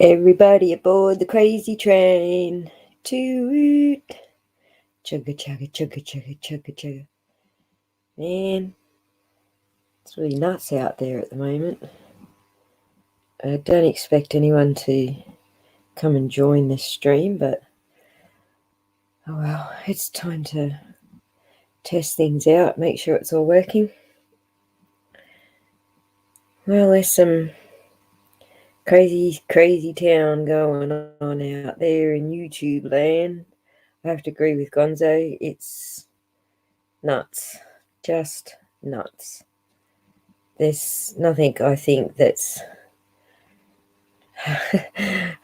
Everybody aboard the crazy train. Toot. Chugga, chugga, chugga, chugga, chugga, chugga. Man, it's really nuts out there at the moment. I don't expect anyone to come and join this stream, but oh well, it's time to test things out, make sure it's all working. Well, there's some crazy town going on out there in YouTube land. I have to agree with Gonzo, it's nuts, just nuts. There's nothing, I think, that's...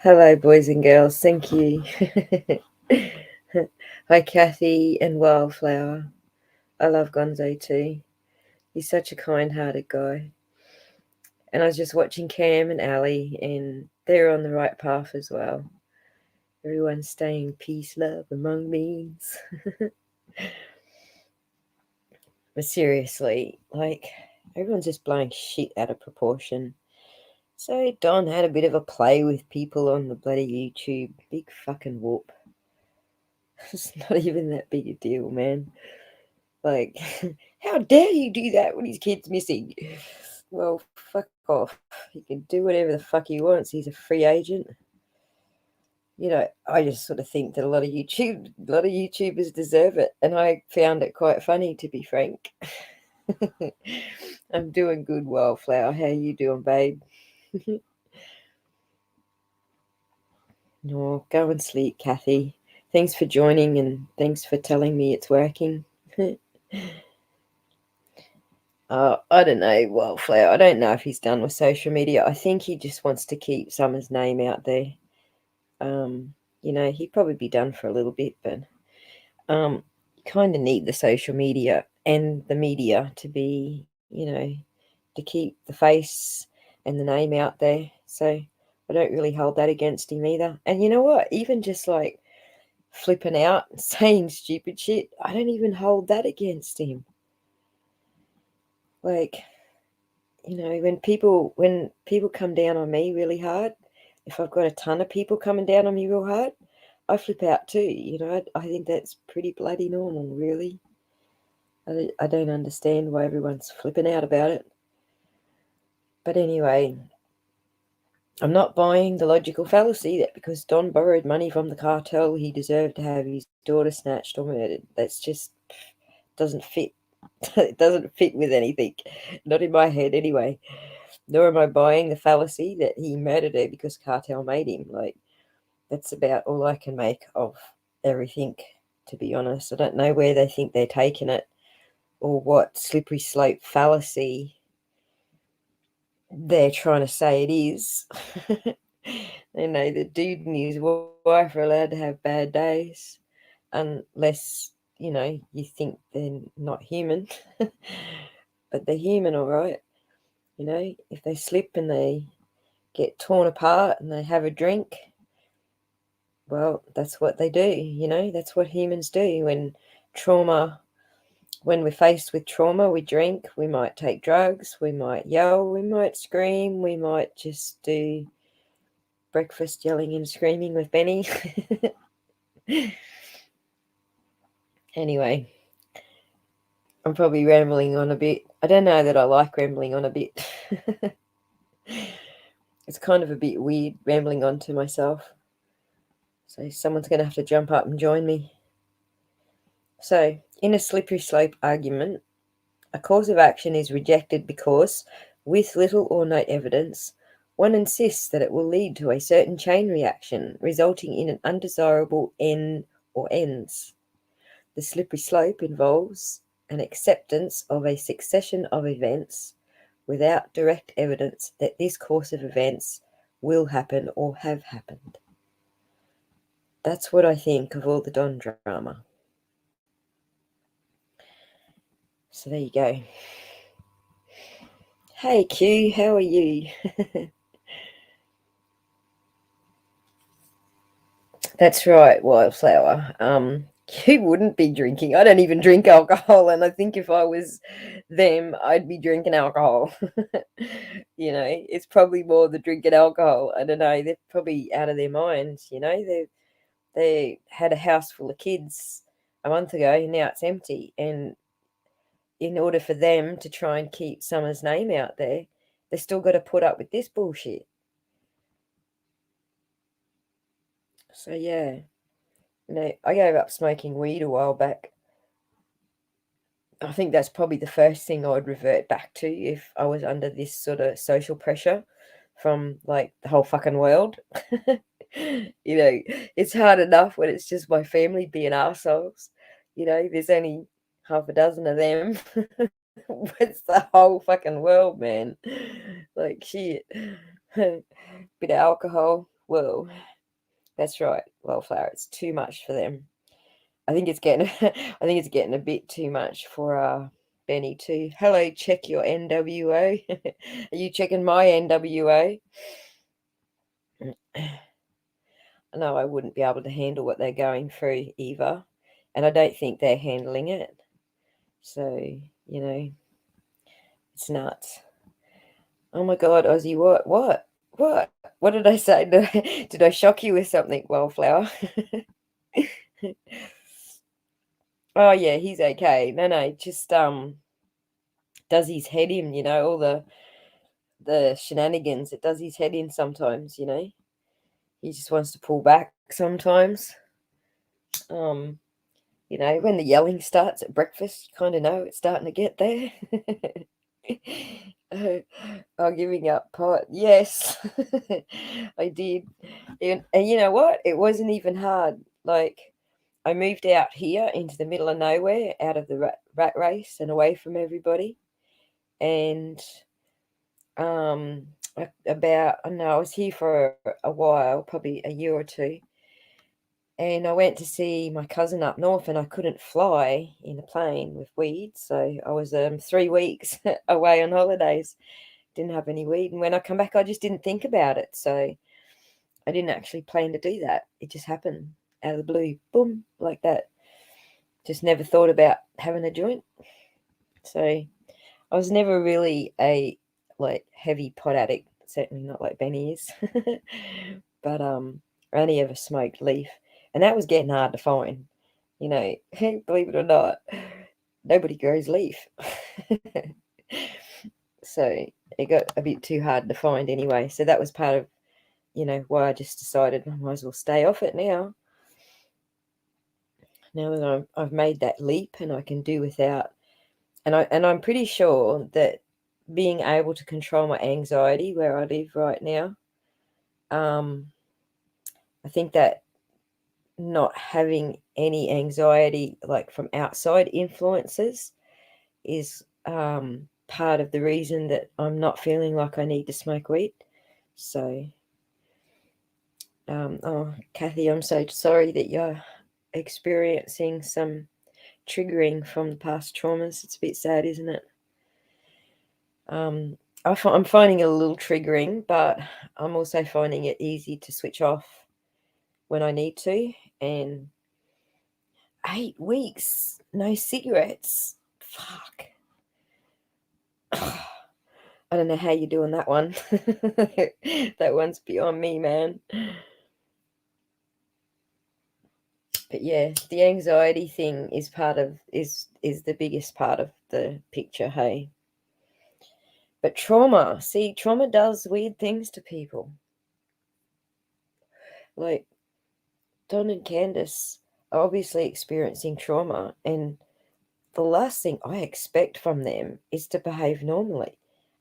Hello, boys and girls, thank you. Hi, Kathy and Wildflower. I love Gonzo too. He's such a kind-hearted guy. And I was just watching Cam and Ali, and they're on the right path as well. Everyone's staying peace, love among means. But seriously, everyone's just blowing shit out of proportion. So Don had a bit of a play with people on the bloody YouTube. Big fucking whoop. It's not even that big a deal, man. How dare you do that when his kid's missing? Well, fuck off. He can do whatever the fuck he wants. He's a free agent. You know, I just sort of think that a lot of YouTubers deserve it, and I found it quite funny, to be frank. I'm doing good, Wildflower. How you doing, babe? No, go and sleep, Kathy. Thanks for joining, and thanks for telling me it's working. I don't know, Wildflower. I don't know if he's done with social media. I think he just wants to keep Summer's name out there. You know, he'd probably be done for a little bit, but you kind of need the social media and the media to be, you know, to keep the face and the name out there. So I don't really hold that against him either. And you know what? Even just flipping out and saying stupid shit, I don't even hold that against him. You know, when people come down on me really hard, if I've got a ton of people coming down on me real hard, I flip out too. You know, I think that's pretty bloody normal, really. I don't understand why everyone's flipping out about it. But anyway, I'm not buying the logical fallacy that because Don borrowed money from the cartel, he deserved to have his daughter snatched or murdered. That's just doesn't fit. It doesn't fit with anything. Not in my head anyway. Nor am I buying the fallacy that he murdered her because cartel made him. That's about all I can make of everything, to be honest. I don't know where they think they're taking it or what slippery slope fallacy they're trying to say it is. They know the dude and his wife are allowed to have bad days unless, you know, you think they're not human. But they're human, all right. You know, if they slip and they get torn apart and they have a drink, well, that's what they do, you know. That's what humans do when we're faced with trauma. We drink, we might take drugs, we might yell, we might scream, we might just do breakfast yelling and screaming with Benny. Anyway, I'm probably rambling on a bit. I don't know that I like rambling on a bit. It's kind of a bit weird rambling on to myself. So someone's going to have to jump up and join me. So, in a slippery slope argument, a course of action is rejected because, with little or no evidence, one insists that it will lead to a certain chain reaction, resulting in an undesirable end or ends. The slippery slope involves an acceptance of a succession of events without direct evidence that this course of events will happen or have happened. That's what I think of all the Don drama. So there you go. Hey Q, how are you? That's right, Wildflower. You wouldn't be drinking. I don't even drink alcohol, and I think if I was them, I'd be drinking alcohol. It's probably more the drinking alcohol. I don't know. They're probably out of their minds. They had a house full of kids a month ago, and now it's empty. And in order for them to try and keep Summer's name out there, they still got to put up with this bullshit. So yeah, I gave up smoking weed a while back. I think that's probably the first thing I would revert back to if I was under this sort of social pressure from like the whole fucking world. It's hard enough when it's just my family being arseholes. There's only half a dozen of them. It's the whole fucking world, man. Like shit. Bit of alcohol. Whoa. That's right. Wildflower. It's too much for them. I think it's getting a bit too much for Benny too. Hello, check your NWO. Are you checking my NWO? No, I wouldn't be able to handle what they're going through either. And I don't think they're handling it. So, it's nuts. Oh my God, Ozzy, what? What did I say? Did I shock you with something, Wildflower? Oh yeah, he's okay. No, just does his head in, all the shenanigans. It does his head in sometimes, He just wants to pull back sometimes. Um, when the yelling starts at breakfast, you kind of know it's starting to get there. Oh, giving up pot. Yes, I did. And you know what? It wasn't even hard. Like, I moved out here into the middle of nowhere, out of the rat race and away from everybody. And about, I don't know, I was here for a while, probably a year or two. And I went to see my cousin up north, and I couldn't fly in a plane with weed. So I was 3 weeks away on holidays. Didn't have any weed. And when I come back, I just didn't think about it. So I didn't actually plan to do that. It just happened out of the blue. Boom, like that. Just never thought about having a joint. So I was never really a heavy pot addict. Certainly not like Benny is. But I only ever smoked leaf, and that was getting hard to find. Believe it or not, nobody grows leaf. So it got a bit too hard to find anyway. So that was part of, why I just decided I might as well stay off it now. Now that I've made that leap and I can do without, and I'm pretty sure that being able to control my anxiety where I live right now, I think that not having any anxiety like from outside influences is part of the reason that I'm not feeling like I need to smoke weed. So oh, Kathy, I'm so sorry that you're experiencing some triggering from the past traumas. It's a bit sad, isn't it? I'm finding it a little triggering, but I'm also finding it easy to switch off when I need to. And 8 weeks, no cigarettes. Fuck. I don't know how you're doing that one. That one's beyond me, man. But yeah, the anxiety thing is the biggest part of the picture, hey. But trauma does weird things to people. Like Don and Candace are obviously experiencing trauma, and the last thing I expect from them is to behave normally.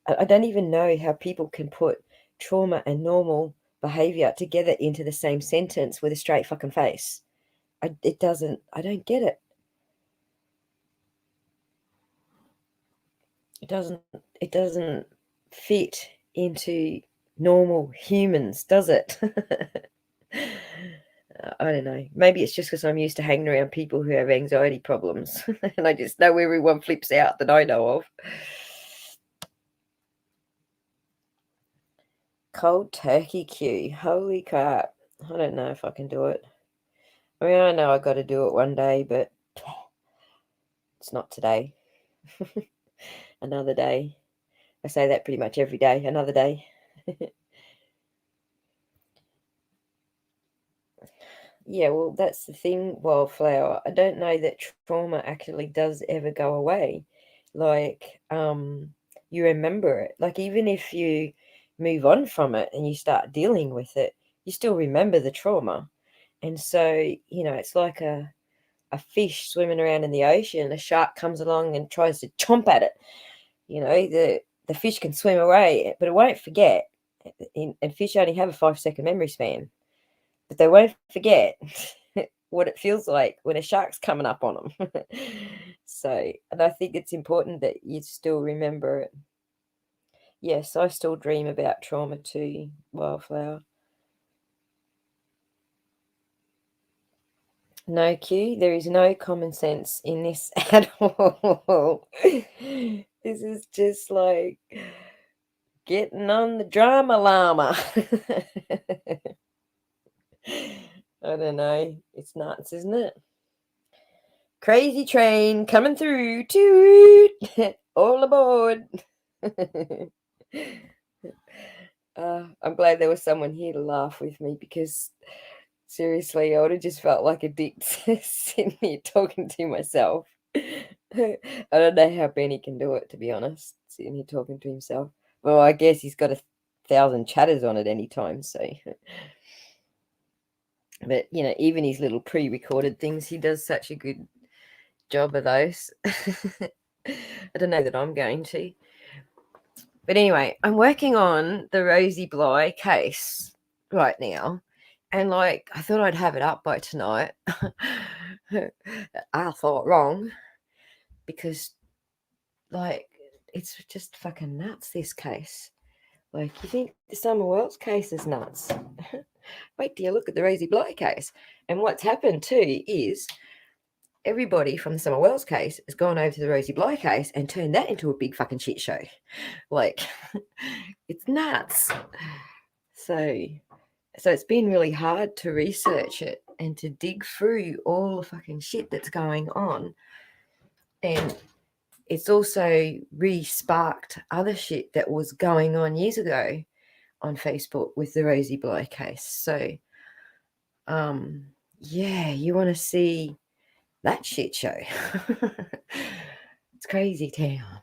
I don't even know how people can put trauma and normal behavior together into the same sentence with a straight fucking face. I don't get it. It doesn't fit into normal humans, does it? I don't know. Maybe it's just because I'm used to hanging around people who have anxiety problems, and I just know everyone flips out that I know of. Cold turkey queue. Holy crap. I don't know if I can do it. I mean, I know I got to do it one day, but it's not today. Another day. I say that pretty much every day. Another day. Yeah, well, that's the thing, Wildflower. I don't know that trauma actually does ever go away. Like, you remember it. Like, even if you move on from it and you start dealing with it, you still remember the trauma. And so, it's like a fish swimming around in the ocean. A shark comes along and tries to chomp at it. The fish can swim away, but it won't forget. And fish only have a 5-second memory span, but they won't forget what it feels like when a shark's coming up on them. So, and I think it's important that you still remember it. Yes, I still dream about trauma too, Wildflower. No, Q, there is no common sense in this at all. This is just like getting on the drama llama. I don't know. It's nuts, isn't it? Crazy train coming through. Toot! All aboard. I'm glad there was someone here to laugh with me because seriously, I would have just felt like a dick sitting here talking to myself. I don't know how Benny can do it, to be honest, sitting here talking to himself. Well, I guess he's got 1,000 chatters on at any time, so. But, even his little pre-recorded things, he does such a good job of those. I don't know that I'm going to. But anyway, I'm working on the Rosie Bly case right now. And I thought I'd have it up by tonight. I thought wrong because it's just fucking nuts, this case. You think the Summer Wells case is nuts. Wait till you look at the Rosie Bly case. And what's happened too is everybody from the Summer Wells case has gone over to the Rosie Bly case and turned that into a big fucking shit show. It's nuts. So it's been really hard to research it and to dig through all the fucking shit that's going on. And it's also re-sparked other shit that was going on years ago on Facebook with the Rosie Bly case. So, yeah, you want to see that shit show. It's crazy town.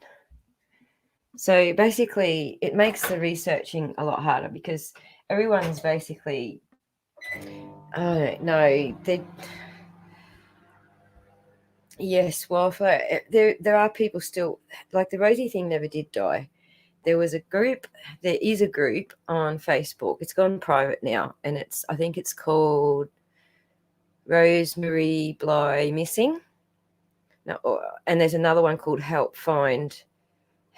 So basically, it makes the researching a lot harder because everyone's basically, I don't know, yes, well, there are people still, like the Rosie thing never did die. There is a group on Facebook. It's gone private now, and I think it's called Rosemary Bly Missing. No, and there's another one called Help Find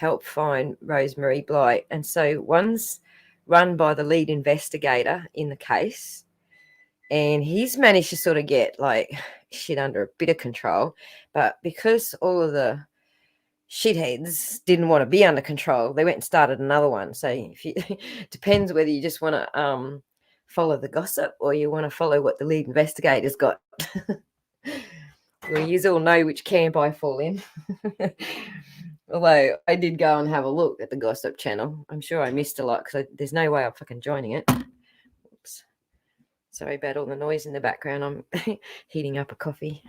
Rosemary Bly. And so one's run by the lead investigator in the case, and he's managed to sort of get shit under a bit of control. But because all of the shitheads didn't want to be under control, they went and started another one. So depends whether you just want to follow the gossip or you want to follow what the lead investigator's got. Well, you all know which camp I fall in. Although I did go and have a look at the gossip channel. I'm sure I missed a lot because there's no way I'm fucking joining it. Oops. Sorry about all the noise in the background. I'm heating up a coffee.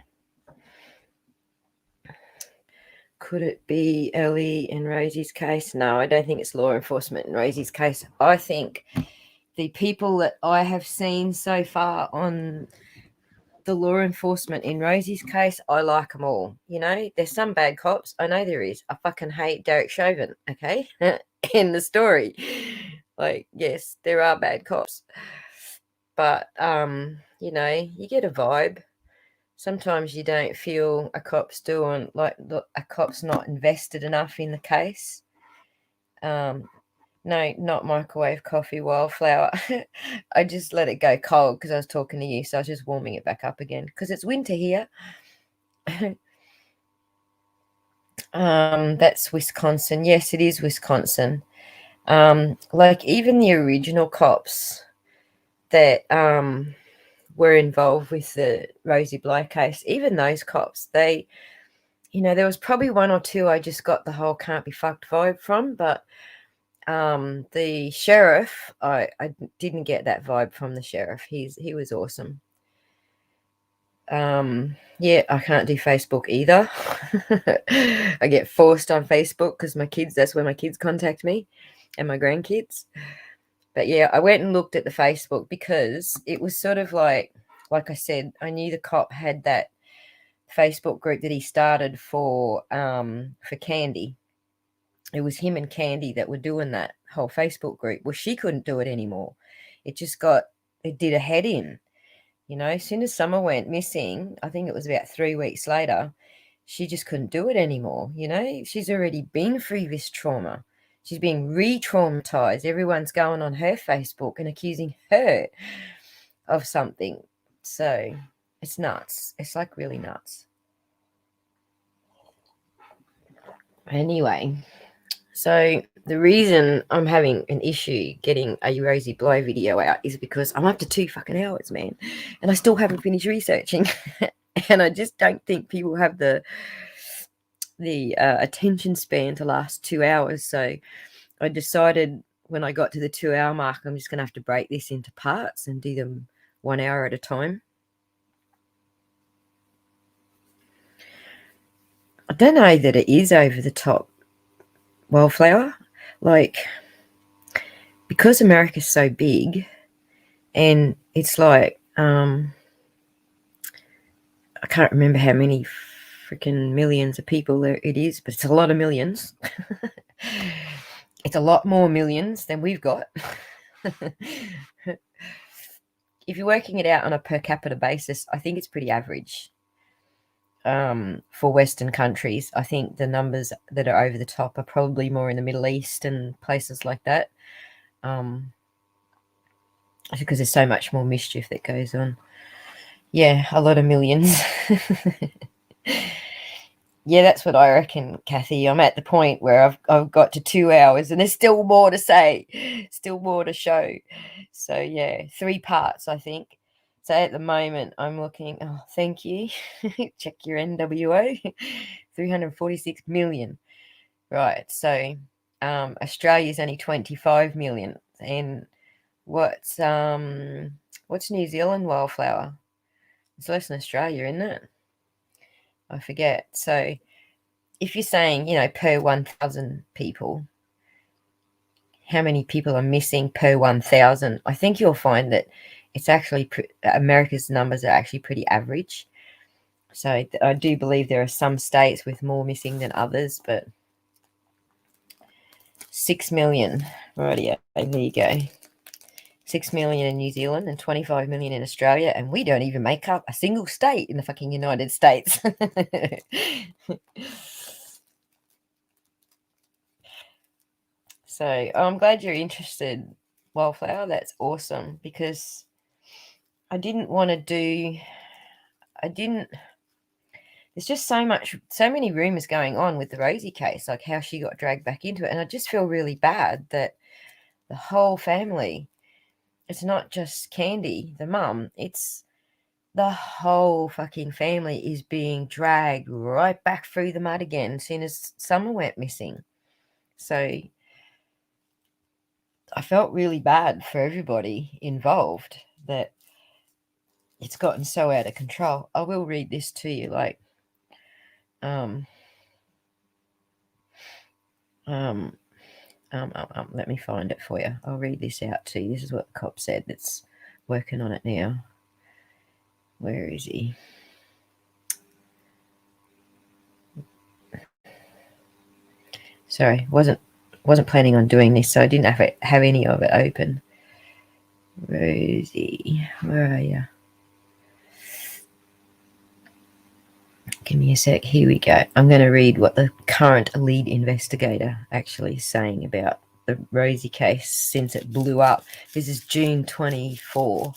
Could it be Ellie and Rosie's case? No, I don't think it's law enforcement in Rosie's case. I think the people that I have seen so far on the law enforcement in Rosie's case, I like them all. There's some bad cops. I know there is. I fucking hate Derek Chauvin, okay? In the story. Yes, there are bad cops. But, you get a vibe. Sometimes you don't feel a cop's a cop's not invested enough in the case. No, not microwave coffee, Wildflower. I just let it go cold because I was talking to you, so I was just warming it back up again because it's winter here. That's Wisconsin. Yes, it is Wisconsin. Even the original cops that were involved with the Rosie Bly case, even those cops, they, there was probably one or two I just got the whole can't be fucked vibe from, but the sheriff, I didn't get that vibe from the sheriff. He was awesome. Yeah, I can't do Facebook either. I get forced on Facebook because that's where my kids contact me and my grandkids. But yeah, I went and looked at the Facebook because it was sort of like I said, I knew the cop had that Facebook group that he started for Candy. It was him and Candy that were doing that whole Facebook group. Well, she couldn't do it anymore. It did a head in. As soon as Summer went missing, I think it was about 3 weeks later, she just couldn't do it anymore. She's already been through this trauma. She's being re-traumatized. Everyone's going on her Facebook and accusing her of something. So it's nuts. It's like really nuts. Anyway, so the reason I'm having an issue getting a Rosie Bly video out is because I'm up to 2 fucking hours, man, and I still haven't finished researching. And I just don't think people have the attention span to last 2 hours. So I decided when I got to the 2 hour mark, I'm just going to have to break this into parts and do them 1 hour at a time. I don't know that it is over the top, Wildflower. Like, because America's so big, and it's like, I can't remember how many freaking millions of people there it is, but it's a lot of millions. It's a lot more millions than we've got. If you're working it out on a per capita basis, I think it's pretty average. For Western countries, I think the numbers that are over the top are probably more in the Middle East and places like that. Because there's so much more mischief that goes on. Yeah, a lot of millions. Yeah, that's what I reckon, Kathy. I'm at the point where I've got to 2 hours and there's still more to say, still more to show. So yeah, 3 parts, I think. So at the moment I'm looking, oh, thank you. Check your NWO. 346 million. Right. So Australia's only 25 million. And what's New Zealand, Wildflower? It's less than Australia, isn't it? I forget. So if you're saying, per 1,000 people, how many people are missing per 1,000? I think you'll find that it's actually America's numbers are actually pretty average. So I do believe there are some states with more missing than others, but 6 million. Rightio, there you go. 6 million in New Zealand and 25 million in Australia, and we don't even make up a single state in the fucking United States. So I'm glad you're interested, Wildflower. That's awesome, because I didn't want to do, there's just so many rumors going on with the Rosie case, like how she got dragged back into it. And I just feel really bad that the whole family, it's not just Candy, the mum, it's the whole fucking family is being dragged right back through the mud again as soon as Summer went missing. So I felt really bad for everybody involved that it's gotten so out of control. I will read this to you, like, let me find it for you. I'll read this out to you. This is what the cop said that's working on it now. Where is he? Sorry, wasn't planning on doing this, so I didn't have any of it open. Rosie, where are you? Give me a sec. Here we go. I'm going to read what the current lead investigator actually is saying about the Rosie case since it blew up. This is June 24.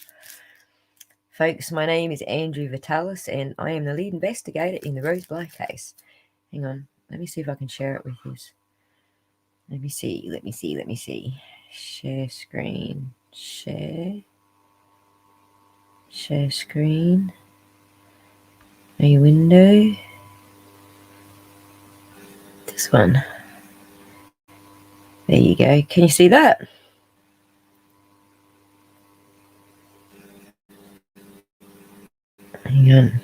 Folks, my name is Andrew Vitalis, and I am the lead investigator in the Rosie Bly case. Hang on. Let me see if I can share it with you. Let me see. Share screen. Share. Share screen. A window. This one. There you go. Can you see that? Hang on.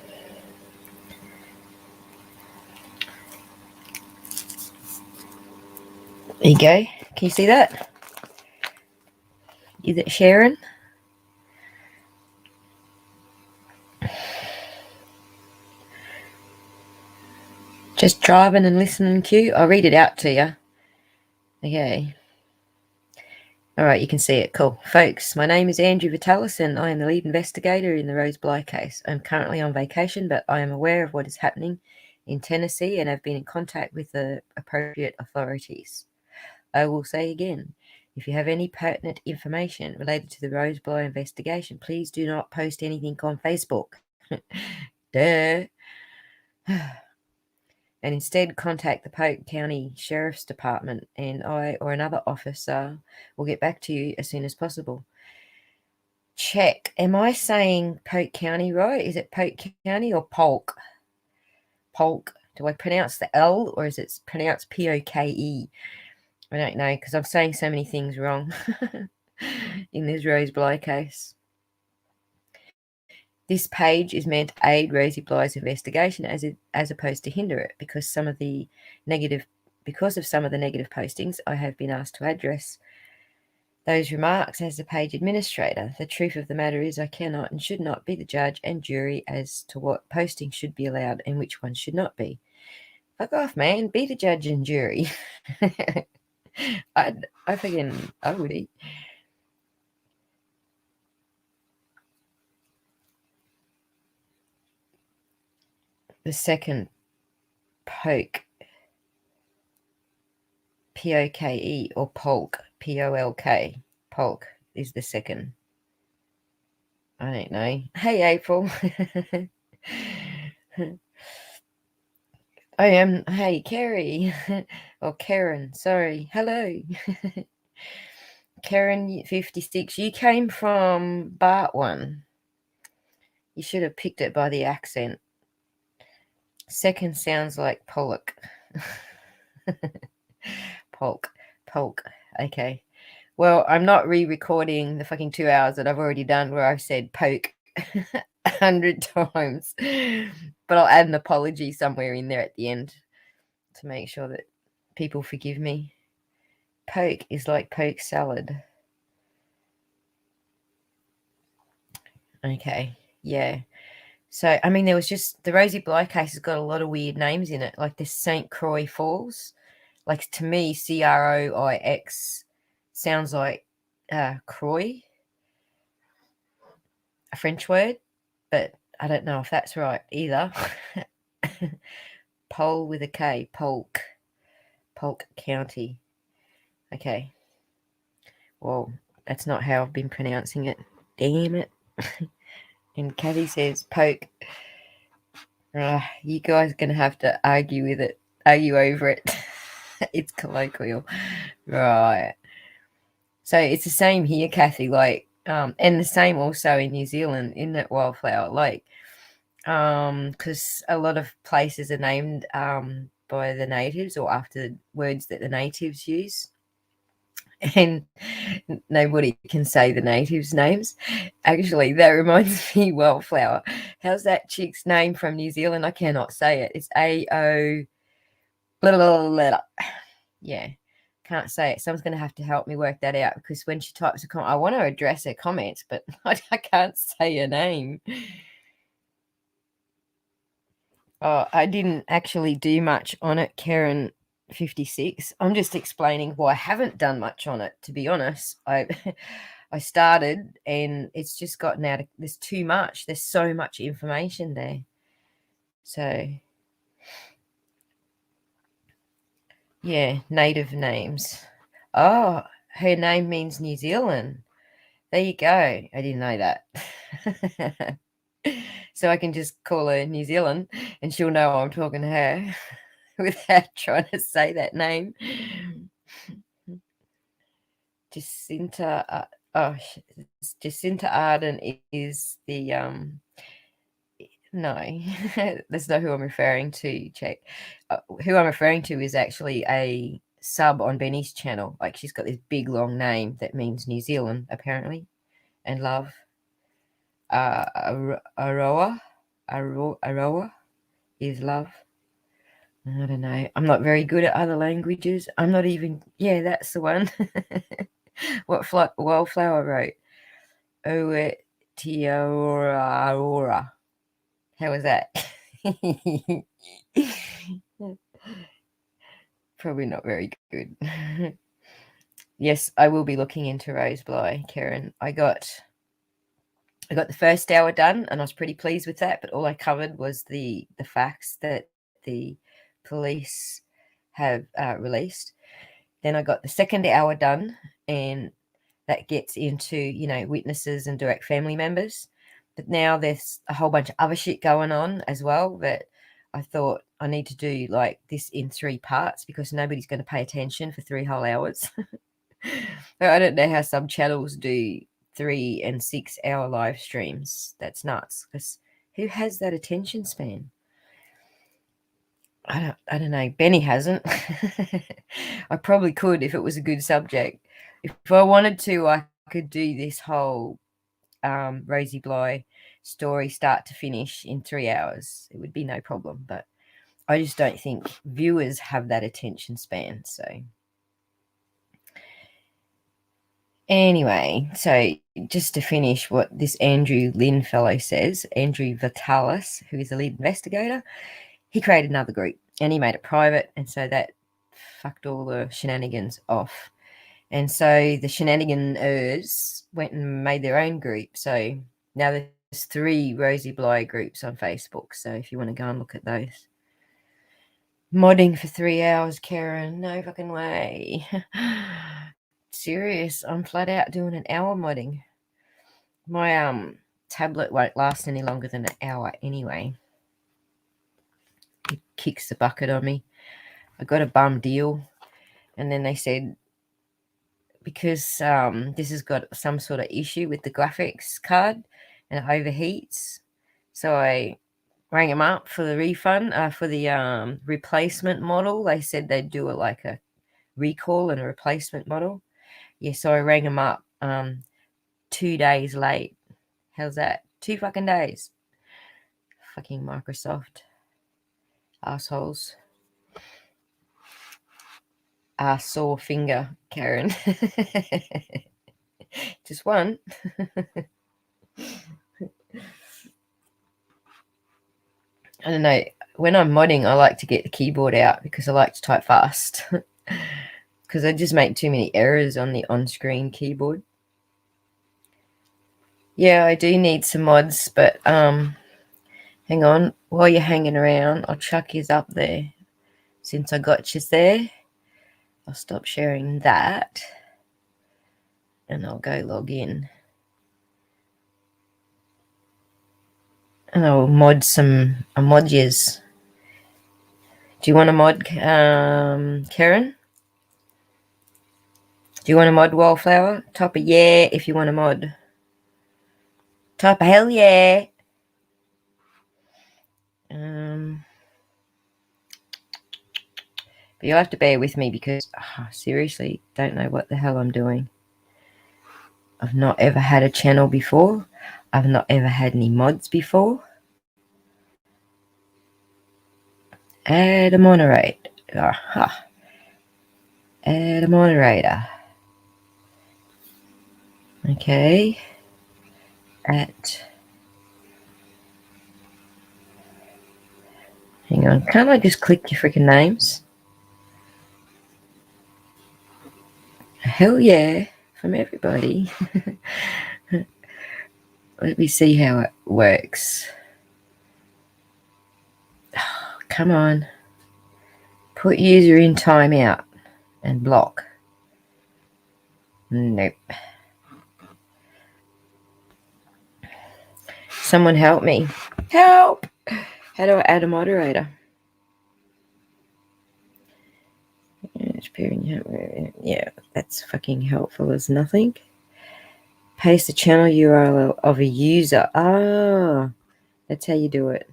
There you go. Can you see that? Is it sharing? Just driving and listening to you. I'll read it out to you. Okay. All right, you can see it. Cool. Folks, my name is Andrew Vitalis and I am the lead investigator in the Rose Bly case. I'm currently on vacation, but I am aware of what is happening in Tennessee and have been in contact with the appropriate authorities. I will say again, if you have any pertinent information related to the Rose Bly investigation, please do not post anything on Facebook. Duh. And instead contact the Polk County Sheriff's Department, and I or another officer will get back to you as soon as possible. Check. Am I saying Polk County right? Is it Polk County or Polk? Polk. Do I pronounce the L or is it pronounced P-O-K-E? I don't know because I'm saying so many things wrong in this Rose Bly case. This page is meant to aid Rosie Bly's investigation as opposed to hinder it because of some of the negative postings, I have been asked to address those remarks as the page administrator. The truth of the matter is I cannot and should not be the judge and jury as to what postings should be allowed and which ones should not be. Fuck off, man. Be the judge and jury. I would be. The second poke, P-O-K-E, or polk, P-O-L-K. Polk is the second. I don't know. Hey, April. I am. Hey, Kerry. Or Karen. Sorry. Hello. Karen, 56. You came from Bartwan. You should have picked it by the accent. Second sounds like Pollock. Polk. Okay. Well, I'm not re-recording the fucking 2 hours that I've already done where I've said poke 100 times. But I'll add an apology somewhere in there at the end to make sure that people forgive me. Poke is like poke salad. Okay. Yeah. So, I mean, there was just the Rosie Bly case has got a lot of weird names in it, like this St. Croix Falls. Like to me, Croix sounds like Croix, a French word, but I don't know if that's right either. Pole with a K, Polk County. Okay. Well, that's not how I've been pronouncing it. Damn it. And Kathy says poke. You guys are going to have to argue over it. It's colloquial. Right. So it's the same here, Kathy, like, and the same also in New Zealand, in that Wildflower, like, because a lot of places are named by the natives or after words that the natives use. And nobody can say the natives' names. Actually, that reminds me, Wildflower. How's that chick's name from New Zealand? I cannot say it. It's A-O... Yeah, can't say it. Someone's going to have to help me work that out because when she types a comment, I want to address her comments, but I can't say her name. Oh, I didn't actually do much on it, Karen 56. I'm just explaining why I haven't done much on it, to be honest. I started and it's just gotten out of, there's too much. There's so much information there. So, yeah, native names. Oh, her name means New Zealand. There you go. I didn't know that. So I can just call her New Zealand and she'll know I'm talking to her without trying to say that name. Jacinta. Oh, Jacinta Ardern is the no, that's not who I'm referring to. Check. Who I'm referring to is actually a sub on Benny's channel. Like, she's got this big long name that means New Zealand apparently, and love. Aroa is love. I don't know. I'm not very good at other languages. I'm not even. Yeah, that's the one. What Wildflower wrote? Tiaora. How was that? Probably not very good. Yes, I will be looking into rose bly, Karen. I got the first hour done, and I was pretty pleased with that. But all I covered was the facts that the police have released. Then I got the second hour done, and that gets into, witnesses and direct family members. But now there's a whole bunch of other shit going on as well that I thought I need to do like this in 3 parts because nobody's going to pay attention for 3 whole hours. I don't know how some channels do 3 and 6 hour live streams. That's nuts, because who has that attention span? I don't know. Benny hasn't. I probably could if it was a good subject. If I wanted to, I could do this whole Rosie Bly story start to finish in 3 hours. It would be no problem. But I just don't think viewers have that attention span. So anyway, so just to finish what this Andrew Lynn fellow says, Andrew Vitalis, who is the lead investigator, he created another group and he made it private, and so that fucked all the shenanigans off. And so the shenaniganers went and made their own group. So now there's 3 Rosie Bly groups on Facebook. So if you want to go and look at those. Modding for 3 hours, Karen. No fucking way. Serious. I'm flat out doing an hour modding. My tablet won't last any longer than an hour anyway. It kicks the bucket on me. I got a bum deal, and then they said because this has got some sort of issue with the graphics card and it overheats, so I rang them up for the refund for the replacement model. They said they'd do it like a recall and a replacement model. Yeah, so I rang them up 2 days late. How's that? 2 fucking days. Fucking Microsoft assholes. Sore finger, Karen. Just one. I don't know. When I'm modding, I like to get the keyboard out because I like to type fast. Because I just make too many errors on the on-screen keyboard. Yeah, I do need some mods, but hang on. While you're hanging around, I'll chuck yous up there. Since I got yous there, I'll stop sharing that. And I'll go log in. And I'll mod yous. Do you want a mod, Karen? Do you want a mod, Wallflower? Type a yeah if you want a mod. Type a hell yeah. But you'll have to bear with me because seriously, don't know what the hell I'm doing. I've not ever had a channel before. I've not ever had any mods before. Add a moderator. Add a moderator. Okay. Hang on. Can't I just click your freaking names? Hell yeah. From everybody. Let me see how it works. Oh, come on. Put user in timeout and block. Nope. Someone help me. Help! How do I add a moderator? Yeah, that's fucking helpful as nothing. Paste the channel URL of a user. Ah, that's how you do it.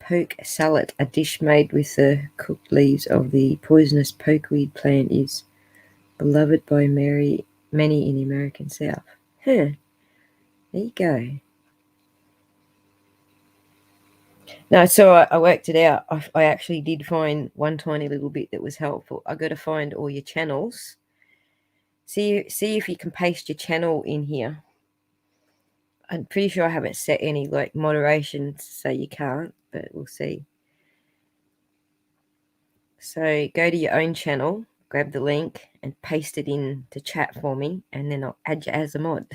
Poke salad, a dish made with the cooked leaves of the poisonous pokeweed plant, is beloved by many in the American South. Huh. There you go. No, so I worked it out. I actually did find one tiny little bit that was helpful. I got to find all your channels. See if you can paste your channel in here. I'm pretty sure I haven't set any like moderation to say you can't, but we'll see. So go to your own channel, grab the link and paste it in to chat for me, and then I'll add you as a mod.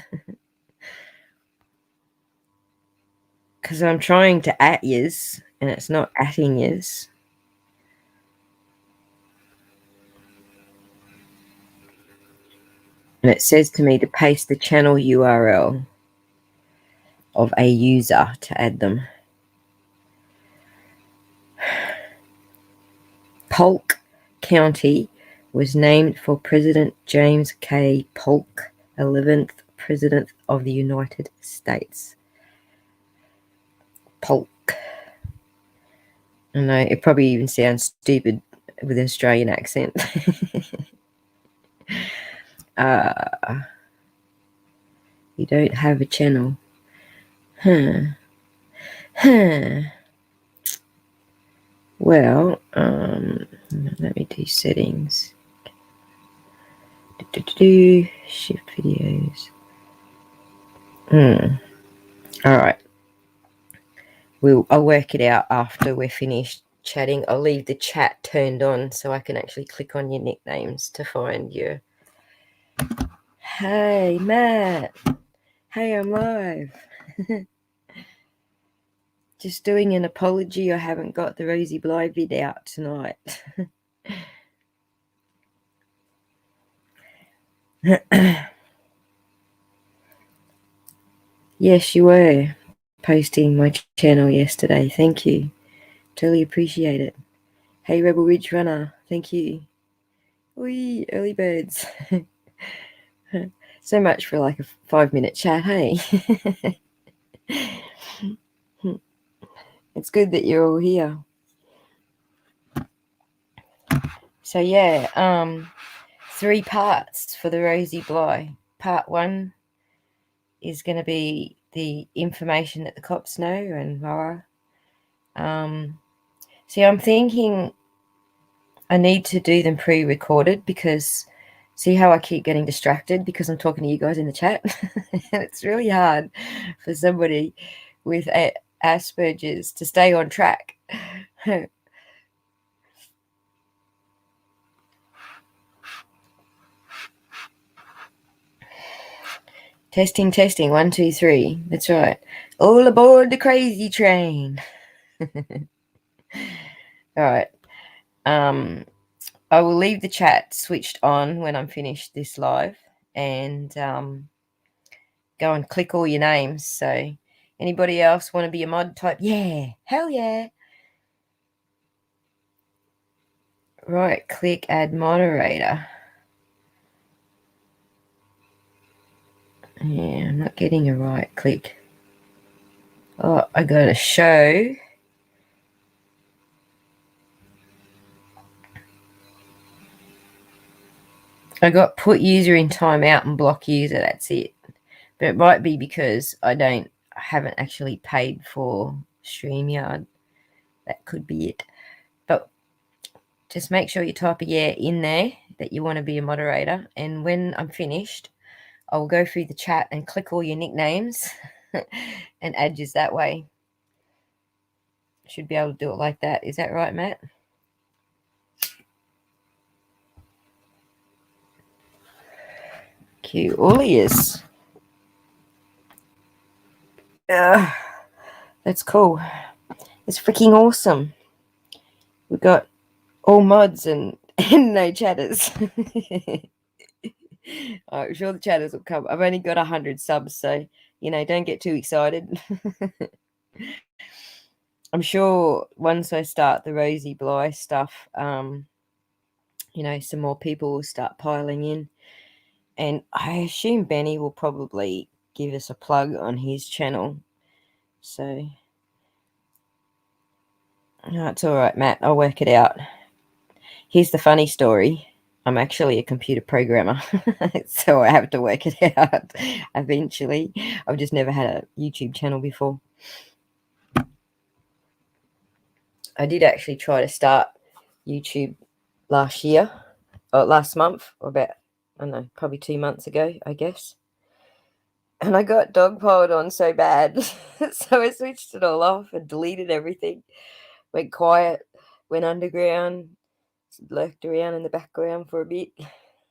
Because I'm trying to at yous and it's not atting yous. And it says to me to paste the channel URL of a user to add them. Polk County was named for President James K. Polk, 11th President of the United States. Polk. I know, it probably even sounds stupid with an Australian accent. You don't have a channel. Huh. Well, let me do settings. Shift videos. All right. I'll work it out after we're finished chatting. I'll leave the chat turned on so I can actually click on your nicknames to find you. Hey, Matt. Hey, I'm live. Just doing an apology. I haven't got the Rosie Bly vid out tonight. Yes, you were posting my channel yesterday. Thank you. Totally appreciate it. Hey, Rebel Ridge Runner. Thank you. Wee, early birds. So much for like a 5-minute chat, hey? It's good that you're all here. So yeah, 3 parts for the Rosie Bly. Part 1 is going to be the information that the cops know and Laura. See, I'm thinking I need to do them pre-recorded because see how I keep getting distracted because I'm talking to you guys in the chat? And it's really hard for somebody with Asperger's to stay on track. Testing, 1, 2, 3. That's right. All aboard the crazy train. All right. I will leave the chat switched on when I'm finished this live and go and click all your names. So anybody else want to be a mod type? Yeah. Hell yeah. Right. Click add moderator. Yeah, I'm not getting a right click. Oh, I got to show. I got put user in timeout and block user. That's it. But it might be because I haven't actually paid for StreamYard. That could be it. But just make sure you type a yeah in there that you want to be a moderator. And when I'm finished, I'll go through the chat and click all your nicknames and add yous that way. Should be able to do it like that. Is that right, Matt? Curious. That's cool. It's freaking awesome. We've got all mods and no chatters. I'm sure the chatters will come. I've only got 100 subs, so don't get too excited. I'm sure once I start the Rosie Bly stuff, some more people will start piling in. And I assume Benny will probably give us a plug on his channel. So, no, it's all right, Matt. I'll work it out. Here's the funny story. I'm actually a computer programmer, so I have to work it out eventually. I've just never had a YouTube channel before. I did actually try to start YouTube last month, or about, I don't know, probably 2 months ago, I guess. And I got dogpiled on so bad, so I switched it all off and deleted everything. Went quiet, went underground, lurked around in the background for a bit.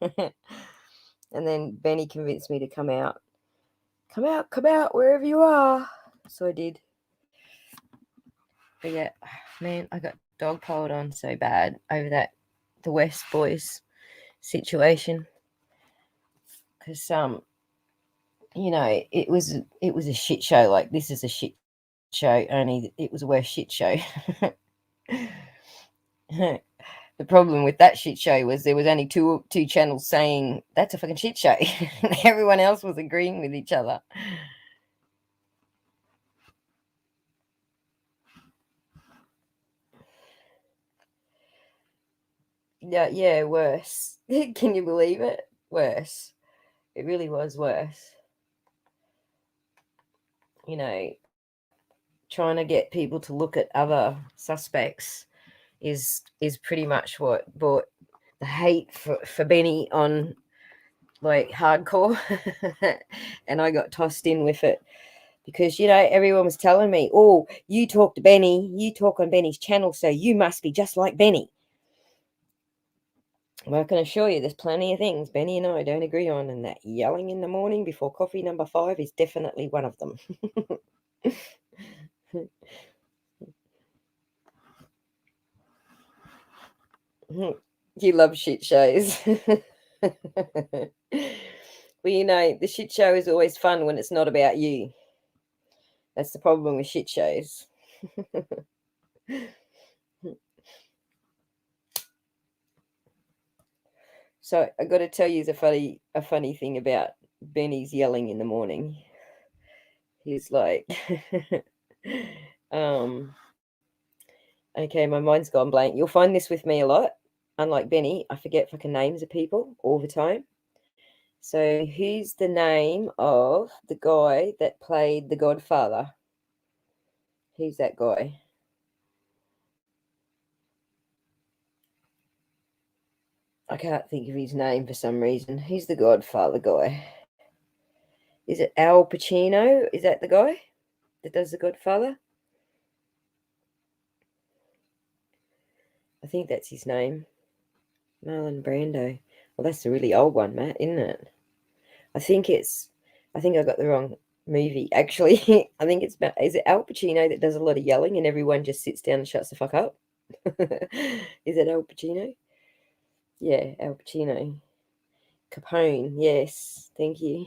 And then Benny convinced me to come out, wherever you are. So I did. But yeah, man, I got dogpiled on so bad over the West Boys situation. Because it was a shit show. Like, this is a shit show, only it was a worse shit show. The problem with that shit show was there was only two channels saying that's a fucking shit show. Everyone else was agreeing with each other. Yeah, worse. Can you believe it? Worse. It really was worse. Trying to get people to look at other suspects is pretty much what brought the hate for Benny on, like, hardcore. And I got tossed in with it because everyone was telling me, oh, you talk to Benny, you talk on Benny's channel, so you must be just like Benny. Well, I can assure you there's plenty of things Benny and I don't agree on, and that yelling in the morning before coffee number 5 is definitely one of them. You love shit shows. Well, the shit show is always fun when it's not about you. That's the problem with shit shows. So I got to tell you a funny thing about Benny's yelling in the morning. He's like, okay, my mind's gone blank. You'll find this with me a lot. Unlike Benny, I forget fucking names of people all the time. So who's the name of the guy that played the Godfather? Who's that guy? I can't think of his name for some reason. Who's the Godfather guy? Is it Al Pacino? Is that the guy that does the Godfather? I think that's his name. Marlon Brando. Well, that's a really old one, Matt, isn't it? I think I got the wrong movie. Actually, I think is it Al Pacino that does a lot of yelling and everyone just sits down and shuts the fuck up? Is it Al Pacino? Yeah, Al Pacino. Capone, yes. Thank you.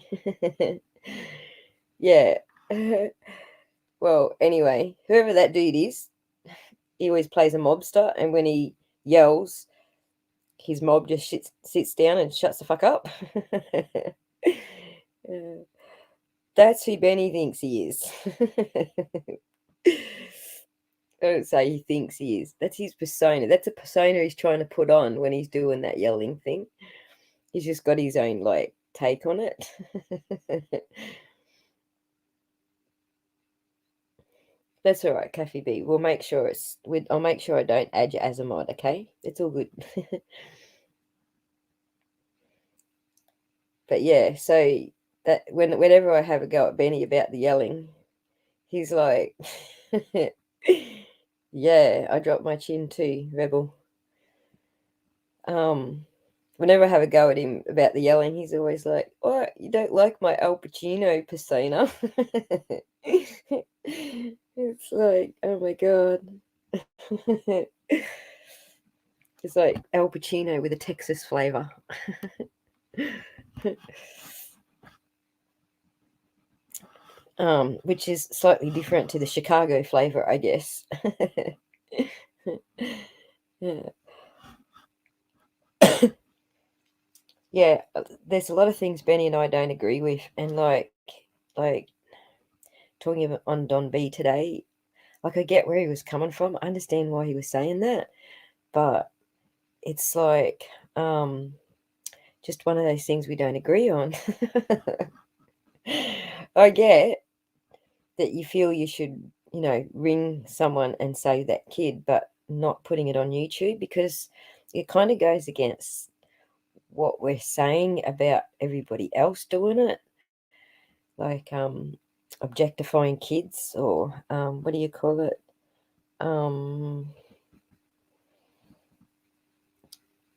Yeah. Well, anyway, whoever that dude is, he always plays a mobster, and when he yells, his mob just sits down and shuts the fuck up. That's who Benny thinks he is. I don't say he thinks he is. That's his persona. That's a persona he's trying to put on when he's doing that yelling thing. He's just got his own, like, take on it. That's all right, Cafe B. We'll make sure I'll make sure I don't add you as a mod, okay? It's all good. But yeah, so that whenever I have a go at Benny about the yelling, he's like, yeah, I dropped my chin too, rebel. Whenever I have a go at him about the yelling, he's always like, "Oh, you don't like my Al Pacino persona?" It's like, oh my god. It's like Al Pacino with a Texas flavor. which is slightly different to the Chicago flavor, I guess. Yeah. Yeah, there's a lot of things Benny and I don't agree with, and like talking about on Don B today, like I get where he was coming from. I understand why he was saying that, but it's like just one of those things we don't agree on. I get that you feel you should, ring someone and say that kid, but not putting it on YouTube because it kind of goes against what we're saying about everybody else doing it, like objectifying kids or what do you call it?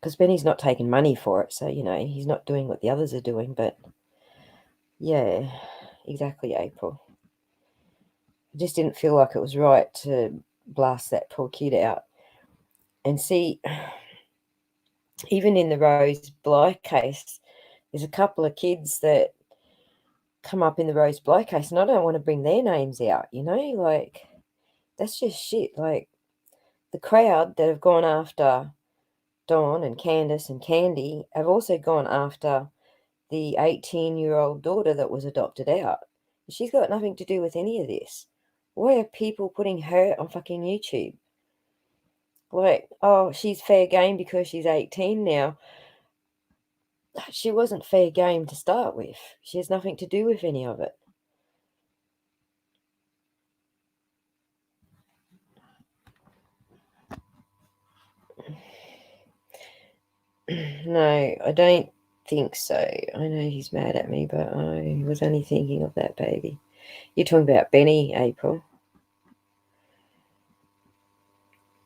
Because Benny's not taking money for it, so he's not doing what the others are doing. But yeah, exactly, April. I just didn't feel like it was right to blast that poor kid out. And see, even in the Rose Bly case, there's a couple of kids that come up in the Rose Bly case, and I don't want to bring their names out, like that's just shit. Like the crowd that have gone after Dawn and Candace and Candy have also gone after the 18-year-old daughter that was adopted out. She's got nothing to do with any of this. Why are people putting her on fucking YouTube? Like, oh, she's fair game because she's 18 now. She wasn't fair game to start with. She has nothing to do with any of it. No, I don't think so. I know he's mad at me, but I was only thinking of that baby. You're talking about Benny, April.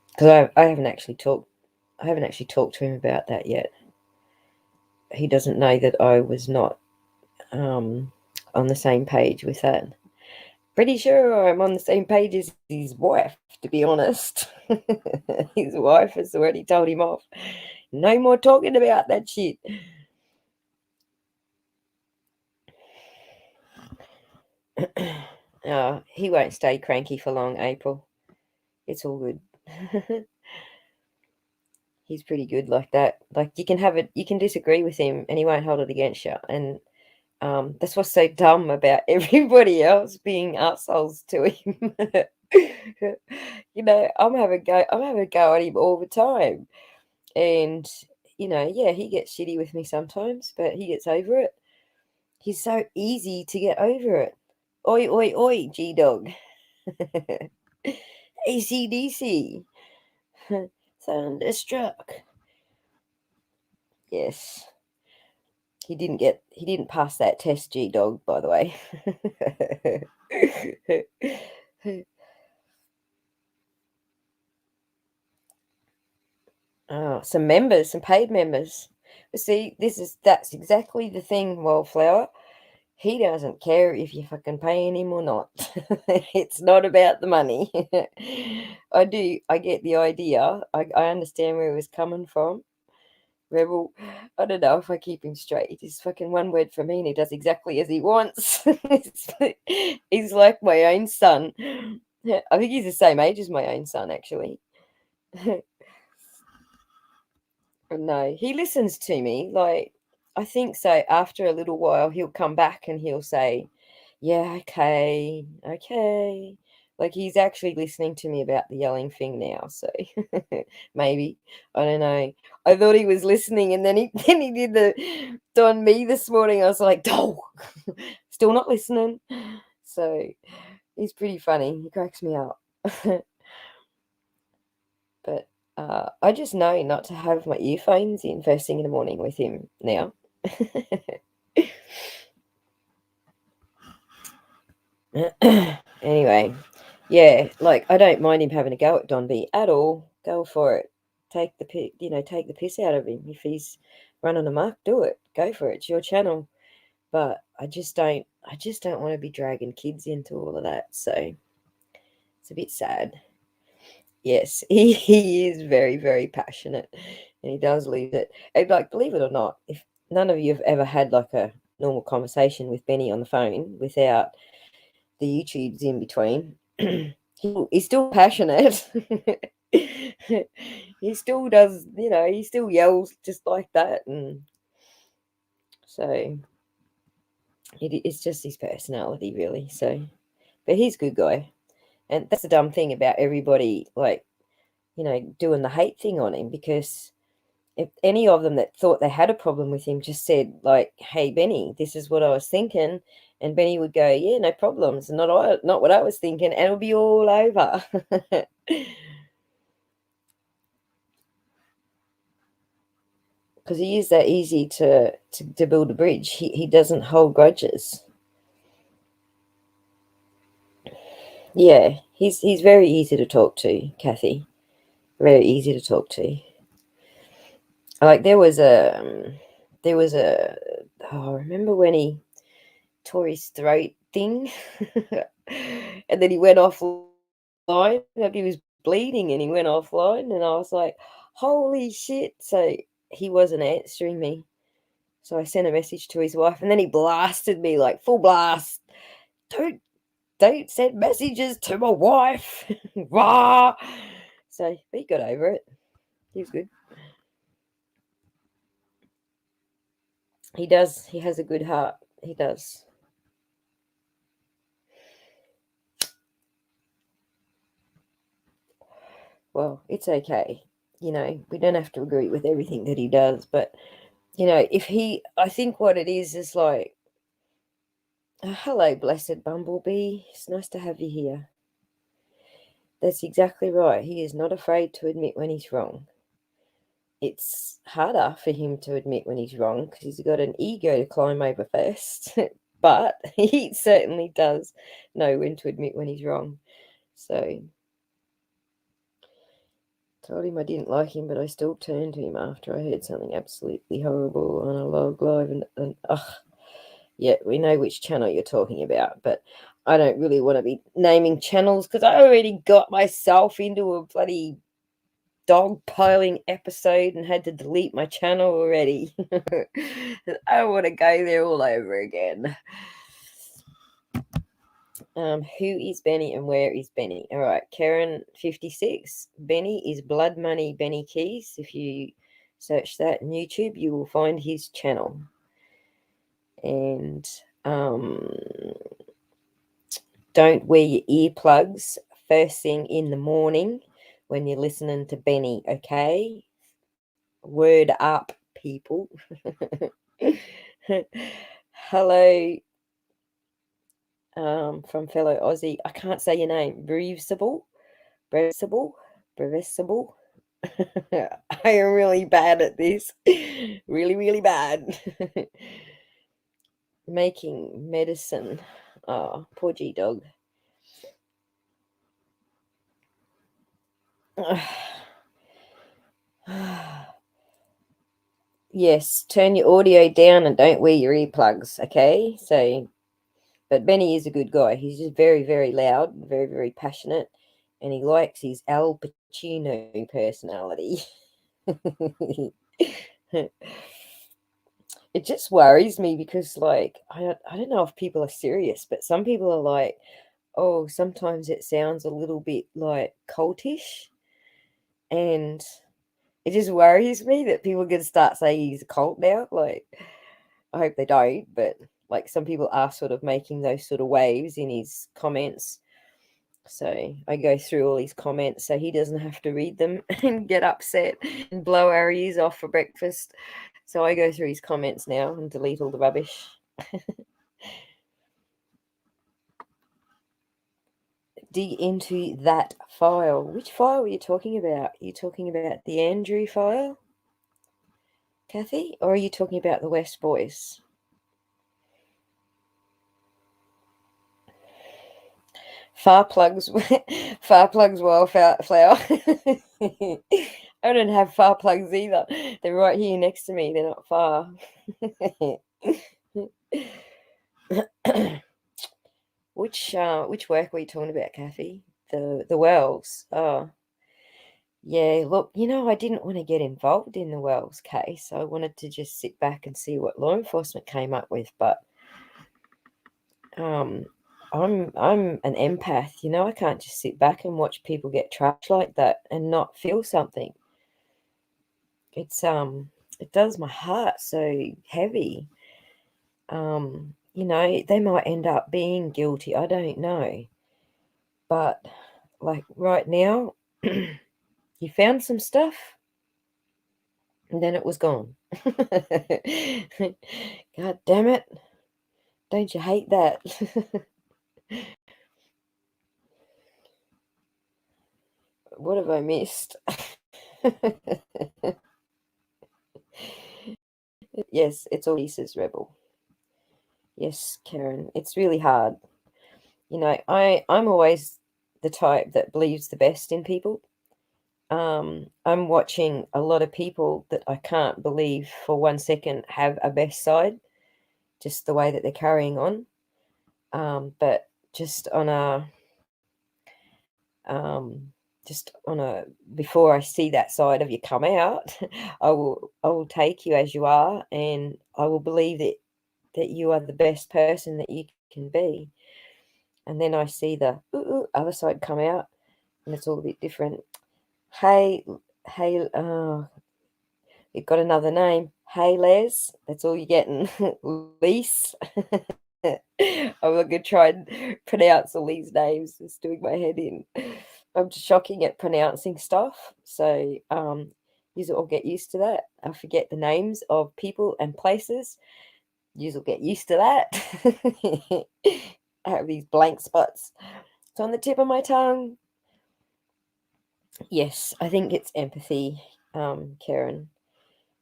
Because I haven't actually talked to him about that yet. He doesn't know that I was not on the same page with that. Pretty sure I'm on the same page as his wife, to be honest. His wife has already told him off. No more talking about that shit. He won't stay cranky for long, April. It's all good. He's pretty good like that. Like you can disagree with him and he won't hold it against you. And that's what's so dumb about everybody else being assholes to him. I'm having a go at him all the time. And, yeah, he gets shitty with me sometimes, but he gets over it. He's so easy to get over it. Oi, oi, oi, G-Dog. AC/DC. Thunderstruck. Yes. He didn't pass that test, G-Dog, by the way. Oh, some paid members. See, that's exactly the thing, Wildflower. He doesn't care if you're fucking paying him or not. It's not about the money. I get the idea. I understand where he was coming from. Rebel, I don't know if I keep him straight. He's fucking one word for me and he does exactly as he wants. He's like my own son. I think he's the same age as my own son, actually. No, he listens to me. Like, I think so. After a little while, he'll come back and he'll say, yeah, okay, okay. Like, he's actually listening to me about the yelling thing now. So maybe, I don't know. I thought he was listening and then he, then he did the Don Me this morning. I was like, oh, still not listening. So he's pretty funny. He cracks me up. But I just know not to have my earphones in first thing in the morning with him now. Anyway, yeah, like I don't mind him having a go at Don B at all. Go for it. Take the piss out of him. If he's running amok, do it. Go for it. It's your channel. But I just don't want to be dragging kids into all of that. So it's a bit sad. Yes, he is very, very passionate and he does lose it. And like, believe it or not, if none of you have ever had like a normal conversation with Benny on the phone without the YouTube's in between. He's still passionate. He still does, he still yells just like that. And so it's just his personality, really. So, but he's a good guy. And that's the dumb thing about everybody, like, doing the hate thing on him, because if any of them that thought they had a problem with him just said, like, "Hey, Benny, this is what I was thinking," and Benny would go, "Yeah, no problems, not what I was thinking," and it'll be all over. Because he is that easy to build a bridge. He doesn't hold grudges. Yeah, he's very easy to talk to, Kathy. Very easy to talk to. Like I remember when he tore his throat thing, and then he went offline. Like, he was bleeding, and he went offline, and I was like, "Holy shit!" So he wasn't answering me. So I sent a message to his wife, and then he blasted me, like, full blast. Don't send messages to my wife. Rah! So he got over it. He was good. He does. He has a good heart. He does. Well, it's okay. We don't have to agree with everything that he does, but I think what it is like, hello, blessed bumblebee. It's nice to have you here. That's exactly right. He is not afraid to admit when he's wrong. It's harder for him to admit when he's wrong because he's got an ego to climb over first. But he certainly does know when to admit when he's wrong. So, told him I didn't like him, but I still turned to him after I heard something absolutely horrible on a log live. And yeah, we know which channel you're talking about, but I don't really want to be naming channels because I already got myself into a bloody dog piling episode and had to delete my channel already. I don't want to go there all over again. Who is Benny and where is Benny? All right, Karen 56. Benny is Blood Money Benny Keys. If you search that on YouTube, you will find his channel. And don't wear your earplugs first thing in the morning when you're listening to Benny, okay? Word up, people. Hello, from fellow Aussie. I can't say your name. Brevisible. I am really bad at this. Really, really bad. Making medicine. Oh, poor G dog. Yes, turn your audio down and don't wear your earplugs, okay? So, but Benny is a good guy. He's just very, very loud, very, very passionate, and he likes his Al Pacino personality. It just worries me because, like, I don't know if people are serious, but some people are like, oh, sometimes it sounds a little bit like cultish, and it just worries me that people are going to start saying he's a cult now. Like, I hope they don't, but like some people are sort of making those sort of waves in his comments. So I go through all his comments so he doesn't have to read them and get upset and blow our ears off for breakfast. So I go through his comments now and delete all the rubbish. Dig into that file. Which file are you talking about? Are you talking about the Andrew file, Kathy? Or are you talking about the West Boys? Far plugs, wildflower. I don't have far plugs either. They're right here next to me. They're not far. Which work were you talking about, Kathy? The wells. Oh, yeah. Look, I didn't want to get involved in the wells case. I wanted to just sit back and see what law enforcement came up with. But I'm an empath, you know. I can't just sit back and watch people get trashed like that and not feel something. It's it does my heart so heavy. You know, they might end up being guilty, I don't know. But like right now, you found some stuff and then it was gone. God damn it. Don't you hate that? What have I missed? Yes, it's all pieces, Rebel. Yes, Karen, it's really hard. You know, I'm always the type that believes the best in people. I'm watching a lot of people that I can't believe for 1 second have a best side, just the way that they're carrying on. But just on a um, just on a before I see that side of you come out, I will take you as you are, and I will believe that you are the best person that you can be. And then I see the other side come out, and it's all a bit different. Hey, hey, you've got another name. Hey, Les, that's all you're getting. Lise. I'm not gonna try and pronounce all these names. It's doing my head in. I'm just shocking at pronouncing stuff. So you all get used to that. I forget the names of people and places. You will get used to that. I have these blank spots. It's on the tip of my tongue. Yes, I think it's empathy, Karen.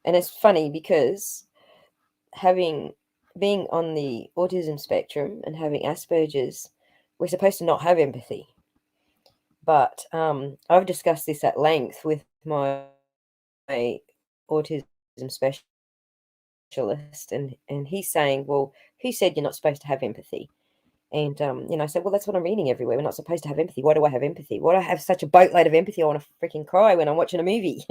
And it's funny because having being on the autism spectrum and having Asperger's, we're supposed to not have empathy. But I've discussed this at length with my autism specialist, and he's saying, "Well, who said you're not supposed to have empathy?" And I said, "Well, that's what I'm reading everywhere. We're not supposed to have empathy. Why do I have empathy? Why do I have such a boatload of empathy? I want to freaking cry when I'm watching a movie."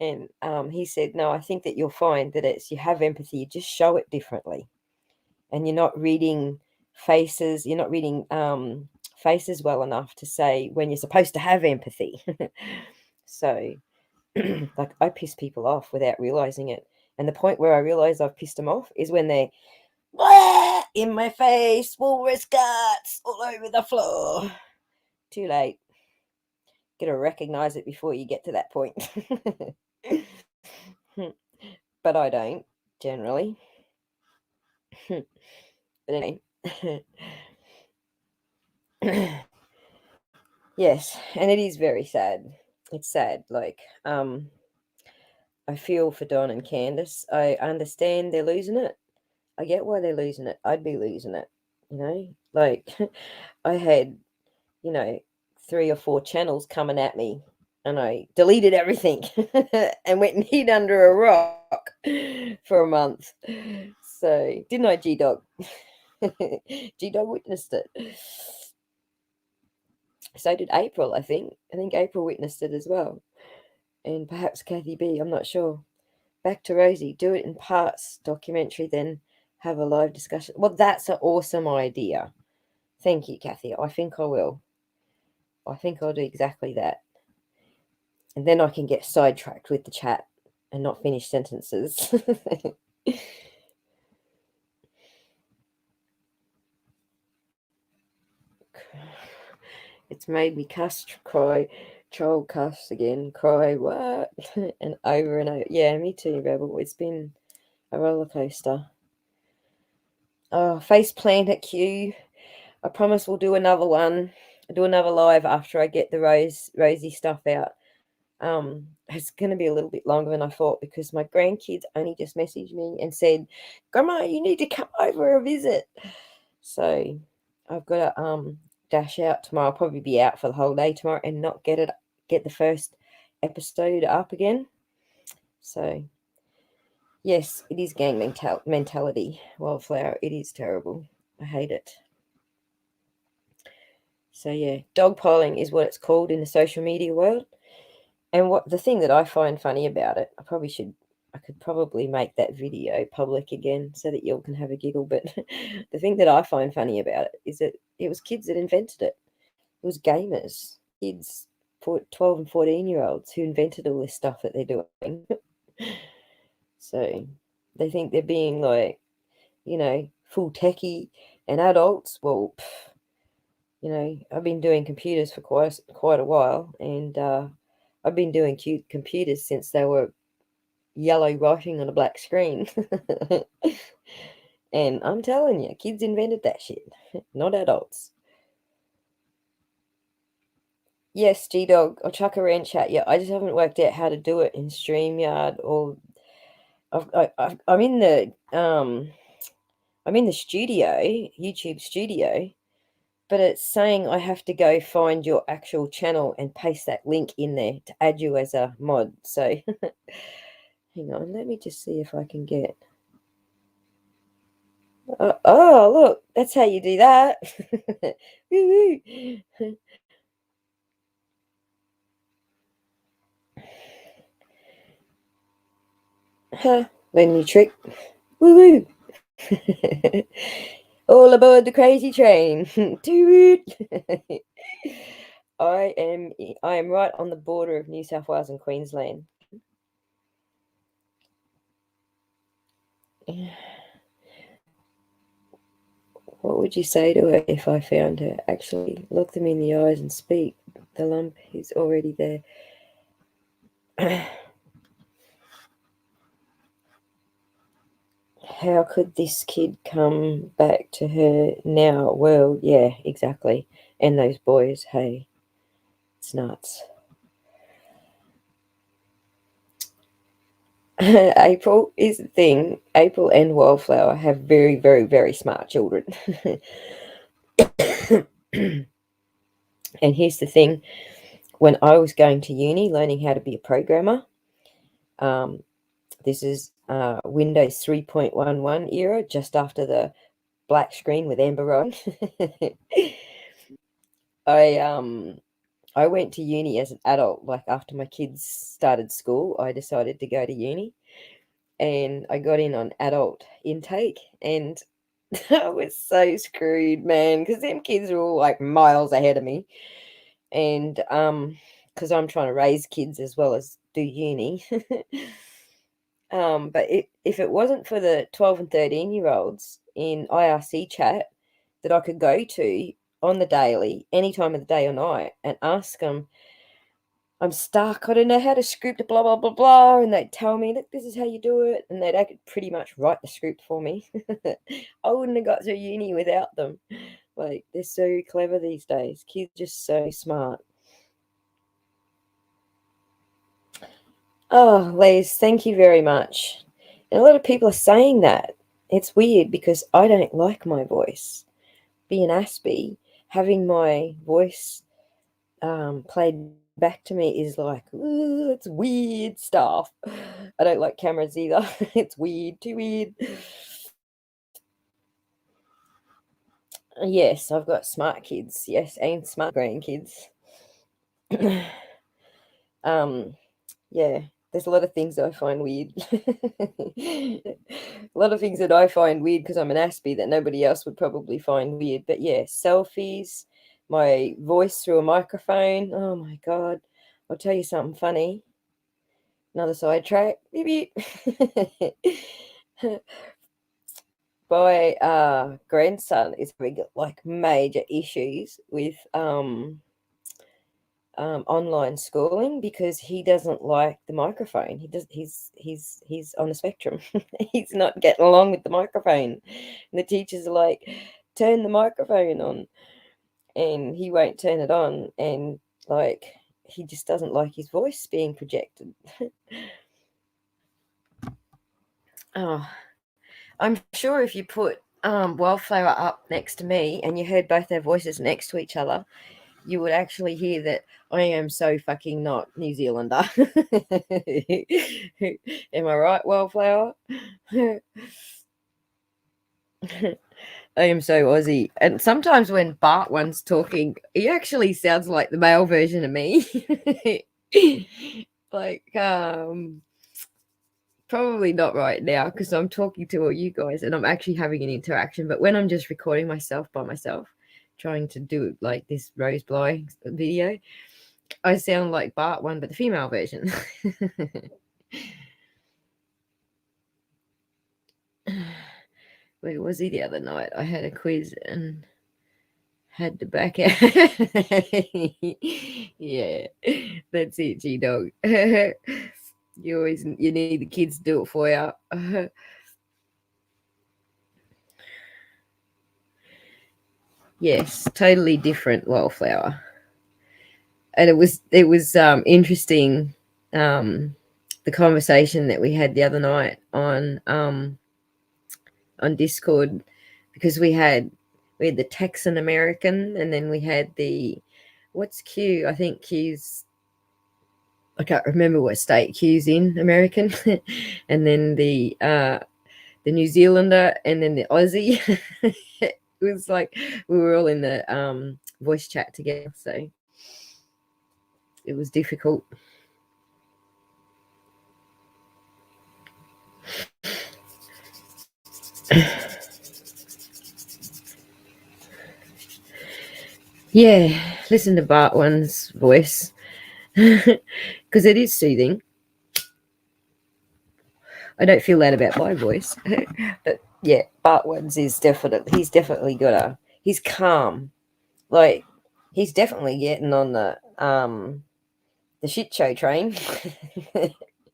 And he said, "No, I think that you'll find that it's you have empathy, you just show it differently, and you're not reading faces. You're not reading faces well enough to say when you're supposed to have empathy." So, like, I piss people off without realizing it, and the point where I realize I've pissed them off is when they're in my face, walrus guts all over the floor. Too late. Gotta recognize it before you get to that point. But I don't, generally. But anyway. Yes, and it is very sad. It's sad. Like, I feel for Don and Candace. I understand they're losing it. I get why they're losing it. I'd be losing it. Like I had, you know, 3 or 4 channels coming at me, and I deleted everything and went and hid under a rock for a month. So didn't I, G Dog? G Dog witnessed it. So did April, I think. I think April witnessed it as well. And perhaps Kathy B, I'm not sure. Back to Rosie. Do it in parts, documentary, then have a live discussion. Well, that's an awesome idea. Thank you, Kathy. I think I will. I think I'll do exactly that. And then I can get sidetracked with the chat and not finish sentences. It's made me cry, troll cuss again, cry, what? And over. Yeah, me too, Rebel. It's been a roller coaster. Oh, face plant at Q. I promise we'll do another one. I'll do another live after I get the Rosie stuff out. It's going to be a little bit longer than I thought because my grandkids only just messaged me and said, "Grandma, you need to come over and visit." So I've got to dash out tomorrow. I'll probably be out for the whole day tomorrow and not get the first episode up again. So yes, it is gang mentality. Wildflower, it is terrible. I hate it. So yeah, dogpiling is what it's called in the social media world. And what the thing that I find funny about it, I probably should I could probably make that video public again so that y'all can have a giggle. But the thing that I find funny about it is that it was kids that invented it. It was gamers, kids, 12 and 14-year-olds who invented all this stuff that they're doing. So they think they're being like, full techie, and adults, well, I've been doing computers for quite a while, and I've been doing computers since they were yellow writing on a black screen. And I'm telling you, kids invented that shit, not adults. Yes, G-Dog, I'll chuck a wrench at you. I just haven't worked out how to do it in StreamYard, or I'm in the studio, YouTube studio, but it's saying I have to go find your actual channel and paste that link in there to add you as a mod. So hang on, let me just see if I can get. Oh, look, that's how you do that. Woo-woo. Huh, learn a new trick. Woo-woo. All aboard the crazy train. Toot. I am right on the border of New South Wales and Queensland. What would you say to her if I found her? Actually, look them in the eyes and speak. The lump is already there. How could this kid come back to her now? Well, yeah, exactly. And those boys, hey, it's nuts. April is the thing. April and Wildflower have very, very, very smart children. And here's the thing. When I was going to uni, learning how to be a programmer, this is Windows 3.11 era, just after the black screen with amber on. I went to uni as an adult. Like, after my kids started school, I decided to go to uni, and I got in on adult intake, and I was so screwed, man, because them kids were all like miles ahead of me. And because I'm trying to raise kids as well as do uni. But if it wasn't for the 12 and 13-year-olds in IRC chat that I could go to on the daily, any time of the day or night, and ask them, I'm stuck, I don't know how to script, blah, blah, blah, blah, and they'd tell me, look, this is how you do it, and they'd pretty much write the script for me. I wouldn't have got through uni without them. Like, they're so clever these days. Kids are just so smart. Oh, Les, thank you very much. And a lot of people are saying that. It's weird because I don't like my voice. Being Aspie, having my voice played back to me is like, ooh, it's weird stuff. I don't like cameras either. It's weird, too weird. Yes, I've got smart kids. Yes, and smart grandkids. Yeah, there's a lot of things that I find weird. A lot of things that I find weird because I'm an Aspie that nobody else would probably find weird. But yeah, selfies, my voice through a microphone. Oh my God. I'll tell you something funny. Another sidetrack. Beep, beep. My grandson is having like major issues with online schooling because he doesn't like the microphone. He's on the spectrum. He's not getting along with the microphone. And the teachers are like, turn the microphone on, and he won't turn it on, and like he just doesn't like his voice being projected. Oh, I'm sure if you put Wildflower up next to me and you heard both their voices next to each other, you would actually hear that I am so fucking not New Zealander. Am I right, Wildflower? I am so Aussie. And sometimes when Bart one's talking, he actually sounds like the male version of me. Like, Probably not right now because I'm talking to all you guys and I'm actually having an interaction. But when I'm just recording myself by myself, trying to do like this rose blowing video, I sound like Bart one, but the female version. Where was he the other night? I had a quiz and had to back out. Yeah, that's it, G-Dog. You need the kids to do it for you. Yes, totally different wildflower. And it was interesting, the conversation that we had the other night on Discord, because we had the Texan American, and then we had the, what's Q? I think Q's, I can't remember what state Q's in, American, and then the New Zealander, and then the Aussie. It was like we were all in the voice chat together, so it was difficult. Yeah, listen to Bart one's voice because it is soothing. I don't feel that about my voice, but yeah, Bart one's he's definitely got he's calm, like he's definitely getting on the shit show train.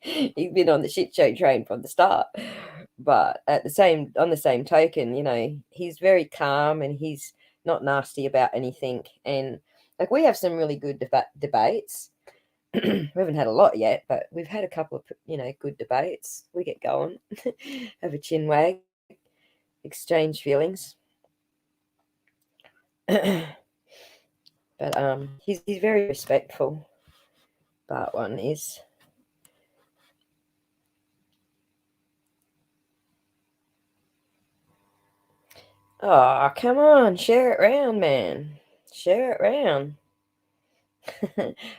He's been on the shit show train from the start, but on the same token, he's very calm and he's not nasty about anything. And like we have some really good debates. We haven't had a lot yet, but we've had a couple of good debates. We get going, have a chin wag, exchange feelings. But he's very respectful. Bart one is. Oh, come on, share it round, man. Share it round.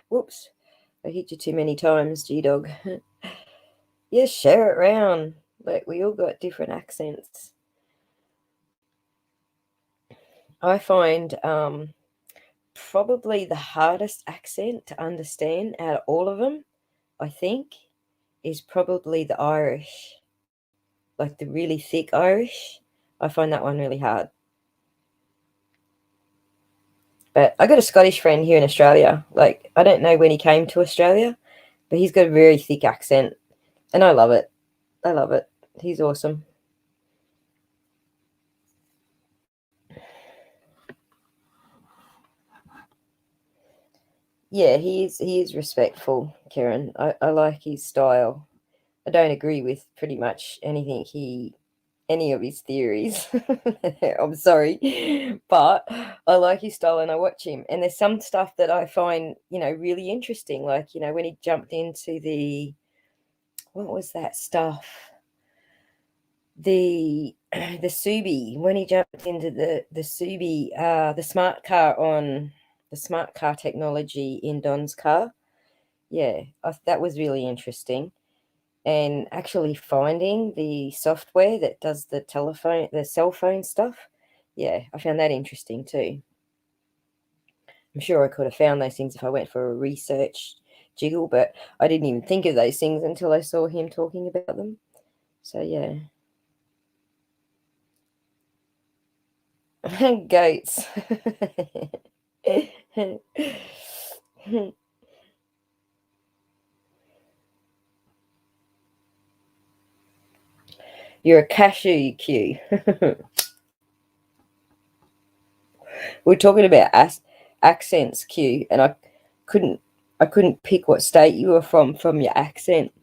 Whoops, I hit you too many times, G-Dog. Yeah, share it round. Like, we all got different accents. I find probably the hardest accent to understand out of all of them, I think, is probably the Irish. Like the really thick Irish. I find that one really hard. But I got a Scottish friend here in Australia. Like, I don't know when he came to Australia, but he's got a very thick accent. And I love it. I love it. He's awesome. Yeah, he is respectful, Karen. I like his style. I don't agree with pretty much any of his theories. I'm sorry, but I like his style and I watch him. And there's some stuff that I find, really interesting. Like, when he jumped into what was that stuff? The Subi, when he jumped into the Subi, the smart car technology in Don's car. Yeah, that was really interesting. And actually finding the software that does the cell phone stuff. Yeah, I found that interesting too. I'm sure I could have found those things if I went for a research jiggle, but I didn't even think of those things until I saw him talking about them. So yeah. Goats. You're a cashew, Q. We're talking about accents, Q, and I couldn't pick what state you were from your accent.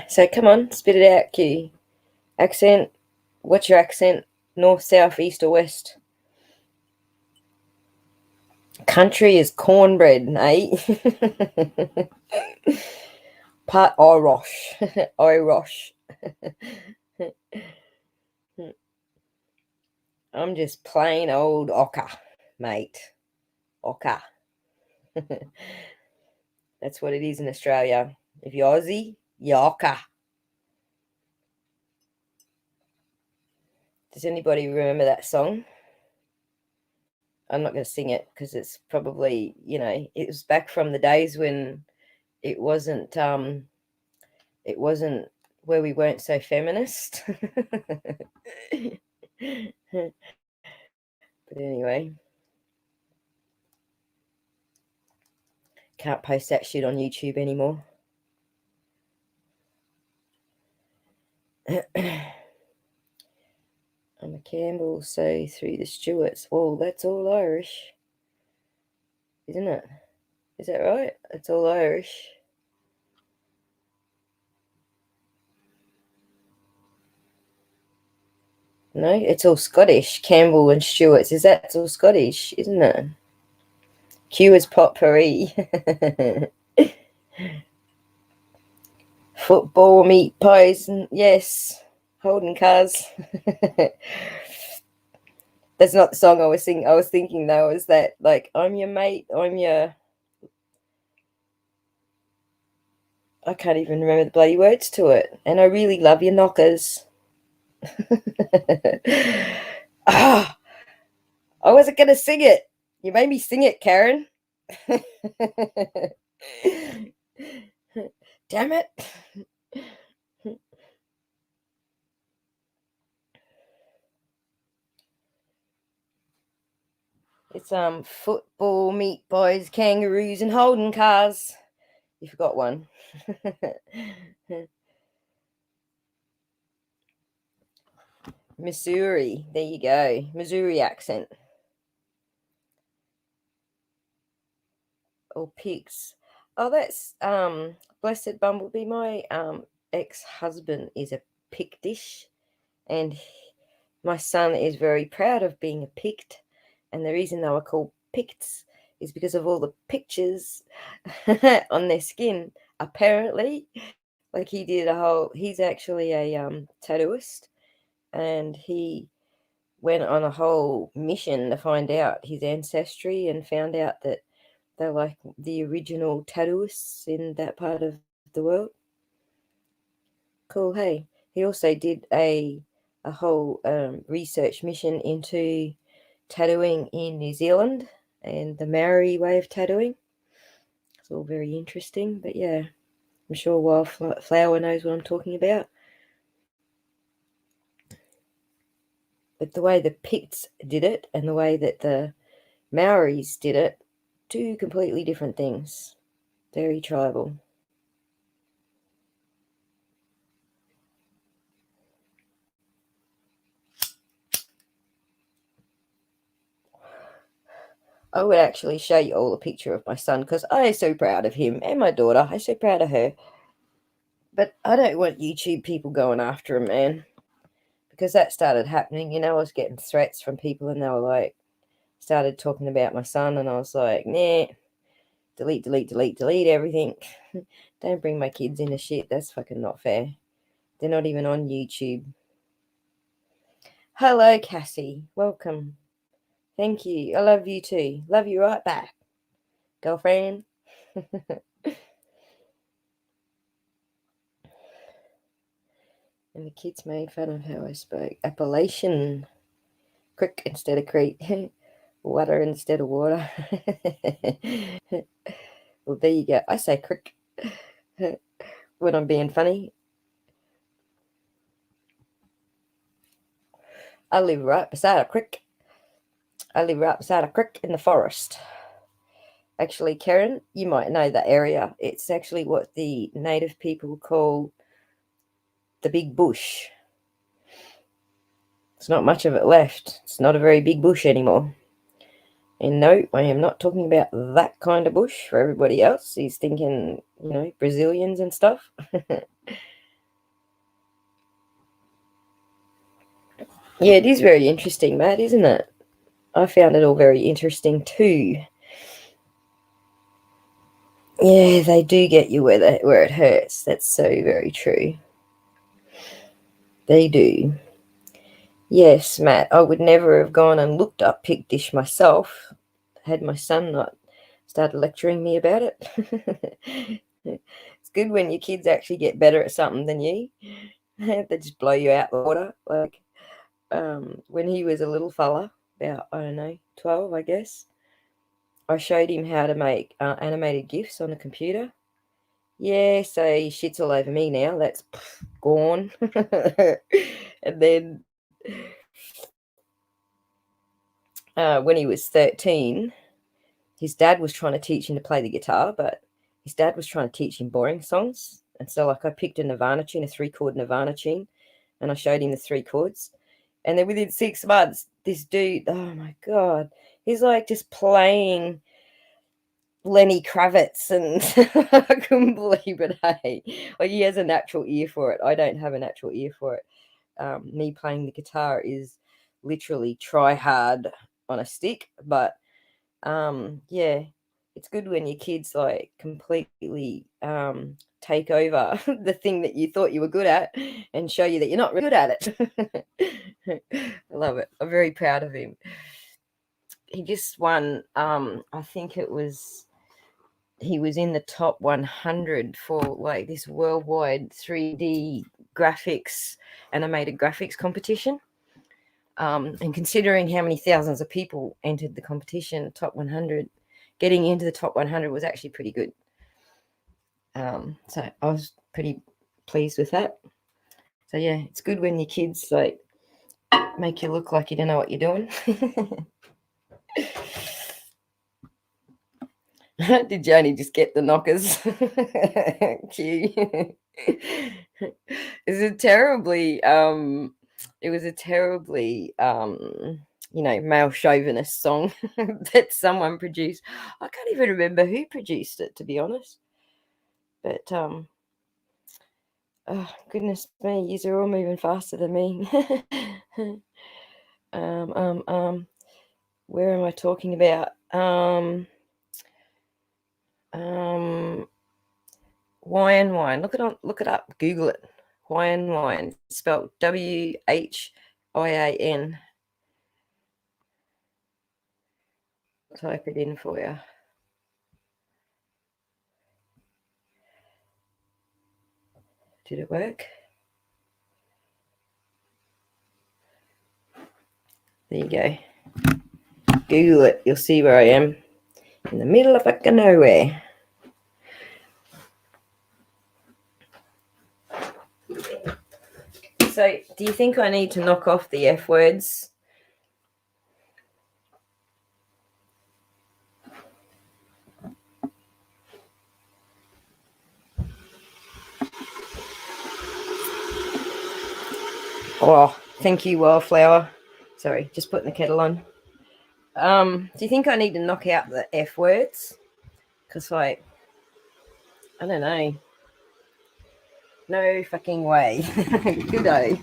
So come on, spit it out, Q. Accent. What's your accent? North, south, east, or west? Country is cornbread, eh? Part Irish. Irish. I'm just plain old ochre. mate. Ocker. That's what it is in Australia. If you're Aussie, you're ocker. Does anybody remember that song? I'm not going to sing it because it's probably, it was back from the days when it wasn't where we weren't so feminist. But anyway, can't post that shit on YouTube anymore. I'm a Campbell, so through the Stuarts. Well, that's all Irish, isn't it? Is that right? It's all Irish. No, it's all Scottish. Campbell and Stuarts. It's all Scottish, isn't it? Q is potpourri. Football, meat pies, and yes, Holden cars. That's not the song I was singing. I was thinking though, is that like I'm your mate, I can't even remember the bloody words to it. And I really love your knockers. I wasn't gonna sing it. You made me sing it, Karen. Damn it. It's football, meat boys, kangaroos, and Holden cars. You forgot one. Missouri. There you go. Missouri accent. Or pigs. Oh, that's Blessed Bumblebee. My ex-husband is a Pictish, and my son is very proud of being a Pict. And the reason they were called Picts is because of all the pictures on their skin. Apparently, like he's actually a tattooist, and he went on a whole mission to find out his ancestry and found out that they're like the original tattooists in that part of the world. Cool, hey. He also did a whole research mission into tattooing in New Zealand and the Maori way of tattooing. It's all very interesting, but yeah, I'm sure Wildflower knows what I'm talking about. But the way the Picts did it and the way that the Maoris did it, two completely different things. Very tribal. I would actually show you all a picture of my son because I am so proud of him and my daughter. I'm so proud of her. But I don't want YouTube people going after him, man. Because that started happening. I was getting threats from people and they were like, started talking about my son, and I was like, nah, delete everything. Don't bring my kids into shit. That's fucking not fair. They're not even on YouTube. Hello, Cassie. Welcome. Thank you. I love you too. Love you right back, girlfriend. And the kids made fun of how I spoke Appalachian. Crick instead of creek. Water instead of water. Well, there you go. I say crick when I'm being funny. I live right beside a creek. I live right beside a creek in the forest. Actually, Karen, you might know that area. It's actually what the native people call the big bush. There's not much of it left. It's not a very big bush anymore. And no, I am not talking about that kind of bush for everybody else. He's thinking, Brazilians and stuff. Yeah, it is very interesting, Matt, isn't it? I found it all very interesting too. Yeah, they do get you where it hurts. That's so very true. They do. Yes, Matt, I would never have gone and looked up pig dish myself had my son not started lecturing me about it. It's good when your kids actually get better at something than you. They just blow you out the water. Like when he was a little fella, about, I don't know, 12, I guess, I showed him how to make animated GIFs on the computer. Yeah, so he shits all over me now. That's gone. And then when he was 13, his dad was trying to teach him to play the guitar, but his dad was trying to teach him boring songs. And so, like, I picked a Nirvana tune, a 3-chord Nirvana tune, and I showed him the 3 chords. And then within 6 months, this dude, oh my God, he's like just playing Lenny Kravitz, and I couldn't believe it. Hey, like, he has a natural ear for it. I don't have a natural ear for it. Me playing the guitar is literally try hard on a stick, but yeah, it's good when your kids like completely take over the thing that you thought you were good at and show you that you're not really good at it. I love it. I'm very proud of him. He just won, I think it was, he was in the top 100 for like this worldwide 3D graphics, animated graphics competition. And considering how many thousands of people entered the competition, top 100, getting into the top 100 was actually pretty good. So I was pretty pleased with that. So yeah, it's good when your kids like make you look like you don't know what you're doing. Did Joni just get the knockers? Cue. It was a terribly male chauvinist song that someone produced. I can't even remember who produced it, to be honest. But oh goodness me, yous are all moving faster than me. Where am I talking about? Wine. Look it up. Google it. Wine. Spelled WHIAN. Type it in for you. Did it work? There you go. Google it. You'll see where I am. In the middle of fucking nowhere. So, do you think I need to knock off the F words? Oh, thank you, Wildflower. Sorry, just putting the kettle on. Do you think I need to knock out the F words? Because, like, I don't know. No fucking way. Good day.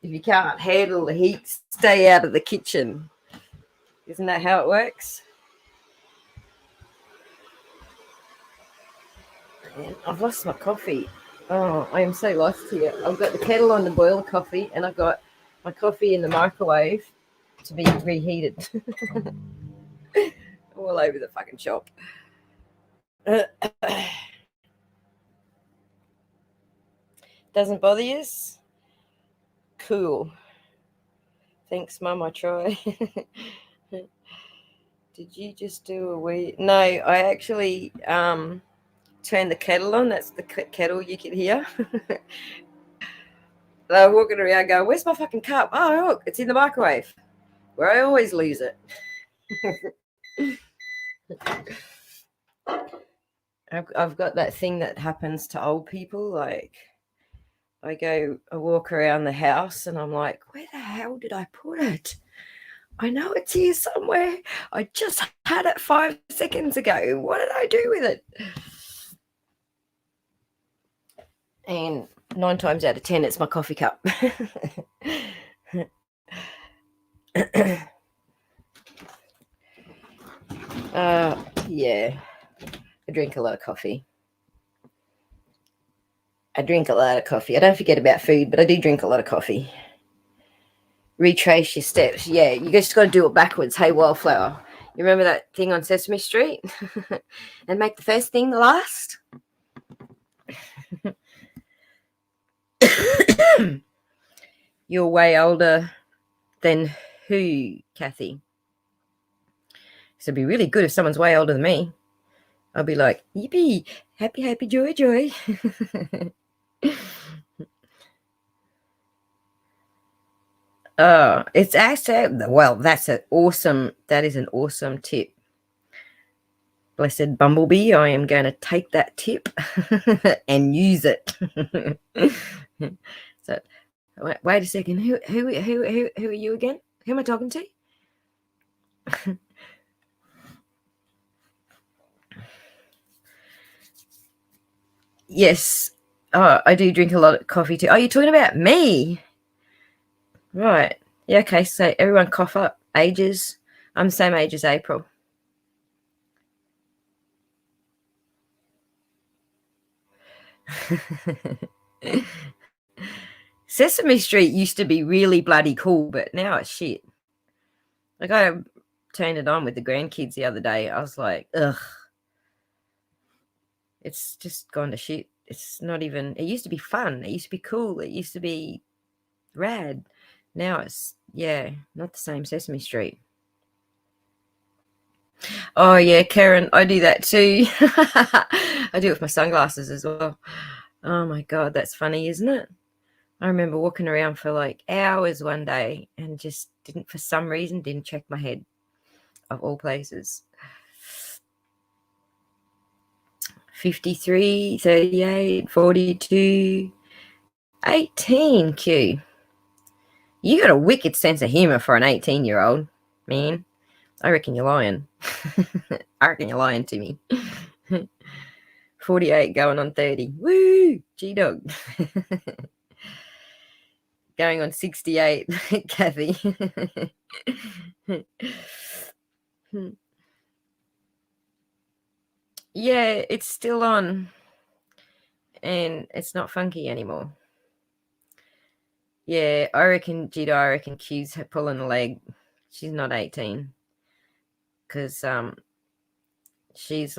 If you can't handle the heat, stay out of the kitchen. Isn't that how it works? Man, I've lost my coffee. Oh, I am so lost here. I've got the kettle on to boil coffee, and I've got my coffee in the microwave to be reheated. All over the fucking shop. Doesn't bother you? Cool. Thanks, Mum. I try. Did you just do a wee? No, I actually turned the kettle on. That's the kettle you can hear. They're walking around going, "Where's my fucking cup?" Oh, look, it's in the microwave, where I always lose it. I've got that thing that happens to old people. Like, I walk around the house and I'm like, where the hell did I put it? I know it's here somewhere. I just had it 5 seconds ago. What did I do with it? And 9 times out of 10, it's my coffee cup. Yeah, I drink a lot of coffee. I don't forget about food, but I do drink a lot of coffee. retrace your steps. Yeah, you just got to do it backwards. Hey, wildflower. You remember that thing on Sesame Street? And make the first thing the last? You're way older than who, Kathy? So it'd be really good if someone's way older than me. I'll be like, yippee, happy, happy, joy, joy. It's actually, well, that is an awesome tip. Blessed Bumblebee, I am going to take that tip and use it. So, wait a second. Who are you again? Who am I talking to? Yes. Oh, I do drink a lot of coffee too. Oh, you're talking about me? Right. Yeah, okay. So everyone cough up. Ages. I'm the same age as April. Sesame Street used to be really bloody cool, but now it's shit. Like, I turned it on with the grandkids the other day. I was like, ugh. It's just gone to shit. It's not even, it used to be fun. It used to be cool. It used to be rad. Now it's, yeah, not the same Sesame Street. Oh, yeah, Karen, I do that too. I do it with my sunglasses as well. Oh, my God, that's funny, isn't it? I remember walking around for like hours one day and just for some reason, didn't check my head, of all places. 53, 38, 42, 18, Q. You got a wicked sense of humor for an 18-year-old, man. I reckon you're lying. I reckon you're lying to me. 48 going on 30. Woo! G-dog. Going on 68, Kathy. Yeah, it's still on. And it's not funky anymore. Yeah, I reckon Q's pulling a leg. She's not 18. Because she's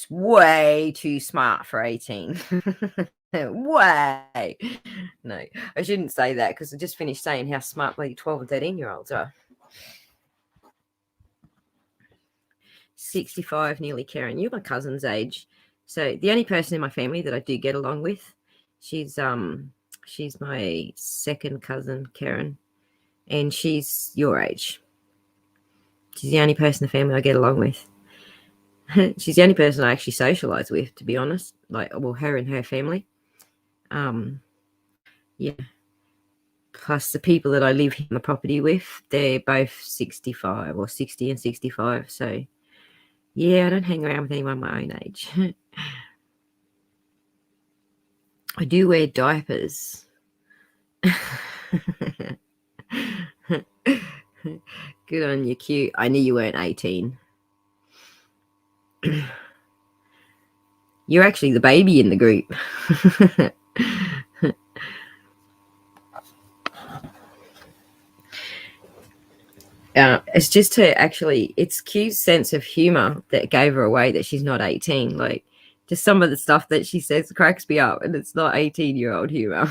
way too smart for 18. Way. No, I shouldn't say that because I just finished saying how smart bloody 12 and 13-year-olds are. 65 nearly, Karen. You're my cousin's age. So the only person in my family that I do get along with, she's my second cousin, Karen, and she's your age. She's the only person in the family I get along with. She's the only person I actually socialize with, to be honest. Like, well, her and her family. Yeah. Plus the people that I live in the property with, they're both 65 or 60 and 65. So, yeah, I don't hang around with anyone my own age. I do wear diapers. Good on you, cute. I knew you weren't 18. You're actually the baby in the group. It's just it's Q's sense of humor that gave her away that she's not 18. Like, just some of the stuff that she says cracks me up, and it's not 18-year-old humor.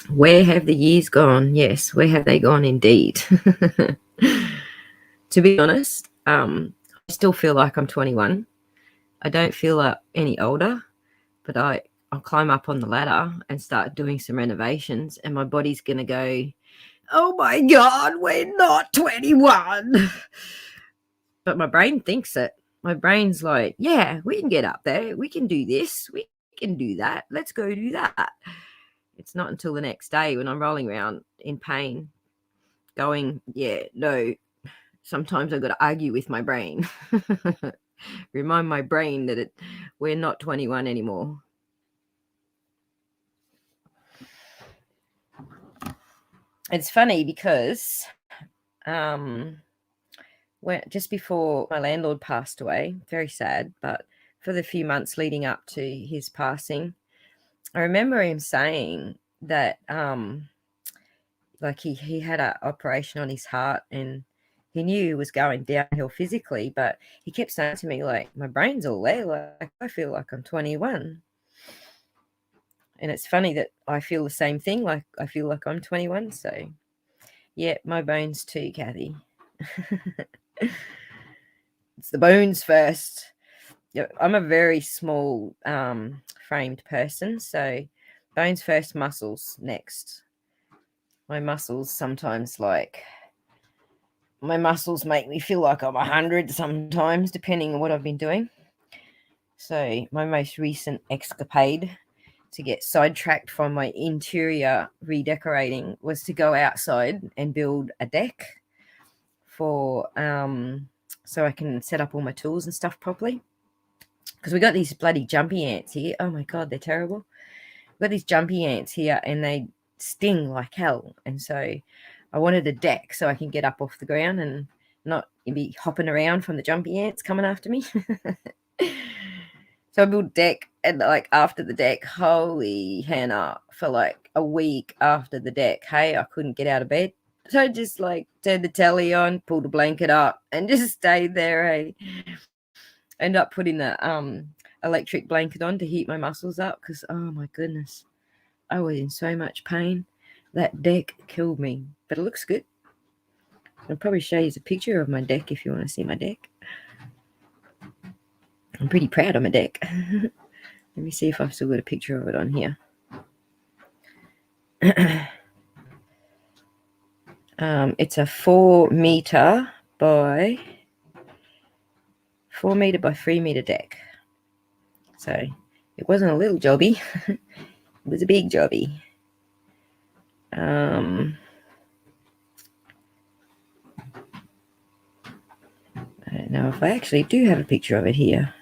Where have the years gone? Yes, where have they gone indeed? To be honest, I still feel like I'm 21. I don't feel any older, but I'll climb up on the ladder and start doing some renovations, and my body's going to go, oh my God, we're not 21. But my brain thinks it. My brain's like, yeah, we can get up there. We can do this. We can do that. Let's go do that. It's not until the next day when I'm rolling around in pain going, yeah, no. Sometimes I've got to argue with my brain. Remind my brain that we're not 21 anymore. It's funny because just before my landlord passed away, very sad, but for the few months leading up to his passing, I remember him saying that like he had an operation on his heart and he knew he was going downhill physically, but he kept saying to me, like, my brain's all there, like I feel like I'm 21. And it's funny that I feel the same thing, like I feel like I'm 21. So yeah, my bones too, Kathy. It's the bones first. I'm a very small framed person, so bones first, muscles next. My muscles sometimes, like, my muscles make me feel like I'm 100 sometimes, depending on what I've been doing. So my most recent escapade to get sidetracked from my interior redecorating was to go outside and build a deck for so I can set up all my tools and stuff properly. Because we got these bloody jumpy ants here. Oh my God, they're terrible. We've got these jumpy ants here and they sting like hell. And so I wanted a deck so I can get up off the ground and not be hopping around from the jumpy ants coming after me. So I built deck, and like after the deck, holy Hannah, for like a week after the deck, hey, I couldn't get out of bed. So I just like turned the telly on, pulled a blanket up and just stayed there, hey. End up putting the electric blanket on to heat my muscles up because, oh my goodness, I was in so much pain. That deck killed me, but it looks good. I'll probably show you a picture of my deck if you want to see my deck. I'm pretty proud of my deck. Let me see if I've still got a picture of it on here. It's a 4 meter by 3 meter deck. So it wasn't a little jobby. It was a big jobby. I don't know if I actually do have a picture of it here.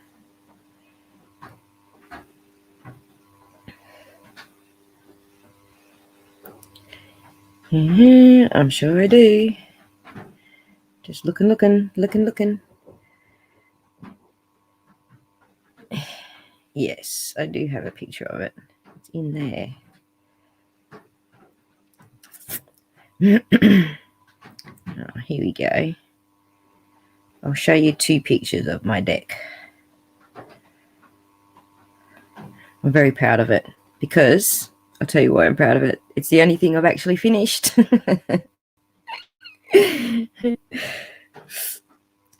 I'm sure I do. Just looking. Yes, I do have a picture of it. It's in there. Oh, here we go. I'll show you 2 pictures of my deck. I'm very proud of it because I'll tell you why I'm proud of it. It's the only thing I've actually finished.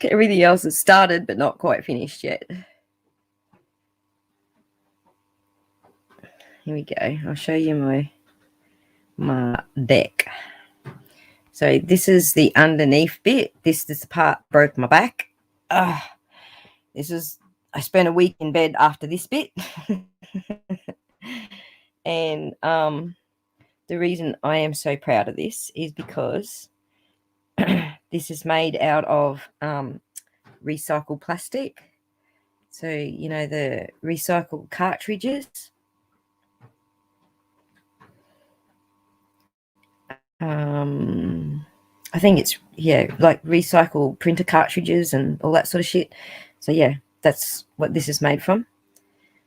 Everything else has started but not quite finished yet. Here we go. I'll show you my deck. So this is the underneath bit. This is the part that broke my back. I spent a week in bed after this bit. And the reason I am so proud of this is because this is made out of recycled plastic. So, you know, the recycled cartridges. I think it's, like recycled printer cartridges and all that sort of shit. So, yeah, that's what this is made from.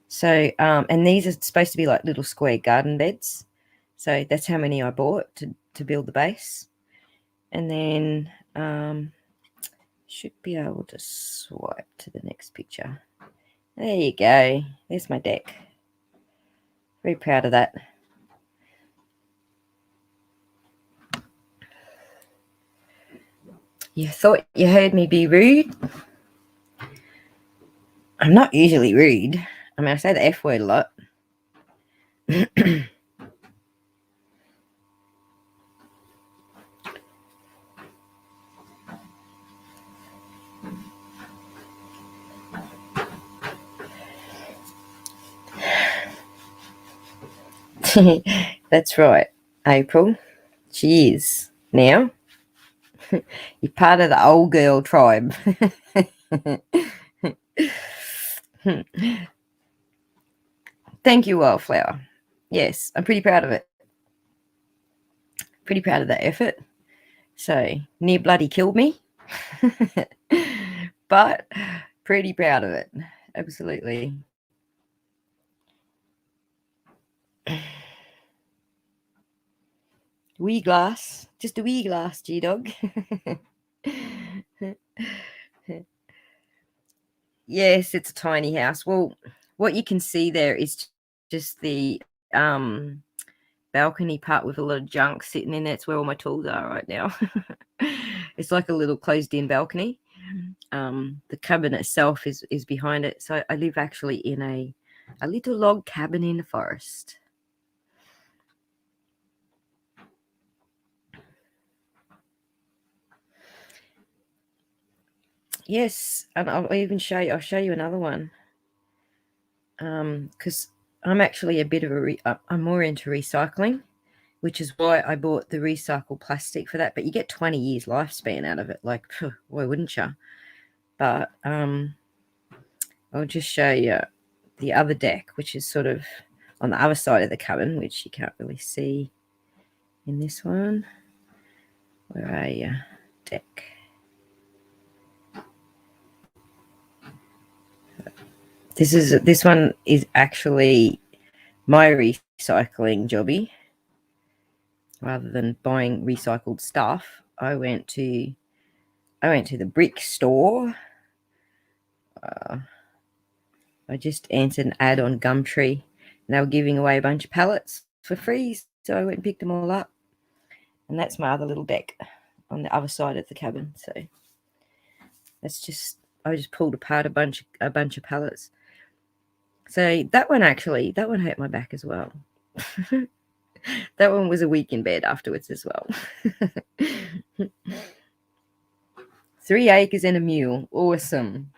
So, and these are supposed to be like little square garden beds. So that's how many I bought to build the base. And then should be able to swipe to the next picture. There you go. There's my deck. Very proud of that. You thought you heard me be rude? I'm not usually rude. I mean, I say the F word a lot. That's right, April. She is now. You're part of the old girl tribe. Thank you, Wildflower. Yes, I'm pretty proud of it. Pretty proud of that effort. So, near bloody killed me. But pretty proud of it. Absolutely. Wee glass. Just a wee glass, G-Dog. Yes, it's a tiny house. Well, what you can see there is just the balcony part with a lot of junk sitting in there. It's where all my tools are right now. It's like a little closed-in balcony. The cabin itself is behind it. So I live actually in a little log cabin in the forest. Yes, and I'll show you another one. Because I'm actually a bit of I'm more into recycling, which is why I bought the recycled plastic for that. But you get 20 years lifespan out of it. Like, why wouldn't you? But I'll just show you the other deck, which is sort of on the other side of the cabin, which you can't really see in this one. Where are you? Deck. This one is actually my recycling jobby. Rather than buying recycled stuff, I went to the brick store. I just answered an ad on Gumtree, and they were giving away a bunch of pallets for free, so I went and picked them all up. And that's my other little deck on the other side of the cabin. So I just pulled apart a bunch of pallets. So that one hurt my back as well. That one was a week in bed afterwards as well. 3 acres and a mule. Awesome.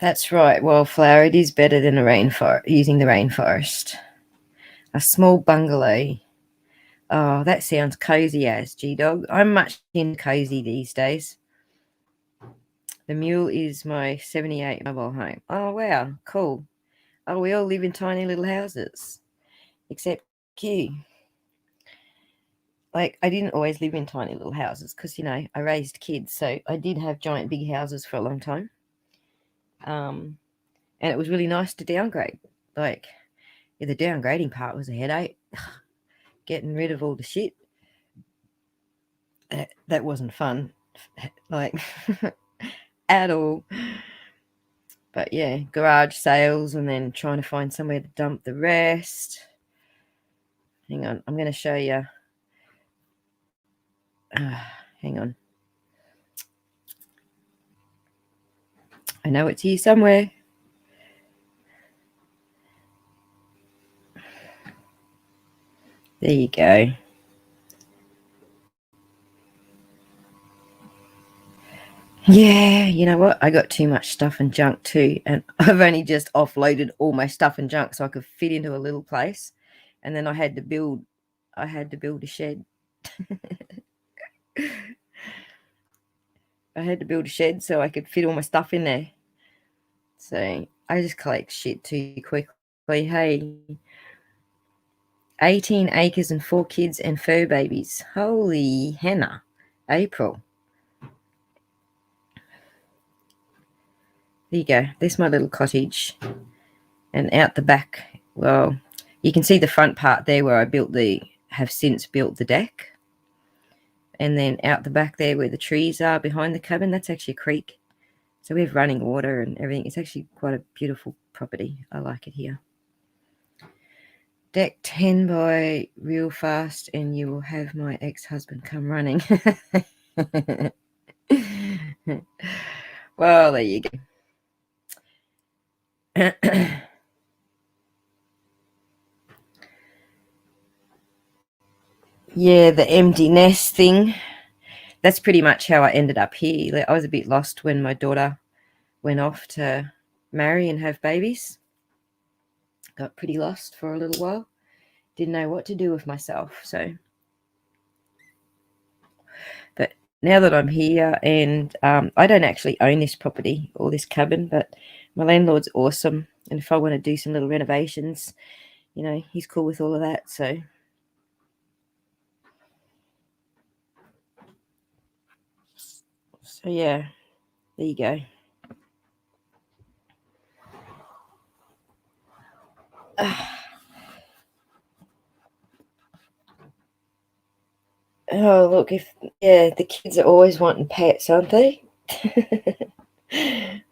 That's right, Wildflower. It is better than using the rainforest. A small bungalow. Oh, that sounds cozy as G-Dog. I'm much in cozy these days. The mule is my 78 mobile home. Oh, wow. Cool. Oh, we all live in tiny little houses. Except you. Like, I didn't always live in tiny little houses because, I raised kids. So I did have giant big houses for a long time. And it was really nice to downgrade. Like, the downgrading part was a headache. Getting rid of all the shit. That wasn't fun. Like, at all. But yeah, garage sales and then trying to find somewhere to dump the rest. Hang on, I'm going to show you. Hang on. I know it's here somewhere. There you go. Yeah, you know what? I got too much stuff and junk too. And I've only just offloaded all my stuff and junk so I could fit into a little place. And then I had to build a shed. I had to build a shed so I could fit all my stuff in there. So I just collect shit too quickly. Hey, 18 acres and 4 kids and fur babies. Holy henna. April. There you go. There's my little cottage. And out the back, well, you can see the front part there where I have since built the deck. And then out the back there where the trees are behind the cabin, that's actually a creek. So we have running water and everything. It's actually quite a beautiful property. I like it here. Deck 10 by real fast and you will have my ex-husband come running. Well, there you go. Yeah, the empty nest thing. That's pretty much how I ended up here. I was a bit lost when my daughter went off to marry and have babies. Got pretty lost for a little while. Didn't know what to do with myself. But now that I'm here, and I don't actually own this property or this cabin, but my landlord's awesome. And if I want to do some little renovations, he's cool with all of that. So Yeah, there you go. Oh, look, the kids are always wanting pets, aren't they?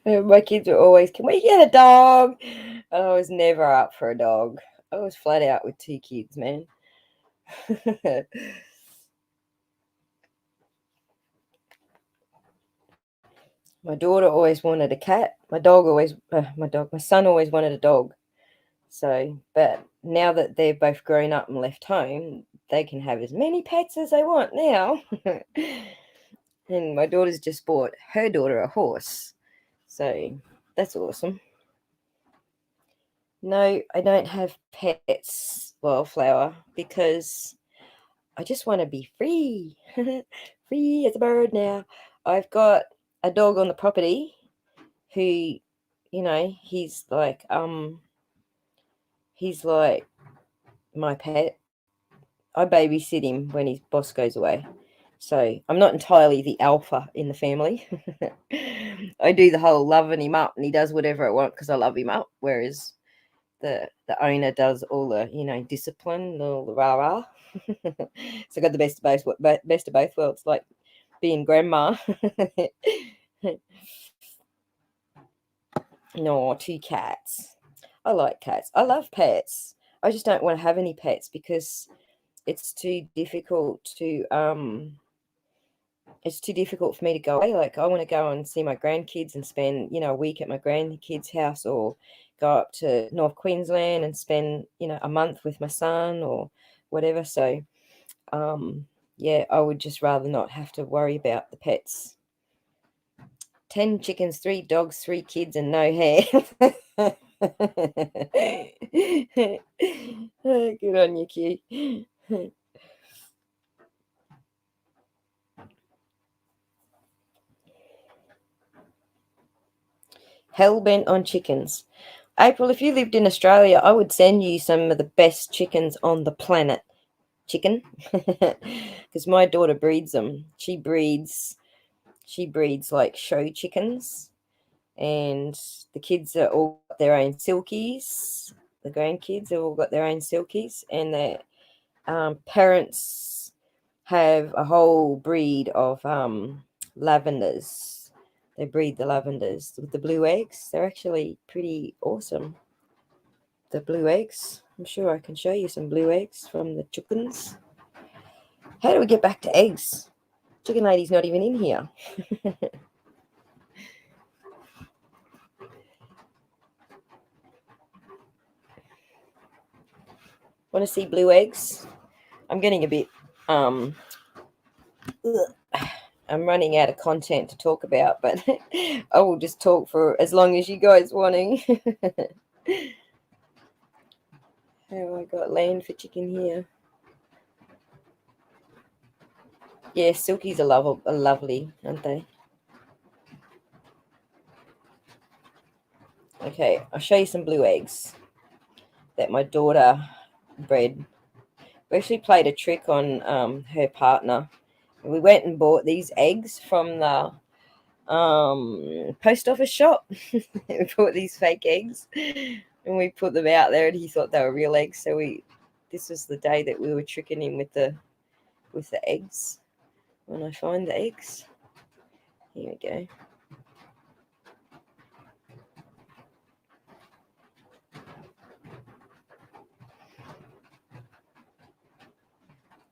My kids are always, can we get a dog? I was never up for a dog. I was flat out with 2 kids, man. My daughter always wanted a cat. My son always wanted a dog. So, but now that they're both grown up and left home, they can have as many pets as they want now. And my daughter's just bought her daughter a horse. So that's awesome. No, I don't have pets, Wildflower, because I just want to be free. Free as a bird now. I've got a dog on the property who, he's like my pet. I babysit him when his boss goes away. So I'm not entirely the alpha in the family. I do the whole loving him up and he does whatever I want because I love him up. Whereas the owner does all the, discipline, all the rah-rah. So I got the best of both worlds, like being grandma. No, 2 cats. I like cats. I love pets. I just don't want to have any pets because it's too difficult for me to go away. Like I want to go and see my grandkids and spend, a week at my grandkids' house, or go up to North Queensland and spend, a month with my son or whatever. So yeah, I would just rather not have to worry about the pets. 10 chickens, 3 dogs, 3 kids, and no hair. Good on you, Q. Hell bent on chickens. April, if you lived in Australia, I would send you some of the best chickens on the planet. Chicken, because my daughter breeds them. She breeds like show chickens, and the kids are all got their own silkies. The grandkids have all got their own silkies, and their parents have a whole breed of lavenders. They breed the lavenders with the blue eggs. They're actually pretty awesome. The blue eggs. I'm sure I can show you some blue eggs from the chickens. How do we get back to eggs? Chicken lady's not even in here. Want to see blue eggs? I'm getting a bit I'm running out of content to talk about, but I will just talk for as long as you guys wanting. How I got land for chicken here. Yeah, silkies are lovely, aren't they? Okay, I'll show you some blue eggs that my daughter bred. We actually played a trick on her partner. We went and bought these eggs from the post office shop. We bought these fake eggs and we put them out there, and he thought they were real eggs. So this was the day that we were tricking him with the eggs. When I find the eggs, here we go.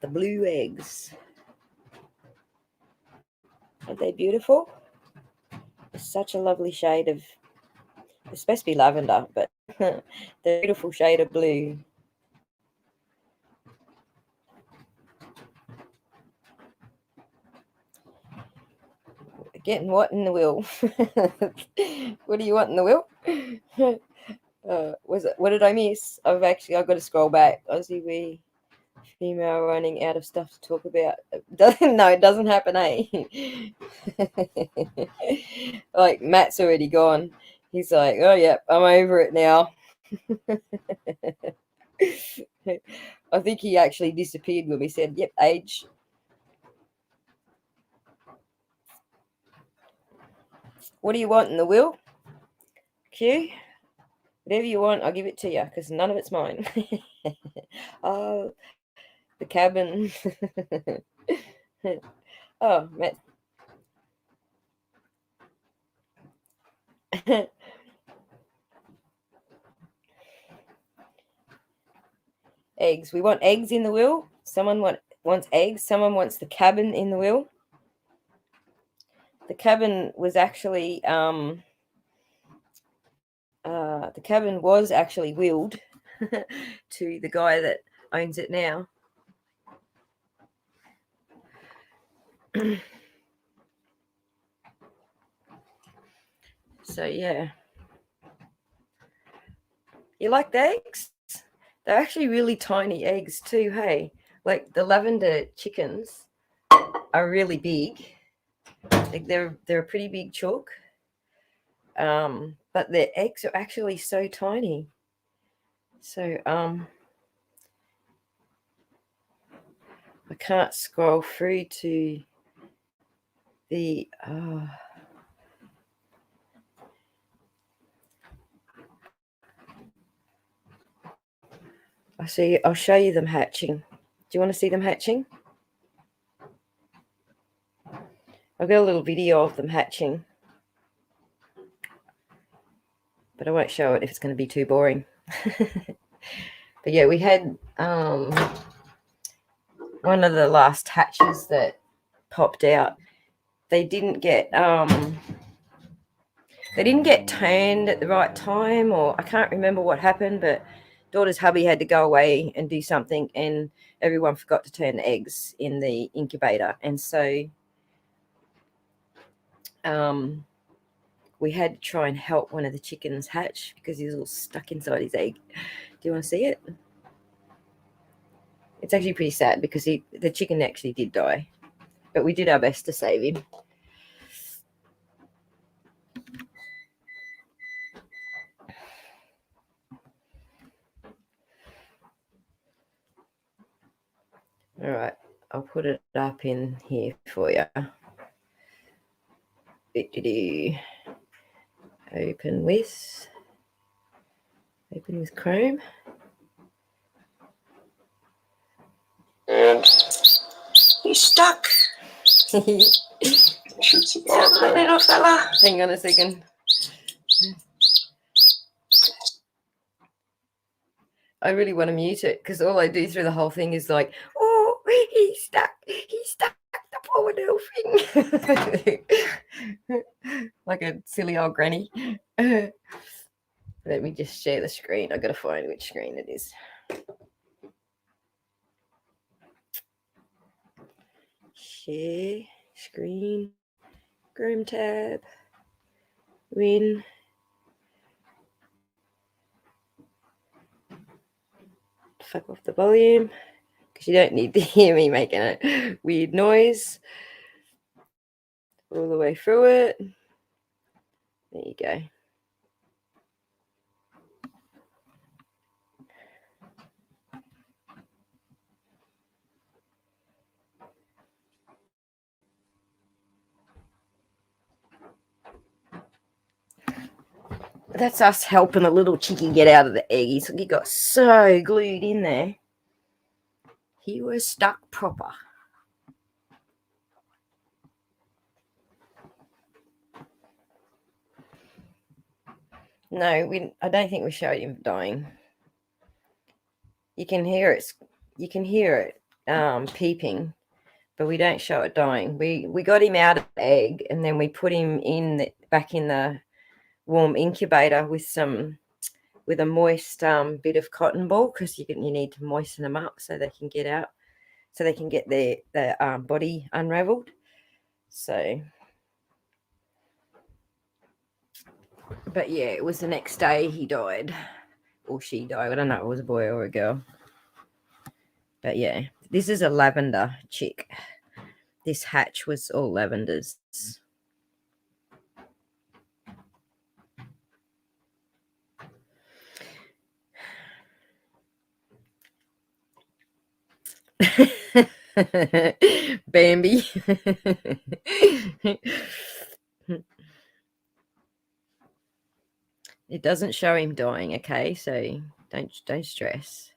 The blue eggs. Aren't they beautiful? It's such a lovely shade of, it's supposed to be lavender, but the beautiful shade of blue. Getting what in the will? What do you want in the will? What did I miss? I've got to scroll back. Aussie we female running out of stuff to talk about. No, it doesn't happen, eh? Like Matt's already gone. He's like, oh yeah, I'm over it now. I think he actually disappeared when we said, yep, age. What do you want in the will? Q? Whatever you want, I'll give it to you, because none of it's mine. Oh, the cabin. Oh, Matt. Eggs. We want eggs in the will. Someone wants eggs. Someone wants the cabin in the will. The cabin was actually the cabin was actually willed to the guy that owns it now. So yeah. You like the eggs? They're actually really tiny eggs too, hey? Like the lavender chickens are really big. Like they're a pretty big chook. But their eggs are actually so tiny. So I can't scroll through to the I'll show you them hatching. Do you want to see them hatching? I've got a little video of them hatching, but I won't show it if it's going to be too boring. But yeah, we had one of the last hatches that popped out. They didn't get turned at the right time, or I can't remember what happened, but daughter's hubby had to go away and do something, and everyone forgot to turn the eggs in the incubator, and so we had to try and help one of the chickens hatch because he was all stuck inside his egg. Do you want to see it? It's actually pretty sad because the chicken actually did die, but we did our best to save him. All right, I'll put it up in here for you. Open with Chrome. And he's stuck. Little fella. Hang on a second. I really want to mute it because all I do through the whole thing is like, oh, he's stuck, the poor little thing. Like a silly old granny. Let me just share the screen. I've got to find which screen it is. Share screen, Chrome tab, win. Fuck off the volume because you don't need to hear me making a weird noise all the way through it. There you go. That's us helping the little chickie get out of the egg. He got so glued in there. He was stuck proper. No, I don't think we showed him dying. You can hear it. You can hear it peeping, but we don't show it dying. We got him out of the egg, and then we put him back in the warm incubator with a moist bit of cotton ball because you need to moisten them up so they can get out, so they can get their body unraveled. So, but yeah, it was the next day he died, or she died. I don't know if it was a boy or a girl. But yeah, this is a lavender chick. This hatch was all lavenders. Bambi. It doesn't show him dying, okay? So don't stress.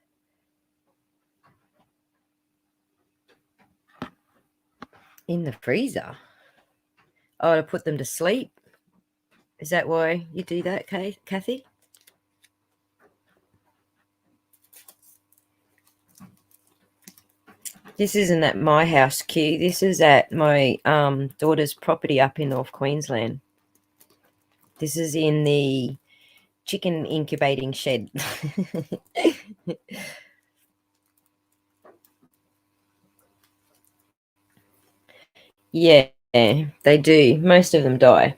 In the freezer. Oh, to put them to sleep. Is that why you do that, Kathy? This isn't at my house, Q. This is at my daughter's property up in North Queensland. This is in the chicken incubating shed. Yeah, they do. Most of them die.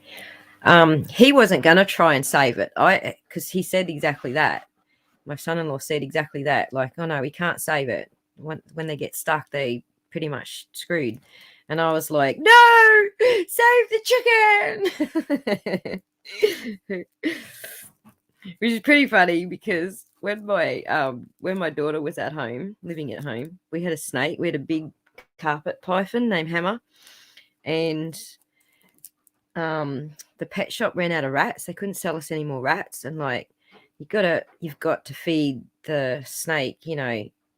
He wasn't going to try and save it. Because he said exactly that. My son-in-law said exactly that. Like, oh no, we can't save it. When they get stuck, they pretty much screwed. And I was like, no, save the chicken. Which is pretty funny because when my daughter was at home, living at home, we had a snake. We had a big carpet python named Hammer, and the pet shop ran out of rats. They couldn't sell us any more rats, and like you've got to feed the snake,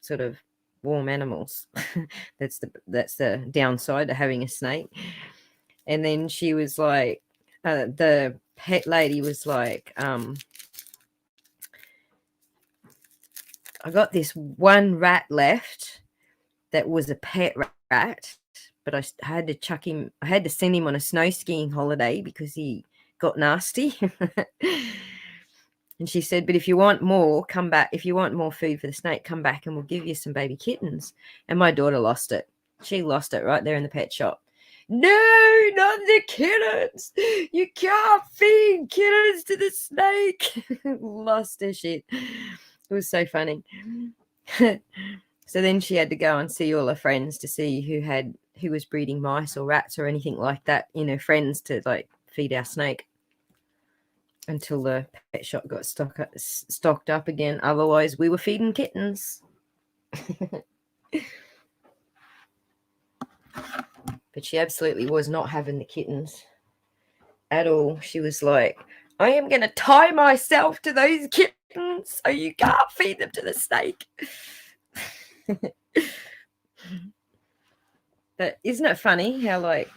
sort of warm animals. that's the downside to having a snake. And then she was like, the pet lady was like, I got this one rat left that was a pet rat, but I had to chuck him. I had to send him on a snow skiing holiday because he got nasty. And she said, but if you want more, come back. If you want more food for the snake, come back and we'll give you some baby kittens. And my daughter lost it. She lost it right there in the pet shop. No, not the kittens. You can't feed kittens to the snake. Lost her shit. It was so funny. So then she had to go and see all her friends to see who was breeding mice or rats or anything like that, friends to like feed our snake until the pet shop got stocked up again. Otherwise, we were feeding kittens. But she absolutely was not having the kittens at all. She was like, I am going to tie myself to those kittens so you can't feed them to the snake. But isn't it funny how, like,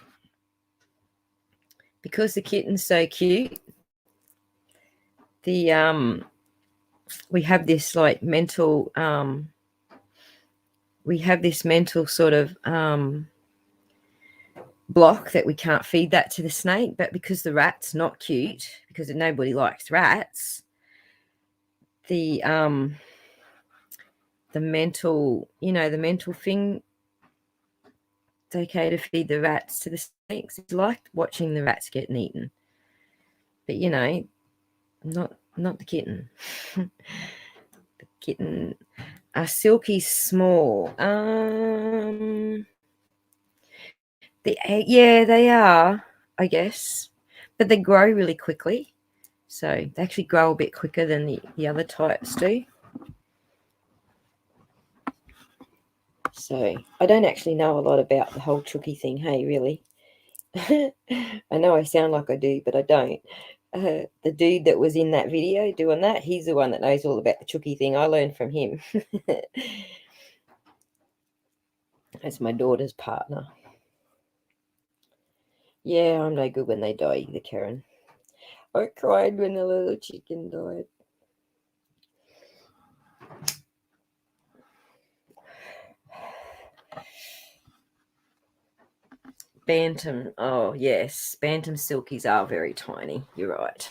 because the kitten's so cute, we have this like mental sort of block that we can't feed that to the snake. But because the rat's not cute, because nobody likes rats, the mental thing, it's okay to feed the rats to the snakes. It's like watching the rats getting eaten, but not the kitten. The kitten, Silky's small. They are, I guess, but they grow really quickly. So they actually grow a bit quicker than the other types do. So I don't actually know a lot about the whole Chucky thing, hey, really. I know I sound like I do, but I don't. The dude that was in that video doing that, he's the one that knows all about the Chucky thing. I learned from him. That's my daughter's partner. Yeah, I'm no good when they die either, Karen. I cried when the little chicken died. Bantam. Oh, yes. Bantam silkies are very tiny. You're right.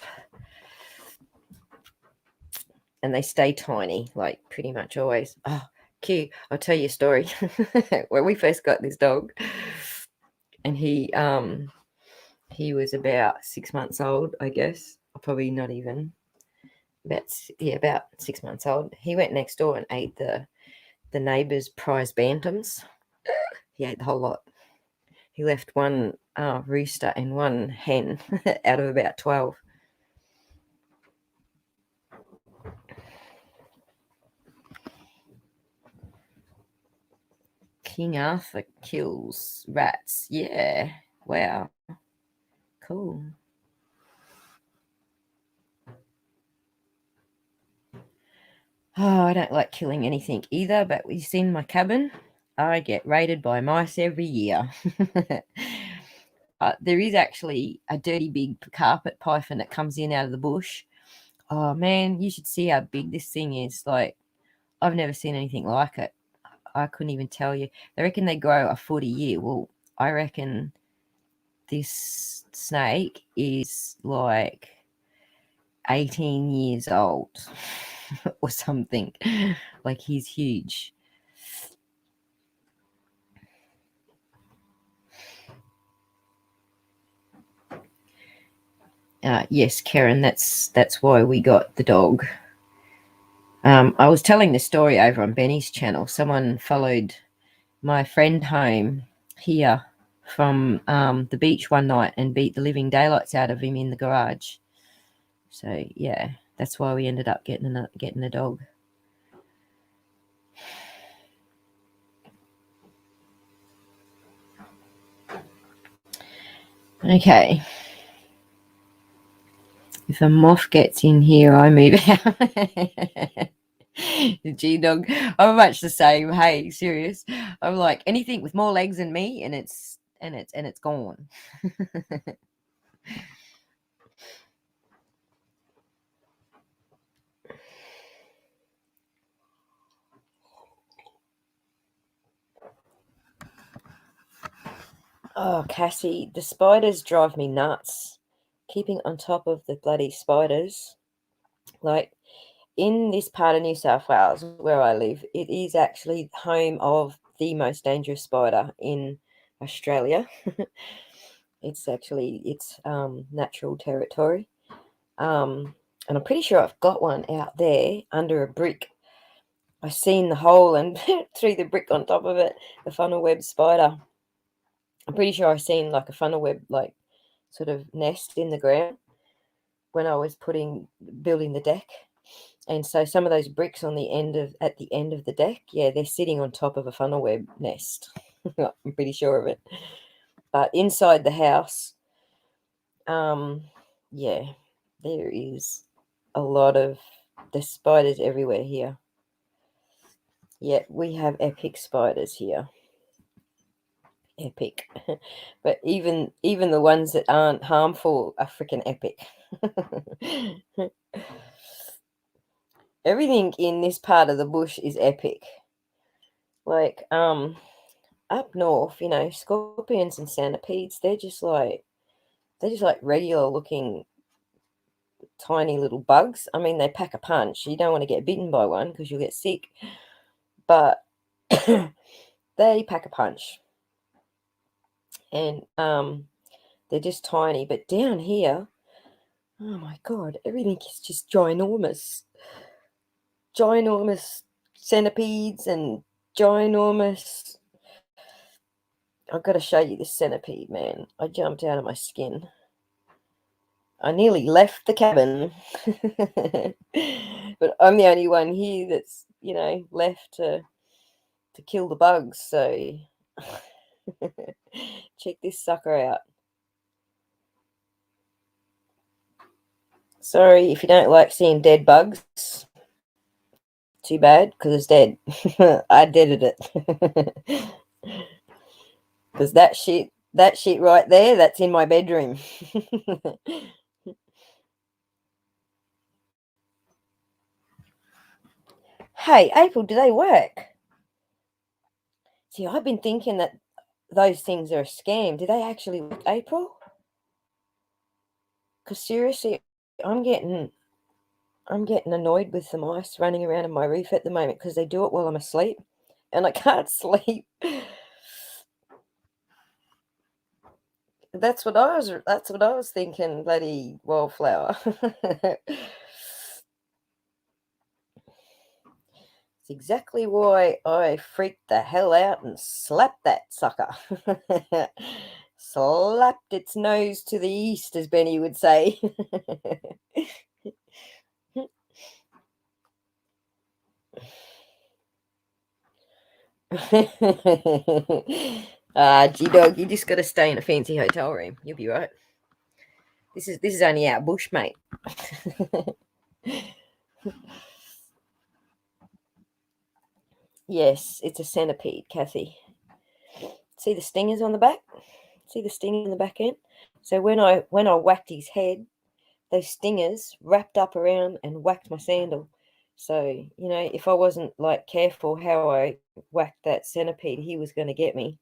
And they stay tiny, like pretty much always. Oh, Q, I'll tell you a story. When we first got this dog, and he was about 6 months old, I guess. Or probably not even. About 6 months old. He went next door and ate the neighbour's prize bantams. He ate the whole lot. He left one rooster and one hen out of about 12. King Arthur kills rats. Yeah. Wow. Cool. Oh, I don't like killing anything either, but we've seen my cabin. I get raided by mice every year. There is actually a dirty big carpet python that comes in out of the bush. Oh man, you should see how big this thing is. Like, I've never seen anything like it. I couldn't even tell you. They reckon they grow a foot a year. Well, I reckon this snake is like 18 years old or something. Like, he's huge. Yes, Karen, that's why we got the dog. I was telling the story over on Benny's channel. Someone followed my friend home here from the beach one night and beat the living daylights out of him in the garage. So yeah, that's why we ended up getting a dog. Okay. If a moth gets in here, I move out. The G-dog. I'm much the same. Hey, serious. I'm like, anything with more legs than me, and it's gone. Oh, Cassie, the spiders drive me nuts. Keeping on top of the bloody spiders. Like, in this part of New South Wales where I live, it is actually home of the most dangerous spider in Australia. It's natural territory. And I'm pretty sure I've got one out there under a brick. I've seen the hole and through the brick on top of it, the funnel web spider. I'm pretty sure I've seen like a funnel web, like sort of nest in the ground when I was building the deck. And so some of those bricks at the end of the deck, yeah, they're sitting on top of a funnel web nest. I'm pretty sure of it. But inside the house, yeah, there is a lot of the spiders everywhere here. Yeah, we have epic spiders here. Epic. But even the ones that aren't harmful are freaking epic. Everything in this part of the bush is epic. Like, up north, scorpions and centipedes, they're just like regular looking tiny little bugs. I mean, they pack a punch. You don't want to get bitten by one because you'll get sick. But they pack a punch. And they're just tiny. But down here, oh my God, everything is just ginormous. Ginormous centipedes and ginormous. I've got to show you this centipede, man. I jumped out of my skin. I nearly left the cabin. But I'm the only one here that's, left to kill the bugs. So check this sucker out. Sorry if you don't like seeing dead bugs. Too bad, because it's dead. I deaded it. Because that shit right there, that's in my bedroom. Hey, April, do they work? See, I've been thinking that those things are a scam. Do they actually work, April? Because seriously, I'm getting annoyed with the mice running around in my roof at the moment because they do it while I'm asleep, and I can't sleep. That's what I was thinking, bloody wildflower. It's exactly why I freaked the hell out and slapped that sucker. Slapped its nose to the east, as Benny would say. G-dog, you just got to stay in a fancy hotel room. You'll be right. This is only our bush, mate. Yes, it's a centipede, Kathy. See the stingers on the back? See the stingers on the back end? So when I whacked his head, those stingers wrapped up around and whacked my sandal. So, you know, if I wasn't like careful how I whacked that centipede, he was going to get me.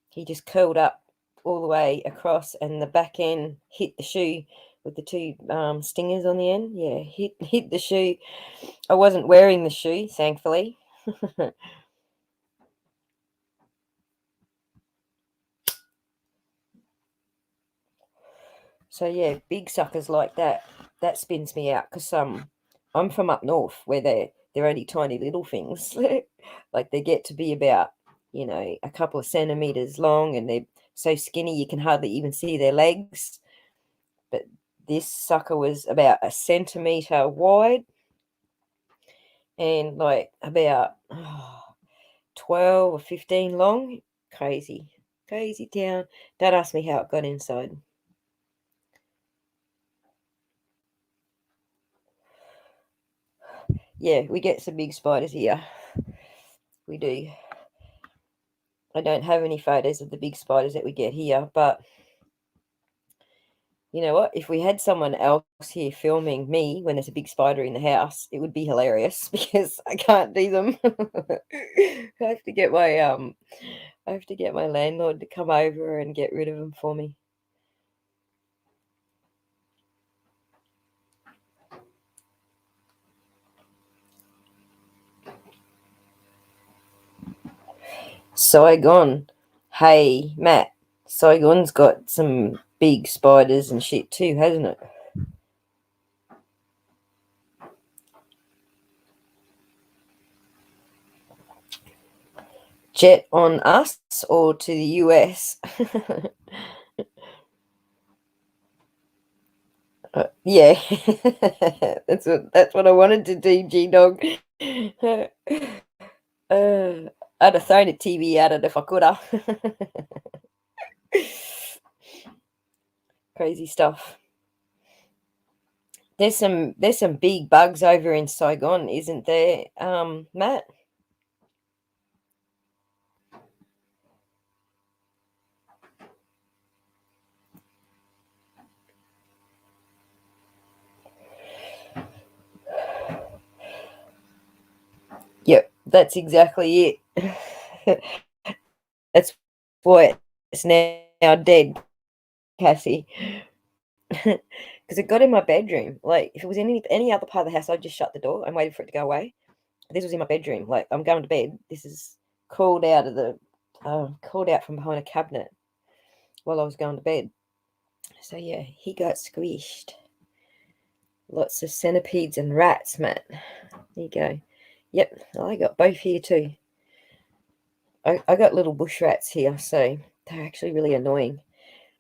He just curled up all the way across, and the back end hit the shoe with the two stingers on the end. Yeah, hit the shoe. I wasn't wearing the shoe, thankfully. So yeah, big suckers like that spins me out, because I'm from up north where they're only tiny little things. Like they get to be about, you know, a couple of centimeters long, and they're so skinny you can hardly even see their legs. But this sucker was about a centimeter wide and like about 12 or 15 long. Crazy town. Don't ask me how it got inside. Yeah, we get some big spiders here. We do. I don't have any photos of the big spiders that we get here, but you know what? If we had someone else here filming me when there's a big spider in the house, it would be hilarious because I can't do them. I have to get my landlord to come over and get rid of them for me. Saigon. Hey, Matt. Saigon's got some big spiders and shit too, hasn't it? Jet on us or to the US? Yeah, that's what I wanted to do, G Dog. I'd have thrown a TV at it if I could have. Crazy stuff. There's some big bugs over in Saigon, isn't there, Matt? Yep, that's exactly it. That's why it's now dead, Cassie. Because it got in my bedroom. Like if it was any other part of the house, I'd just shut the door and waited for it to go away. This was in my bedroom. Like I'm going to bed. This is called out from behind a cabinet while I was going to bed. So yeah, he got squished. Lots of centipedes and rats, Matt. There you go. Yep, I got both here too. I got little bush rats here, so they're actually really annoying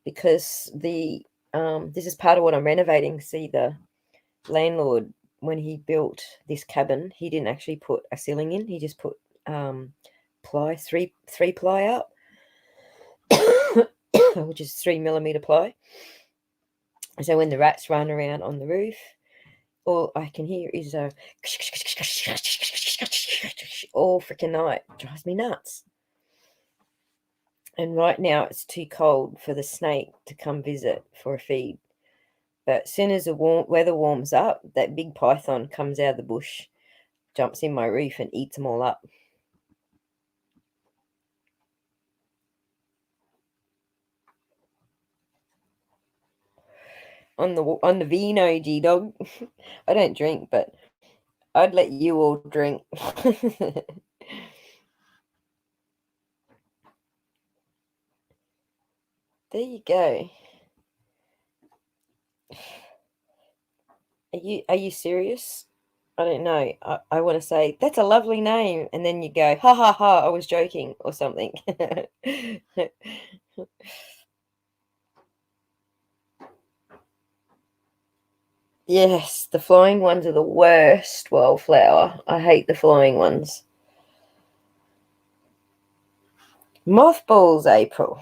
because this is part of what I'm renovating. See, the landlord, when he built this cabin, he didn't actually put a ceiling in. He just put ply, three ply up, which is 3mm ply. So when the rats run around on the roof, all I can hear is a all freaking night. Drives me nuts. And right now it's too cold for the snake to come visit for a feed. But as soon as the weather warms up, that big python comes out of the bush, jumps in my roof and eats them all up. On the vino, G Dog. I don't drink, but I'd let you all drink. There you go. Are you serious? I don't know. I want to say that's a lovely name, and then you go, ha ha ha, I was joking or something. Yes, the flying ones are the worst, wildflower. I hate the flying ones. Mothballs, April.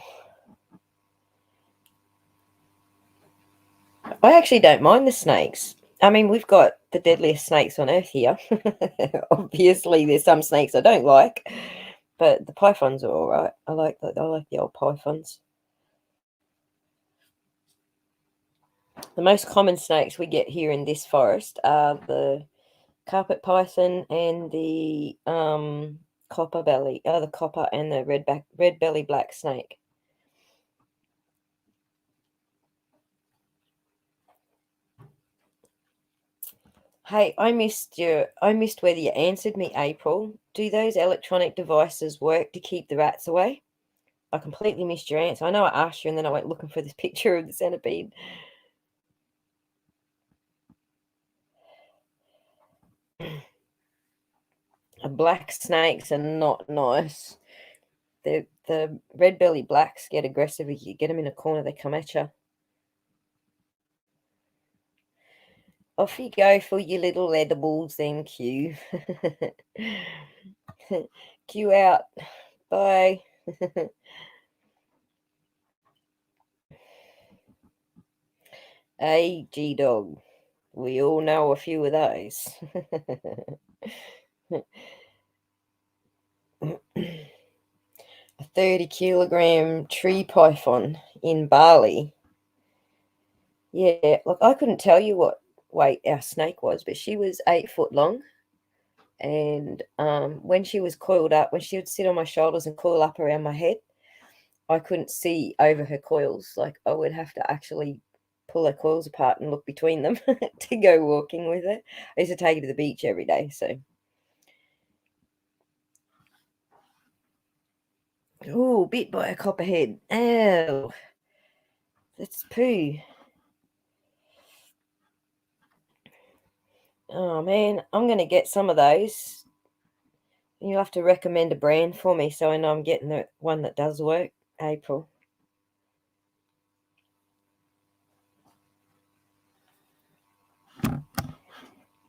I actually don't mind the snakes. I mean, we've got the deadliest snakes on earth here. Obviously, there's some snakes I don't like, but the pythons are all right. I like the old pythons. The most common snakes we get here in this forest are the carpet python and the the copper and the red belly black snake. Hey, I missed whether you answered me, April. Do those electronic devices work to keep the rats away? I completely missed your answer. I know I asked you and then I went looking for this picture of the centipede. Black snakes are not nice. The red belly blacks get aggressive. If you get them in a corner, they come at you. Off you go for your little edibles then, Q. Q out. Bye. Hey, G-Dog. We all know a few of those. A 30-kilogram tree python in Bali. Yeah, look, I couldn't tell you what weight our snake was, but she was 8 foot long. And when she was coiled up, when she would sit on my shoulders and coil up around my head, I couldn't see over her coils. Like, I would have to actually pull her coils apart and look between them to go walking with her. I used to take her to the beach every day, so. Oh, bit by a copperhead. Ow. That's poo. Oh, man. I'm going to get some of those. You'll have to recommend a brand for me so I know I'm getting the one that does work, April.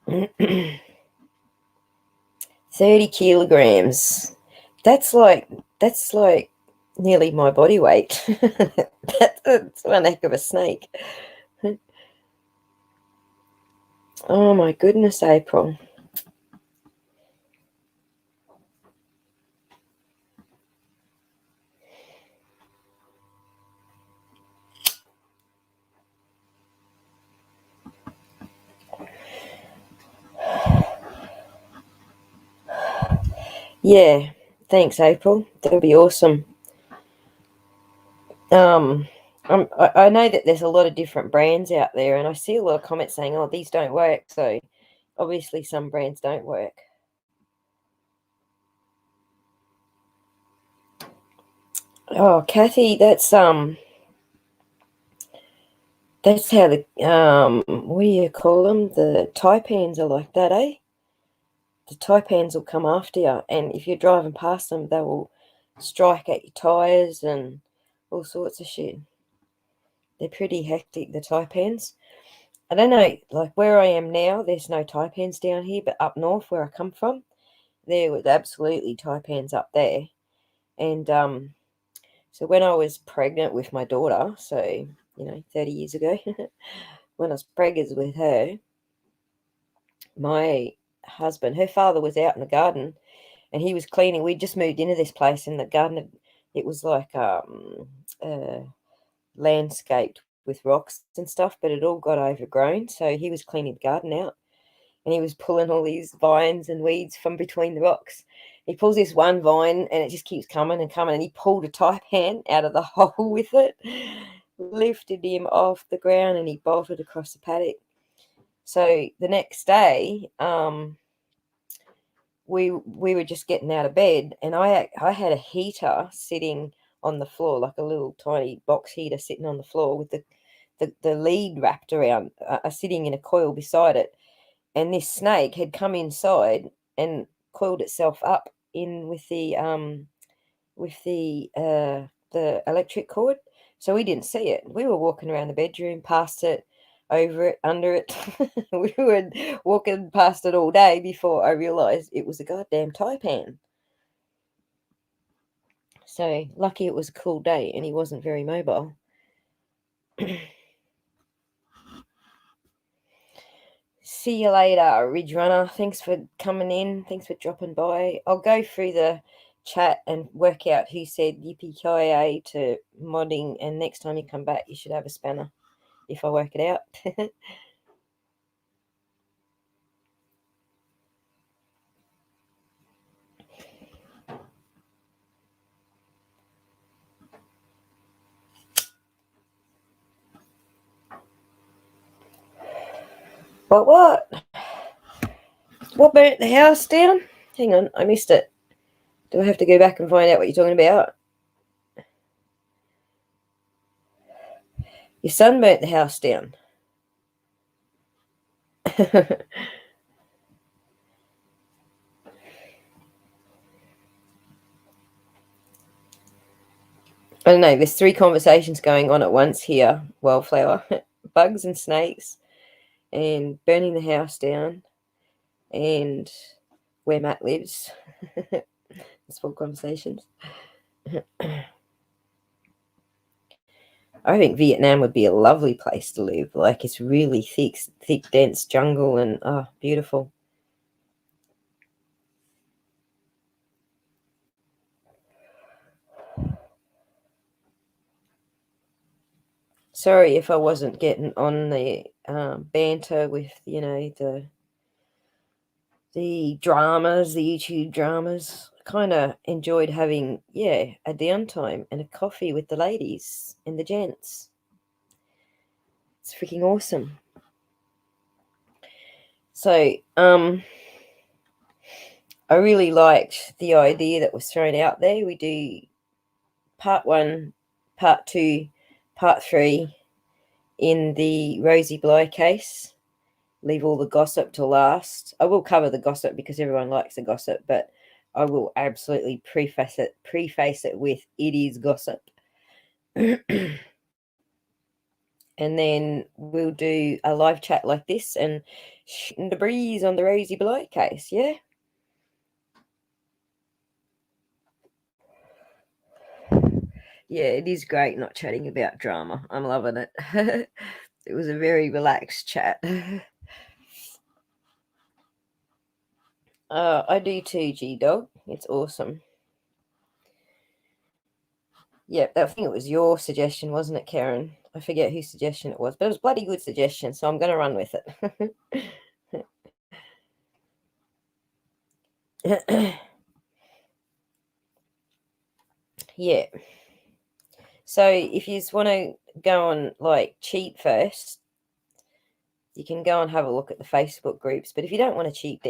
$30 kilograms. That's like nearly my body weight. That's one heck of a snake. Oh my goodness, April. Yeah, thanks, April. That'll be awesome. I know that there's a lot of different brands out there, and I see a lot of comments saying, "Oh, these don't work." So obviously, some brands don't work. Oh, Kathy, that's how the what do you call them? The taipans are like that, eh? The taipans will come after you, and if you're driving past them, they will strike at your tires and all sorts of shit. They're pretty hectic, the taipans. I don't know, like where I am now, there's no taipans down here, but up north where I come from, there was absolutely taipans up there. And so when I was pregnant with my daughter, so 30 years ago, when I was pregnant with her, my husband, her father was out in the garden and he was cleaning. We just moved into this place and the garden, it was like landscaped with rocks and stuff, but it all got overgrown. So he was cleaning the garden out and he was pulling all these vines and weeds from between the rocks. He pulls this one vine and it just keeps coming and coming, and he pulled a taipan out of the hole with it, lifted him off the ground, and he bolted across the paddock. So the next day, we were just getting out of bed, and I had a heater sitting on the floor, like a little tiny box heater sitting on the floor with the lead wrapped around, sitting in a coil beside it. And this snake had come inside and coiled itself up in with the electric cord. So we didn't see it. We were walking around the bedroom, past it, over it, under it. We were walking past it all day before I realised it was a goddamn taipan. So lucky it was a cool day and he wasn't very mobile. See you later, Ridge Runner. Thanks for coming in. Thanks for dropping by. I'll go through the chat and work out who said yippee-ki-yay to modding, and next time you come back you should have a spanner if I work it out. What burnt the house down? Hang on, I missed it. Do I have to go back and find out what you're talking about? Your son burnt the house down. I don't know, there's 3 conversations going on at once here, Wildflower. Bugs and snakes, and burning the house down, and where Matt lives. It's 4 conversations. I think Vietnam would be a lovely place to live. Like, it's really thick, dense jungle, and beautiful. Sorry if I wasn't getting on the banter with, the dramas, the YouTube dramas. I kind of enjoyed having, a downtime and a coffee with the ladies and the gents. It's freaking awesome. So, I really liked the idea that was thrown out there. We do part 1, part 2, part 3 in the Rosie Bly case. Leave all the gossip to last. I will cover the gossip because everyone likes the gossip, but I will absolutely preface it with it is gossip. And then we'll do a live chat like this and shooting the breeze on the Rosie Bly case, yeah? Yeah, it is great not chatting about drama. I'm loving it. It was a very relaxed chat. I do too, G-Dog. It's awesome. Yeah, I think it was your suggestion, wasn't it, Karen? I forget whose suggestion it was, but it was a bloody good suggestion, so I'm going to run with it. Yeah. So if you just want to go on, like, cheat first, you can go and have a look at the Facebook groups. But if you don't want to cheat,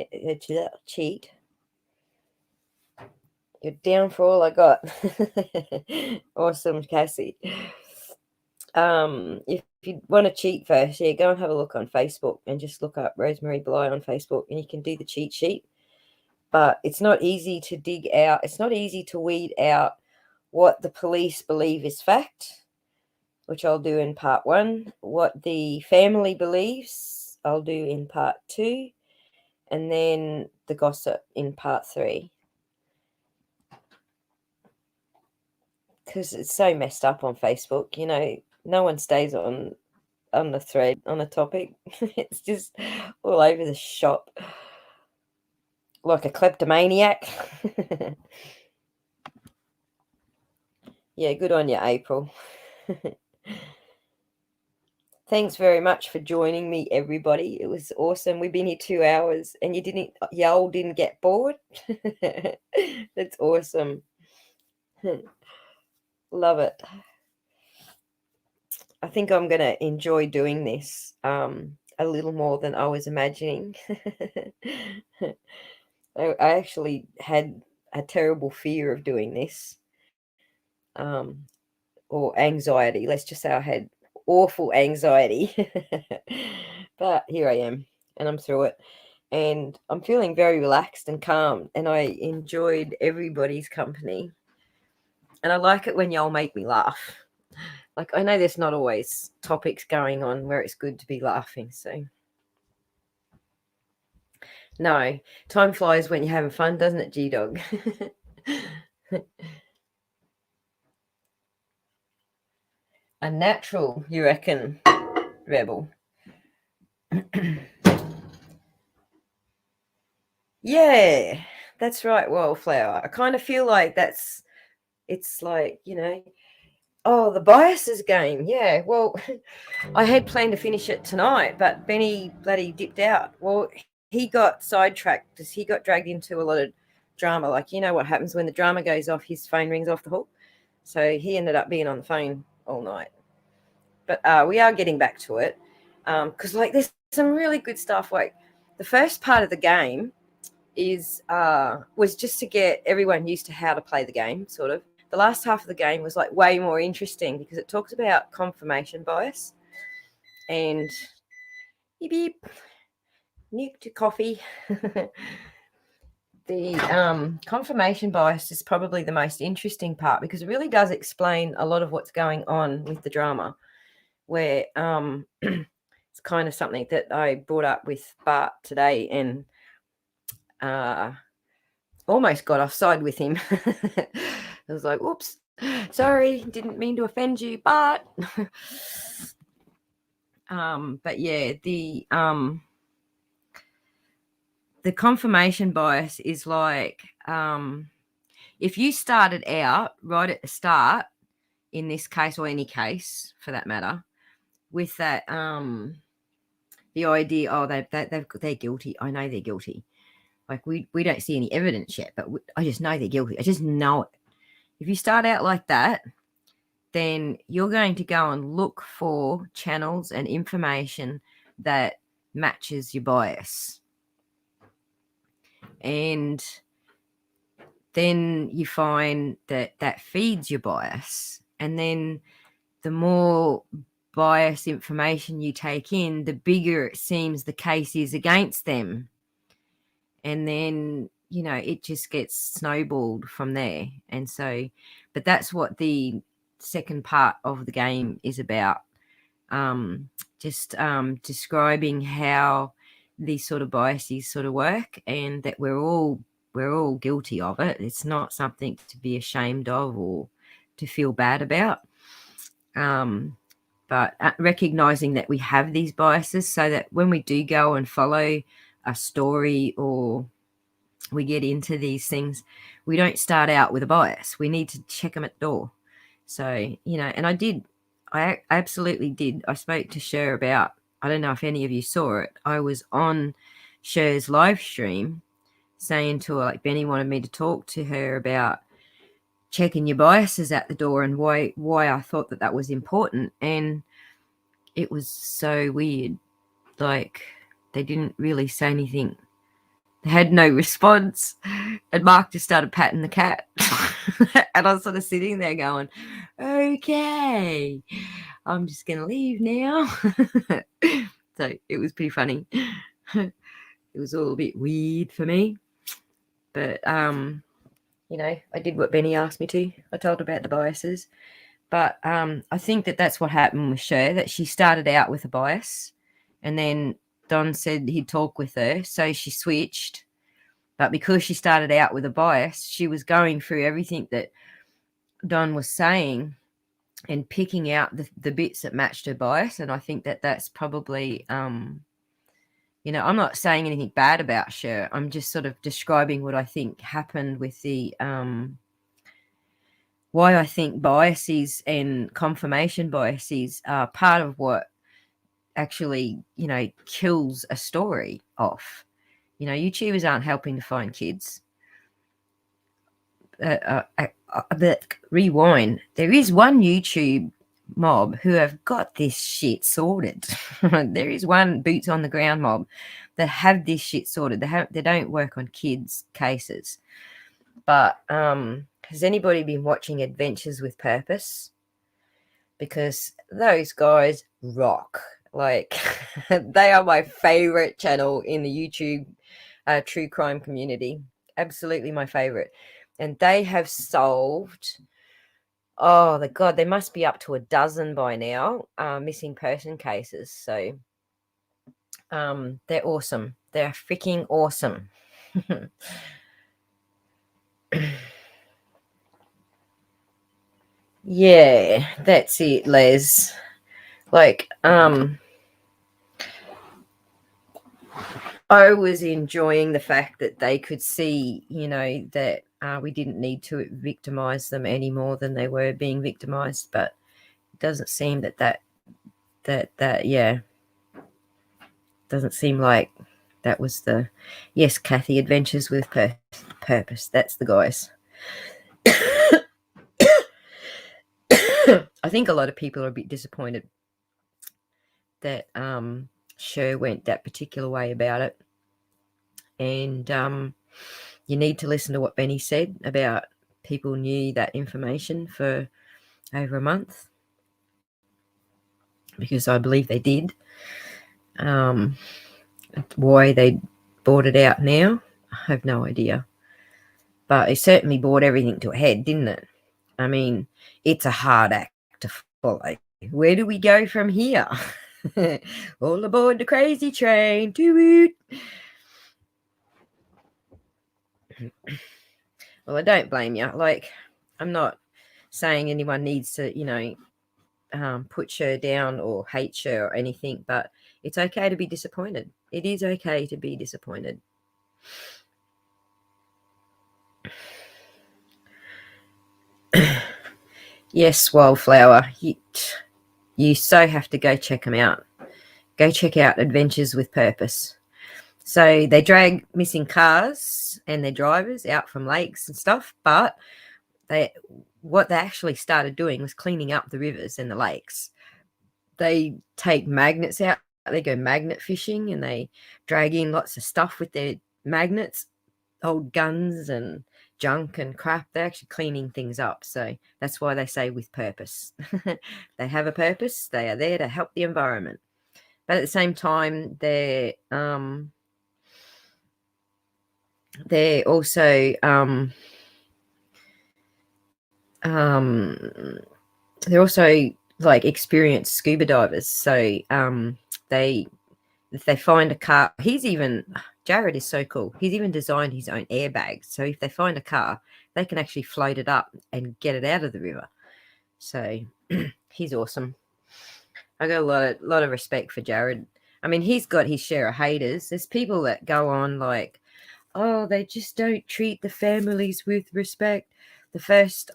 you're down for all I got. Awesome, Cassie. If you want to cheat first, go and have a look on Facebook and just look up Rosemary Bly on Facebook, and you can do the cheat sheet. But it's not easy to dig out. It's not easy to weed out what the police believe is fact, which I'll do in part 1. What the family believes, I'll do in part 2. And then the gossip in part 3. Because it's so messed up on Facebook. No one stays on the thread, on a topic. It's just all over the shop. Like a kleptomaniac. Yeah, good on you, April. Thanks very much for joining me, everybody. It was awesome. We've been here 2 hours, and y'all didn't get bored. That's awesome. Love it. I think I'm going to enjoy doing this a little more than I was imagining. I actually had a terrible fear of doing this, or anxiety. Let's just say I had awful anxiety. But here I am, and I'm through it. And I'm feeling very relaxed and calm, and I enjoyed everybody's company. And I like it when y'all make me laugh. Like, I know there's not always topics going on where it's good to be laughing, so. No, time flies when you're having fun, doesn't it, G-Dog? A natural, you reckon, Rebel? Yeah, that's right, Wildflower. I kind of feel like it's like, oh, the biases game. Yeah, well, I had planned to finish it tonight, but Benny bloody dipped out. Well, he got sidetracked because he got dragged into a lot of drama. Like, you know what happens when the drama goes off, his phone rings off the hook. So he ended up being on the phone all night. But we are getting back to it because, like, there's some really good stuff. Like, the first part of the game was just to get everyone used to how to play the game, sort of. The last half of the game was like way more interesting because it talks about confirmation bias and beep beep, nuke to coffee. The confirmation bias is probably the most interesting part because it really does explain a lot of what's going on with the drama, where it's kind of something that I brought up with Bart today and almost got offside with him. I was like, whoops, sorry, didn't mean to offend you, but but yeah, the confirmation bias is like if you started out right at the start, in this case or any case for that matter, with that the idea, oh, they're guilty. I know they're guilty. Like we don't see any evidence yet, but I just know they're guilty. I just know it. If you start out like that, then you're going to go and look for channels and information that matches your bias. And then you find that feeds your bias. And then the more bias information you take in, the bigger it seems the case is against them. And then, it just gets snowballed from there. And so, but that's what the second part of the game is about. Just describing how these sort of biases sort of work and that we're all guilty of it. It's not something to be ashamed of or to feel bad about. But recognizing that we have these biases so that when we do go and follow a story or we get into these things, we don't start out with a bias. We need to check them at the door. So, and I absolutely did. I spoke to Cher about, I don't know if any of you saw it. I was on Cher's live stream saying to her, like, Benny wanted me to talk to her about checking your biases at the door and why I thought that was important. And it was so weird. Like, they didn't really say anything. They had no response. And Mark just started patting the cat. And I was sort of sitting there going, okay, I'm just going to leave now. So it was pretty funny. It was all a bit weird for me. But, I did what Benny asked me to. I told her about the biases. But I think that's what happened with Cher, that she started out with a bias. And then Don said he'd talk with her. So she switched. But because she started out with a bias, she was going through everything that Don was saying and picking out the bits that matched her bias. And I think that's probably, I'm not saying anything bad about Cher. I'm just sort of describing what I think happened with the, why I think biases and confirmation biases are part of what actually, kills a story off. YouTubers aren't helping to find kids. Rewind. There is one YouTube mob who have got this shit sorted. There is one boots on the ground mob that have this shit sorted. They don't work on kids' cases. But has anybody been watching Adventures with Purpose? Because those guys rock. Like, they are my favorite channel in the YouTube true crime community. Absolutely my favorite. And they have solved, oh, the God, they must be up to a dozen by now, missing person cases. So they're awesome. They're freaking awesome. Yeah, that's it, Les. Like, I was enjoying the fact that they could see, you know, that we didn't need to victimize them any more than they were being victimized. But it doesn't seem that yeah, doesn't seem like that was the, yes, Kathy, Adventures with Purpose. That's the guys. I think a lot of people are a bit disappointed that Sher went that particular way about it. And you need to listen to what Benny said about people knew that information for over a month, because I believe they did. Why they brought it out now, I have no idea. But it certainly brought everything to a head, didn't it? I mean, it's a hard act to follow. Where do we go from here? All aboard the crazy train. Toot. Well, I don't blame you. Like, I'm not saying anyone needs to, you know, put Cher down or hate Cher or anything, but it's okay to be disappointed. It is okay to be disappointed. Yes, Wildflower, you so have to go check them out. Go check out Adventures with Purpose. So they drag missing cars and their drivers out from lakes and stuff, but what they actually started doing was cleaning up the rivers and the lakes. They take magnets out. They go magnet fishing and they drag in lots of stuff with their magnets, old guns and junk and crap. They're actually cleaning things up. So that's why they say with purpose. They have a purpose. They are there to help the environment. But at the same time, they're also they're also like experienced scuba divers. So if they find a car, Jared is so cool. He's even designed his own airbags. So if they find a car, they can actually float it up and get it out of the river. So he's awesome. I got a lot of respect for Jared. I mean, he's got his share of haters. There's people that go on like, oh, they just don't treat the families with respect. The first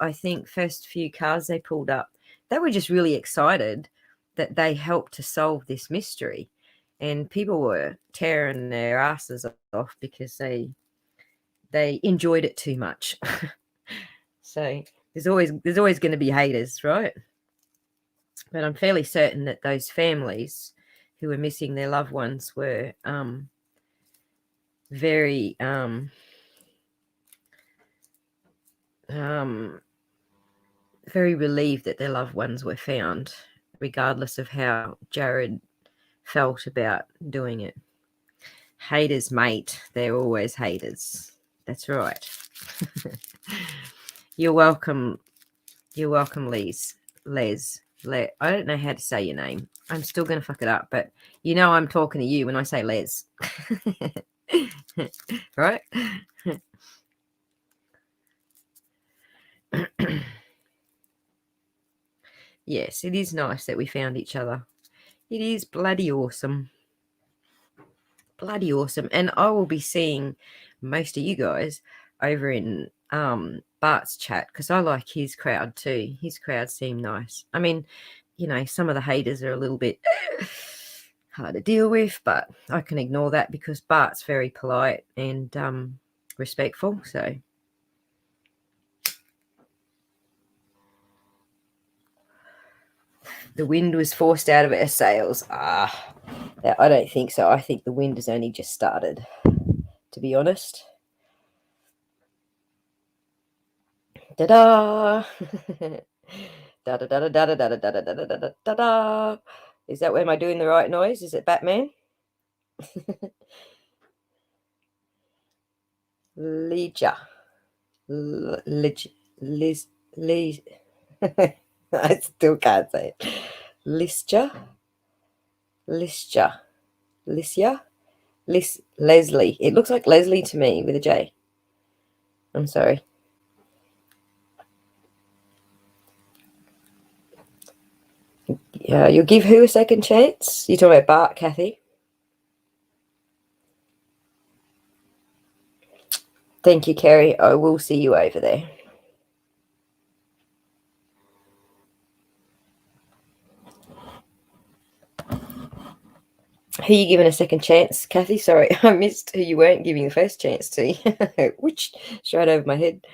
few cars they pulled up, they were just really excited that they helped to solve this mystery. And people were tearing their asses off because they enjoyed it too much. So there's always going to be haters, right? But I'm fairly certain that those families who were missing their loved ones were very very relieved that their loved ones were found, regardless of how Jared felt about doing it. Haters, mate. They're always haters. That's right. You're welcome. You're welcome, Les. I don't know how to say your name. I'm still going to fuck it up, but you know I'm talking to you when I say Les. Right? Yes, it is nice that we found each other. It is bloody awesome. Bloody awesome. And I will be seeing most of you guys over in Bart's chat, because I like his crowd too. His crowd seem nice. I mean, you know, some of the haters are a little bit hard to deal with, but I can ignore that because Bart's very polite and respectful. So the wind was forced out of our sails. I don't think so. I think the wind has only just started, to be honest. Da-da! Da-da-da-da-da-da-da-da-da-da-da-da. Is that, am I doing the right noise? Is it Batman? Leja. Liz. I still can't say it. Lisja. Leslie. It looks like Leslie to me with a J. I'm sorry. You'll give who a second chance? You're talking about Bart, Kathy? Thank you, Kerry. I will see you over there. Who you giving a second chance, Kathy? Sorry, I missed who you weren't giving the first chance to. Which straight over my head.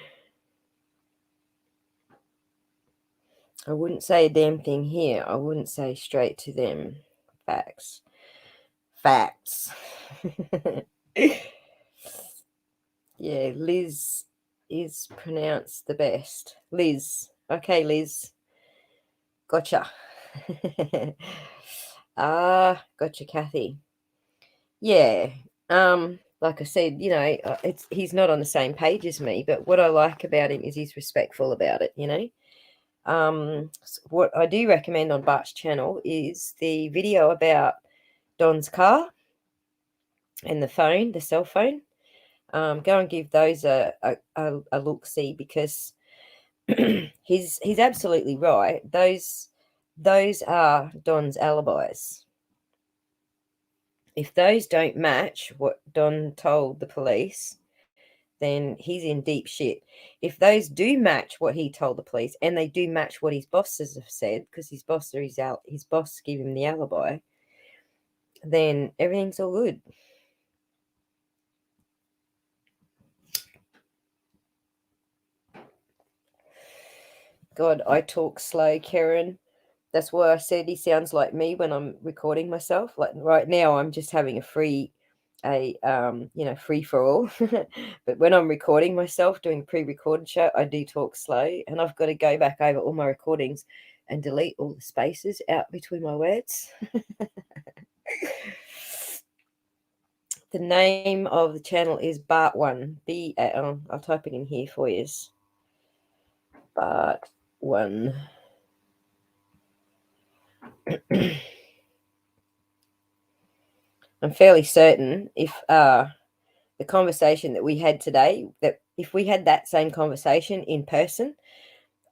I wouldn't say a damn thing here. I wouldn't say straight to them. Facts. Facts. Yeah, Liz is pronounced the best. Liz. Okay, Liz. Gotcha. Gotcha, Kathy. Yeah. Like I said, he's not on the same page as me, but what I like about him is he's respectful about it, What I do recommend on Bart's channel is the video about Don's car and the phone, the cell phone. Go and give those a look see, because he's absolutely right. Those are Don's alibis. If those don't match what Don told the police, then he's in deep shit. If those do match what he told the police, and they do match what his bosses have said, because his boss gave him the alibi, then everything's all good. God, I talk slow, Karen. That's why I said he sounds like me when I'm recording myself. Like right now, I'm just having a free for all. But when I'm recording myself, doing pre-recorded show, I do talk slow, and I've got to go back over all my recordings and delete all the spaces out between my words. The name of the channel is Bart1. I'll type it in here for you. Bart1. I'm fairly certain if the conversation that we had today, that if we had that same conversation in person,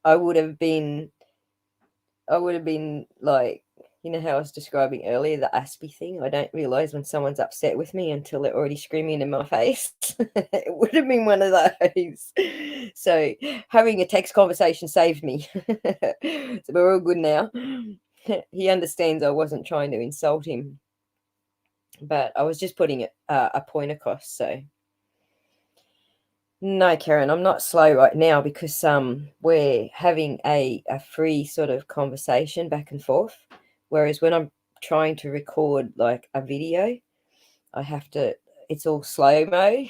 I would have been like, how I was describing earlier, the Aspie thing. I don't realize when someone's upset with me until they're already screaming in my face. It would have been one of those. So having a text conversation saved me. So we're all good now. He understands I wasn't trying to insult him, but I was just putting a point across. So no, Karen, I'm not slow right now, because we're having a free sort of conversation back and forth. Whereas when I'm trying to record like a video, it's all slow-mo.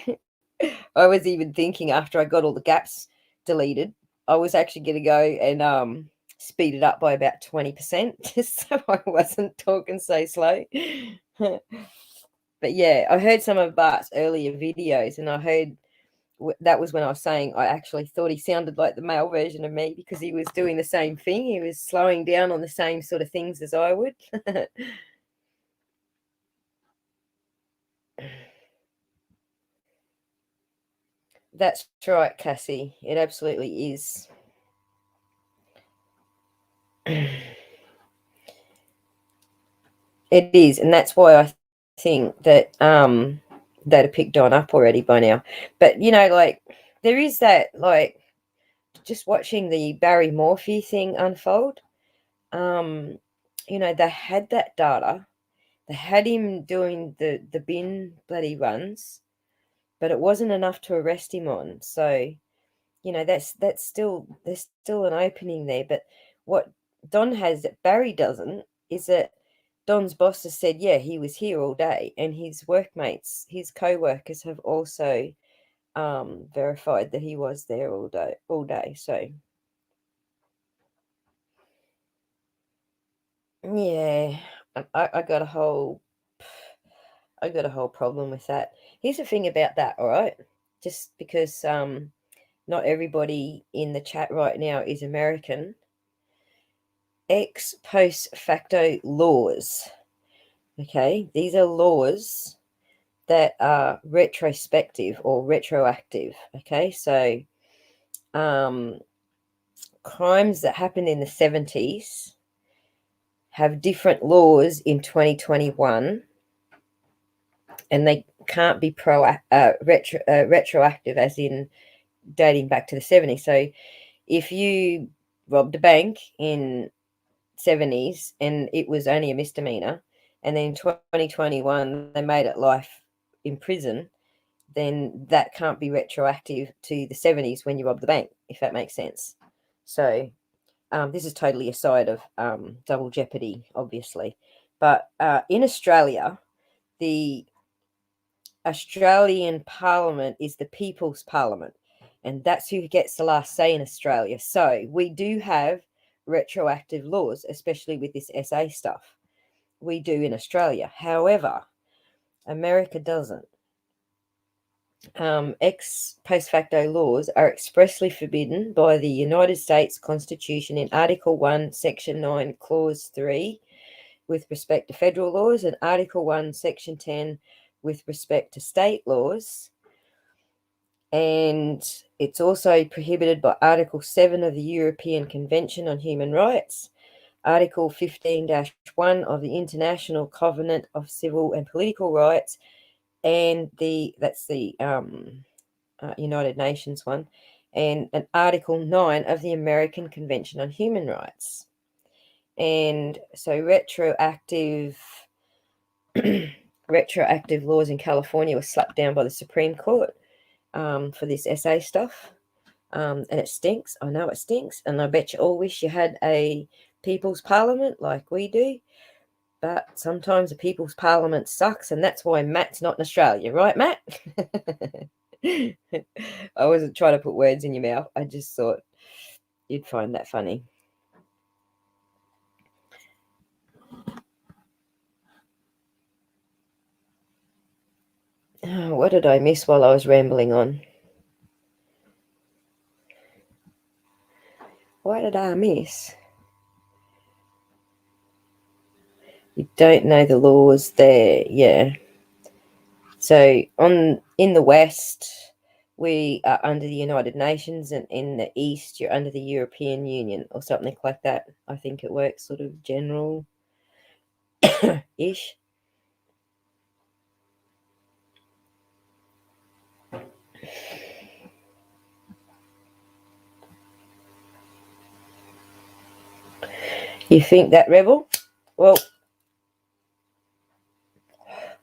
I was even thinking, after I got all the gaps deleted, I was actually going to go and speed it up by about 20%, just so I wasn't talking so slow. But yeah, I heard some of Bart's earlier videos, and I heard that was when I was saying I actually thought he sounded like the male version of me, because he was doing the same thing. He was slowing down on the same sort of things as I would. That's right, Cassie. It absolutely is. It is, and that's why I think that they'd have picked Don up already by now. But like, there is that, like, just watching the Barry Morphy thing unfold. They had that data. They had him doing the bin bloody runs, but it wasn't enough to arrest him on. So, that's still, there's still an opening there. But what Don has that Barry doesn't is that Don's boss has said, yeah, he was here all day, and his workmates, his co-workers have also verified that he was there all day. So yeah, I got a whole problem with that. Here's the thing about that, all right? Just because not everybody in the chat right now is American. Ex post facto laws. Okay, these are laws that are retrospective or retroactive. Okay, so crimes that happened in the 70s have different laws in 2021, and can't be retroactive, as in dating back to the 70s. So if you robbed a bank in 70s and it was only a misdemeanor, and then 2021 they made it life in prison, then that can't be retroactive to the 70s when you robbed the bank, if that makes sense. So this is totally aside of double jeopardy, obviously. But in Australia, the Australian Parliament is the People's Parliament, and that's who gets the last say in Australia. So we do have retroactive laws, especially with this SA stuff. We do in Australia. However, America doesn't. Ex post facto laws are expressly forbidden by the United States Constitution in Article 1, Section 9, Clause 3, with respect to federal laws, and Article 1, Section 10, with respect to state laws. And it's also prohibited by Article 7 of the European Convention on Human Rights, Article 15-1 of the International Covenant of Civil and Political Rights, and that's the United Nations one, and an Article 9 of the American Convention on Human Rights. And so retroactive laws in California were slapped down by the Supreme Court for this SA stuff. And it stinks. I know it stinks. And I bet you all wish you had a people's parliament like we do. But sometimes a people's parliament sucks, and that's why Matt's not in Australia. Right, Matt? I wasn't trying to put words in your mouth. I just thought you'd find that funny. Oh, what did I miss while I was rambling on? What did I miss? You don't know the laws there, yeah. So in the West, we are under the United Nations, and in the East, you're under the European Union or something like that. I think it works sort of general-ish. You think that, Rebel? Well,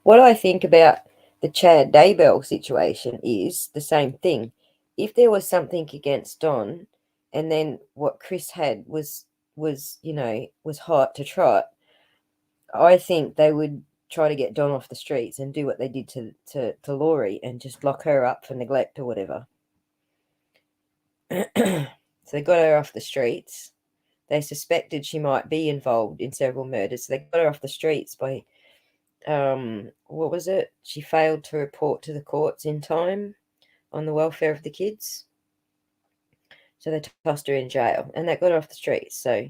what I think about the Chad Daybell situation is the same thing. If there was something against Don, and then what Chris had was hot to trot, I think they would try to get Don off the streets and do what they did to Laurie and just lock her up for neglect or whatever. So they got her off the streets. They suspected she might be involved in several murders, so they got her off the streets by what was it? She failed to report to the courts in time on the welfare of the kids. So they tossed her in jail, and that got her off the streets. So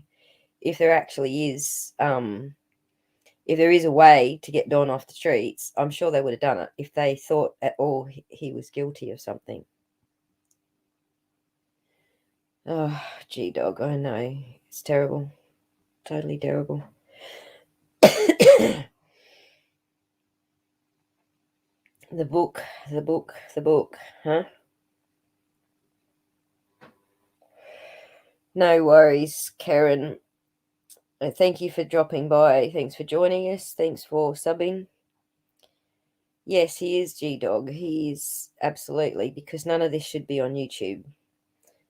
if there actually is if there is a way to get Don off the streets, I'm sure they would have done it if they thought at all he was guilty of something. Oh, gee dog, I know. It's terrible. Totally terrible. The book, huh? No worries, Karen. Thank you for dropping by. Thanks for joining us. Thanks for subbing. Yes, he is G-Dog. He is, absolutely, because none of this should be on YouTube.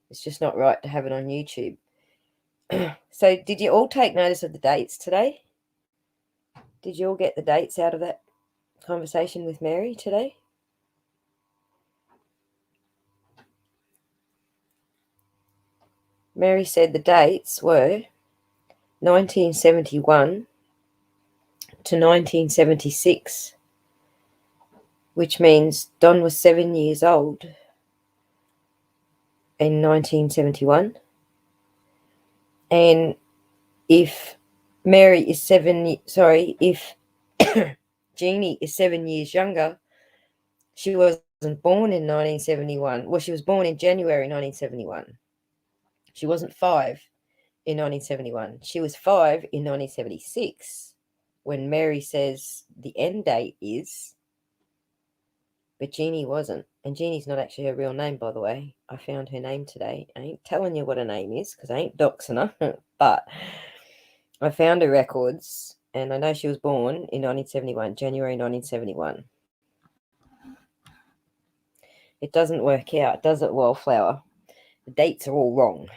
It's just not right to have it on YouTube. So did you all take notice of the dates today? Did you all get the dates out of that conversation with Mary today? Mary said the dates were 1971 to 1976, which means Don was 7 years old in 1971. And if if Jeannie is 7 years younger, she wasn't born in 1971. Well, she was born in January 1971. She wasn't 5 in 1971. She was 5 in 1976 when Mary says the end date is But Jeannie wasn't. And Jeannie's not actually her real name, by the way. I found her name today. I ain't telling you what her name is because I ain't doxing her. But I found her records, and I know she was born in 1971, January 1971. It doesn't work out, does it, Wallflower? The dates are all wrong.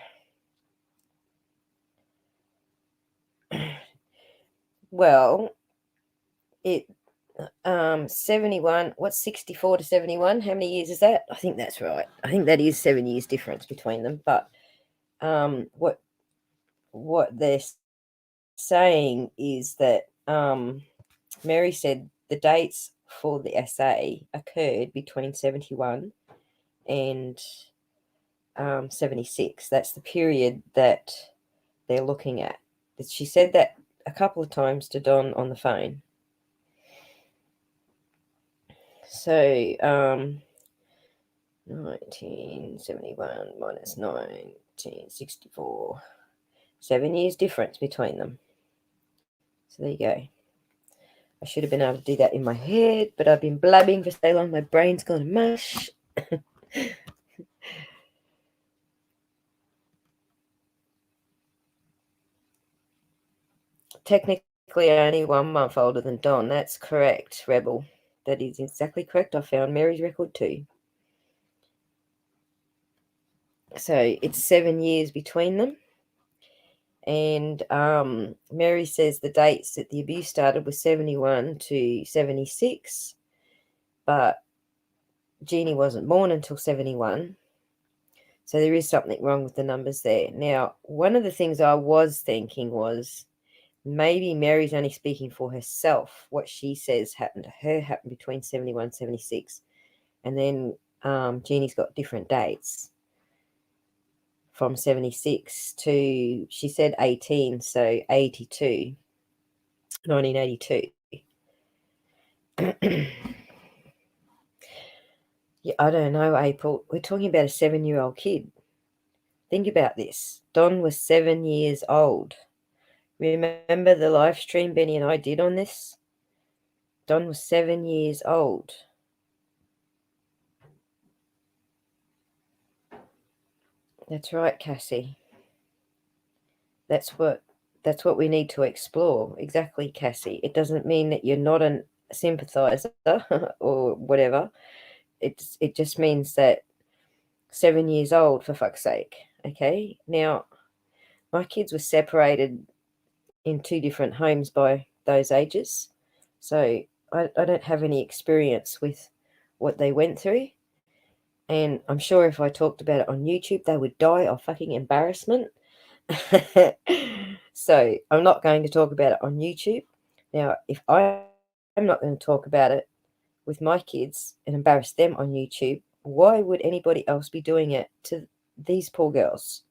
Well, it 71, what's 64 to 71? How many years is that? I think that's right. I think that is 7 years difference between them. But what they're saying is that Mary said the dates for the assay occurred between 71 and 76. That's the period that they're looking at. She said that a couple of times to Don on the phone. So 1971 minus 1964, 7 years difference between them. So there you go. I should have been able to do that in my head, but I've been blabbing for so long, my brain's gone to mush. Technically only 1 month older than Don. That's correct, Rebel. That is exactly correct. I found Mary's record too. So it's 7 years between them. And Mary says the dates that the abuse started were 71 to 76, but Jeannie wasn't born until 71. So there is something wrong with the numbers there. Now, one of the things I was thinking was maybe Mary's only speaking for herself. What she says happened to her happened between 71 and 76. And then Jeannie's got different dates from 76 to, she said 18, so 82, 1982. Yeah, I don't know, April. We're talking about a 7-year-old kid. Think about this. Don was 7 years old. Remember the live stream Benny and I did on this? Don was 7 years old. That's right, Cassie. That's what we need to explore. Exactly, Cassie. It doesn't mean that you're not a sympathizer or whatever. It just means that 7 years old, for fuck's sake. Okay? Now, my kids were separated in 2 different homes by those ages. So I don't have any experience with what they went through. And I'm sure if I talked about it on YouTube, they would die of fucking embarrassment. So I'm not going to talk about it on YouTube. Now, if I'm not going to talk about it with my kids and embarrass them on YouTube, why would anybody else be doing it to these poor girls?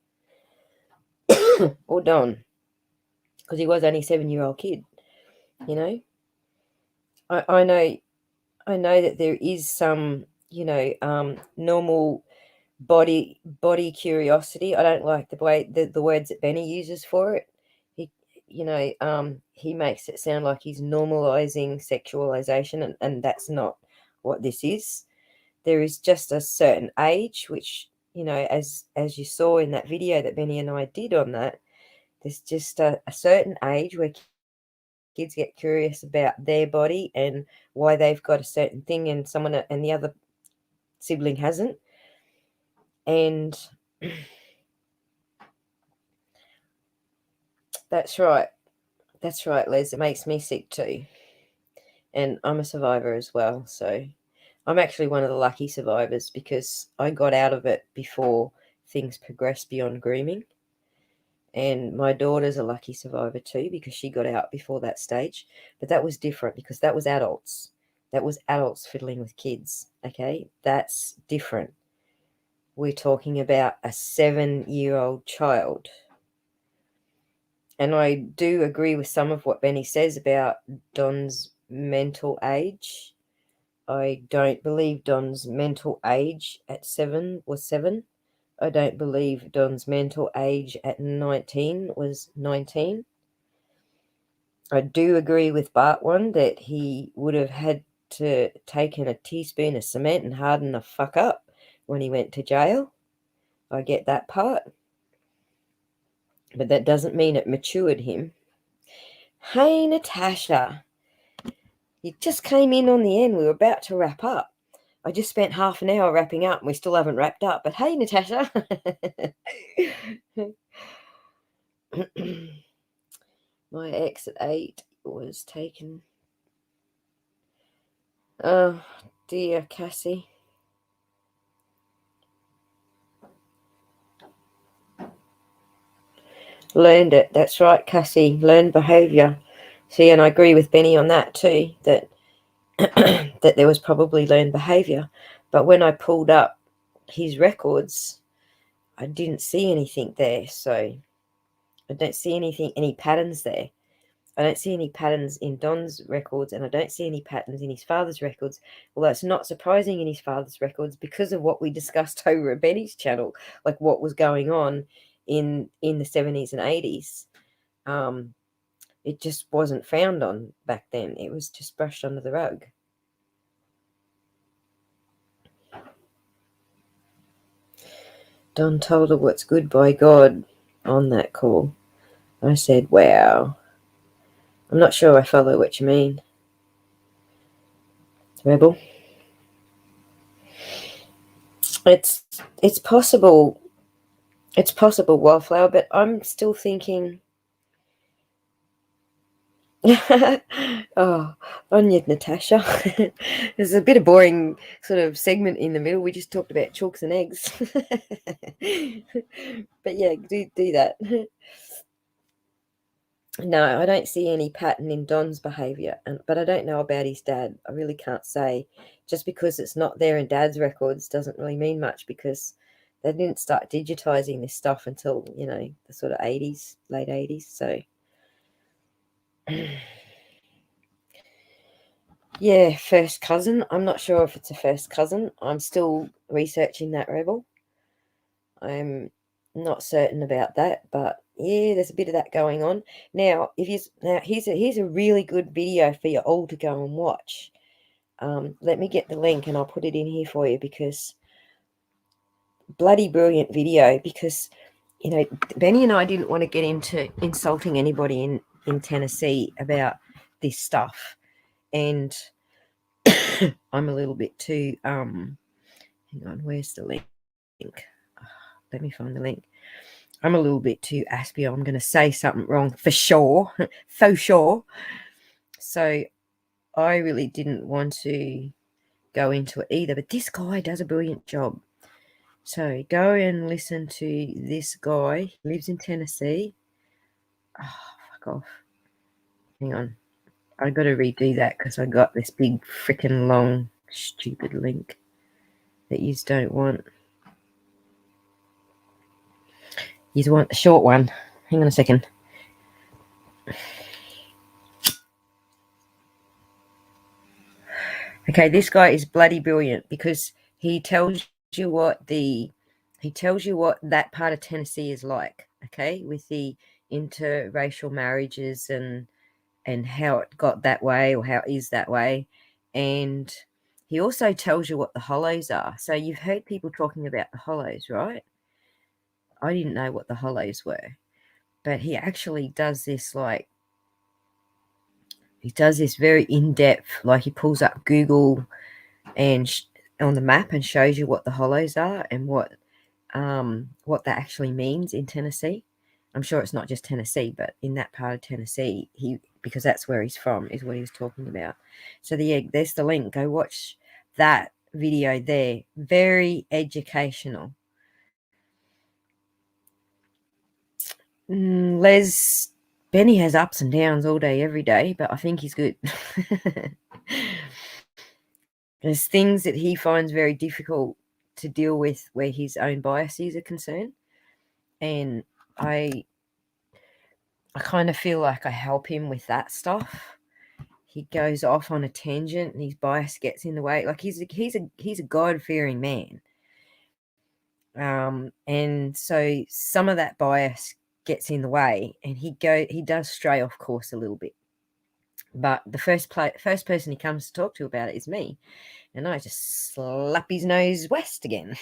Or Don, because he was only a 7-year-old kid, you know. I know that there is some, normal body curiosity. I don't like the way the words that Benny uses for it. He he makes it sound like he's normalizing sexualization, and that's not what this is. There is just a certain age, which, as you saw in that video that Benny and I did on that, there's just a certain age where kids get curious about their body and why they've got a certain thing and the other sibling hasn't. And that's right, Les. It makes me sick too, and I'm a survivor as well. So I'm actually one of the lucky survivors because I got out of it before things progressed beyond grooming. And my daughter's a lucky survivor too because she got out before that stage. But that was different because that was adults. That was adults fiddling with kids. Okay, that's different. We're talking about a 7-year-old child. And I do agree with some of what Benny says about Don's mental age. I don't believe Don's mental age at 7 was 7. I don't believe Don's mental age at 19 was 19. I do agree with Bart one that he would have had to taken a teaspoon of cement and harden the fuck up when he went to jail. I get that part. But that doesn't mean it matured him. Hey, Natasha. You just came in on the end. We were about to wrap up. I just spent half an hour wrapping up and we still haven't wrapped up. But hey, Natasha. My ex at 8 was taken. Oh, dear, Cassie. Learned it. That's right, Cassie. Learned behaviour. See, and I agree with Benny on that too, that that there was probably learned behaviour. But when I pulled up his records, I didn't see anything there. So I don't see any patterns there. I don't see any patterns in Don's records, and I don't see any patterns in his father's records. Although it's not surprising in his father's records because of what we discussed over at Benny's channel, like what was going on in the 70s and 80s. It just wasn't found on back then. It was just brushed under the rug. Don told her what's good by God on that call. I said, wow. I'm not sure I follow what you mean, Rebel. It's possible. It's possible, Wildflower, but I'm still thinking. Oh, on you, Natasha. There's a bit of boring sort of segment in the middle. We just talked about chalks and eggs. But yeah, do that. No, I don't see any pattern in Don's behaviour, but I don't know about his dad. I really can't say. Just because it's not there in Dad's records doesn't really mean much, because they didn't start digitising this stuff until, the sort of 80s, late 80s. So, yeah, first cousin. I'm not sure if it's a first cousin. I'm still researching that, Rebel. I'm not certain about that, but yeah, there's a bit of that going on. Now, here's a really good video for you all to go and watch. Let me get the link and I'll put it in here for you, because bloody brilliant video. Because Benny and I didn't want to get into insulting anybody in Tennessee about this stuff, and I'm a little bit too hang on, where's the link? Let me find the link. I'm a little bit too aspy. I'm going to say something wrong for sure. For sure. So I really didn't want to go into it either. But this guy does a brilliant job. So go and listen to this guy. He lives in Tennessee. Oh, fuck off. Hang on. I got to redo that because I got this big freaking long stupid link that you don't want. You want the short one. Hang on a second. Okay, this guy is bloody brilliant, because he tells you what that part of Tennessee is like, okay, with the interracial marriages and how it got that way, or how it is that way. And he also tells you what the hollows are. So you've heard people talking about the hollows, right? I didn't know what the hollows were, but he actually does this, like, he does this very in-depth, like he pulls up Google and on the map and shows you what the hollows are and what that actually means in Tennessee. I'm sure it's not just Tennessee, but in that part of Tennessee, because that's where he's from, is what he was talking about. So there's the link. Go watch that video there. Very educational. Benny has ups and downs all day, every day, but I think he's good. There's things that he finds very difficult to deal with where his own biases are concerned. And I kind of feel like I help him with that stuff. He goes off on a tangent and his bias gets in the way. Like he's a God-fearing man. And so some of that bias gets in the way, and he does stray off course a little bit. But the first person he comes to talk to about it is me, and I just slap his nose west again.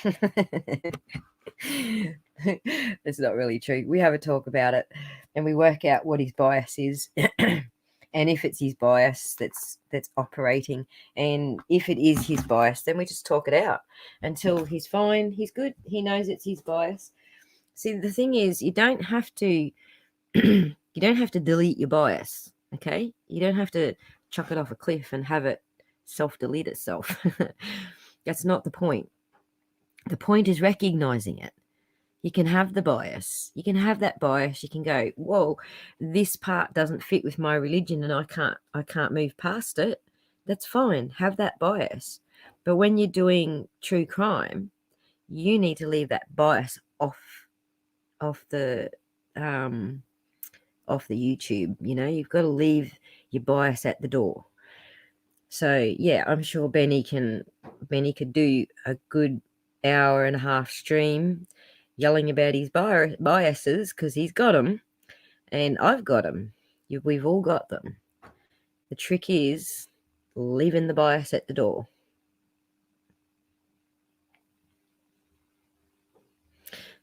That's not really true. We have a talk about it, and we work out what his bias is, and if it's his bias that's operating, and if it is his bias, then we just talk it out until he's fine. He's good. He knows it's his bias. See, the thing is, you don't have to delete your bias. Okay, you don't have to chuck it off a cliff and have it self-delete itself. That's not the point. The point is recognizing it. You can have the bias. You can have that bias. You can go, whoa, this part doesn't fit with my religion and I can't move past it. That's fine. Have that bias. But when you're doing true crime, you need to leave that bias off the YouTube. You know, you've got to leave your bias at the door. So yeah, I'm sure Benny could do a good hour and a half stream yelling about his biases, because he's got them and I've got them. We've all got them. The trick is leaving the bias at the door.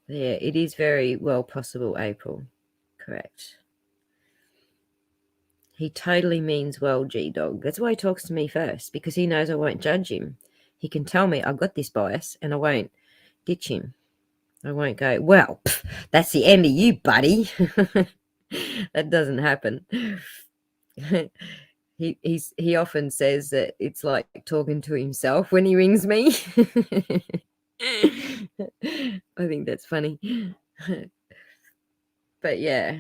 Yeah, it is very well possible, April. Correct. He totally means well, G-Dog. That's why he talks to me first, because he knows I won't judge him. He can tell me I've got this bias and I won't ditch him. I won't go, well, that's the end of you, buddy. That doesn't happen. He often says that it's like talking to himself when he rings me. I think that's funny. But yeah,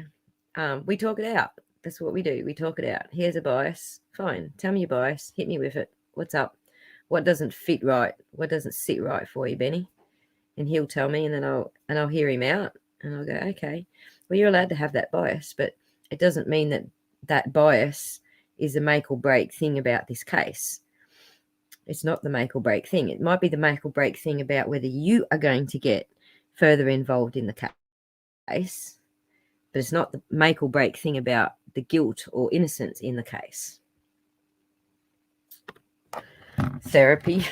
we talk it out. That's what we do. We talk it out. Here's a bias. Fine. Tell me your bias. Hit me with it. What's up? What doesn't fit right? What doesn't sit right for you, Benny? And he'll tell me, and then I'll hear him out, and I'll go, okay, well, you're allowed to have that bias, but it doesn't mean that bias is the make or break thing about this case. It's not the make or break thing. It might be the make or break thing about whether you are going to get further involved in the case, but it's not the make or break thing about the guilt or innocence in the case. Therapy.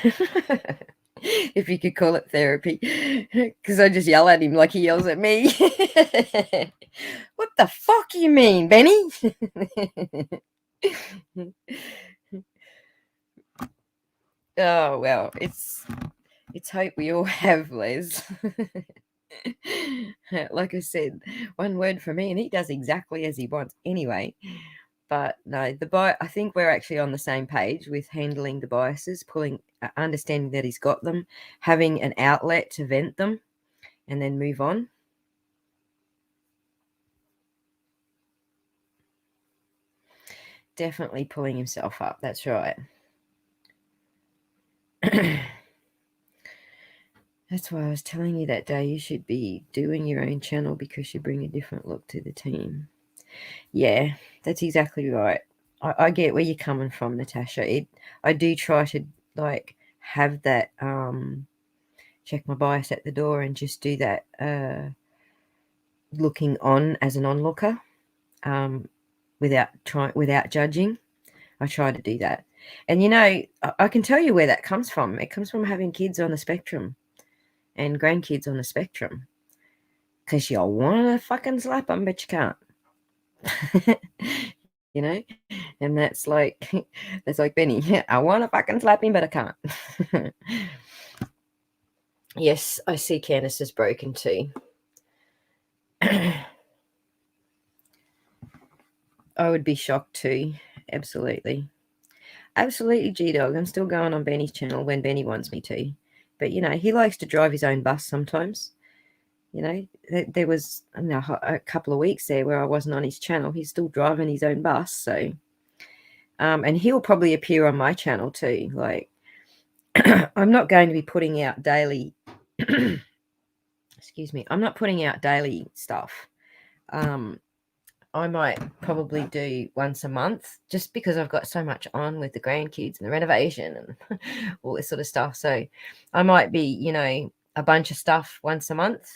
If you could call it therapy, because I just yell at him like he yells at me. What the fuck you mean, Benny? Oh, well, it's hope we all have, Les. Like I said, one word for me and he does exactly as he wants anyway. But no, I think we're actually on the same page with handling the biases, understanding that he's got them, having an outlet to vent them, and then move on. Definitely pulling himself up. That's right. That's why I was telling you that day you should be doing your own channel, because you bring a different look to the team. Yeah, that's exactly right. I get where you're coming from, Natasha. I do try to have that check my bias at the door and just do that looking on as an onlooker, without judging. I try to do that. And I can tell you where that comes from. It comes from having kids on the spectrum and grandkids on the spectrum, because you want to fucking slap them, but you can't. And that's like Benny. I want to fucking slap him, but I can't. Yes, I see Candace is broken too. I would be shocked too. Absolutely, G-Dog. I'm still going on Benny's channel when Benny wants me to, but he likes to drive his own bus sometimes. There was a couple of weeks there where I wasn't on his channel. He's still driving his own bus, so and he'll probably appear on my channel too. Like, I'm not going to be putting out daily excuse me, I'm not putting out daily stuff. I might probably do once a month, just because I've got so much on with the grandkids and the renovation and all this sort of stuff. So I might be, a bunch of stuff once a month.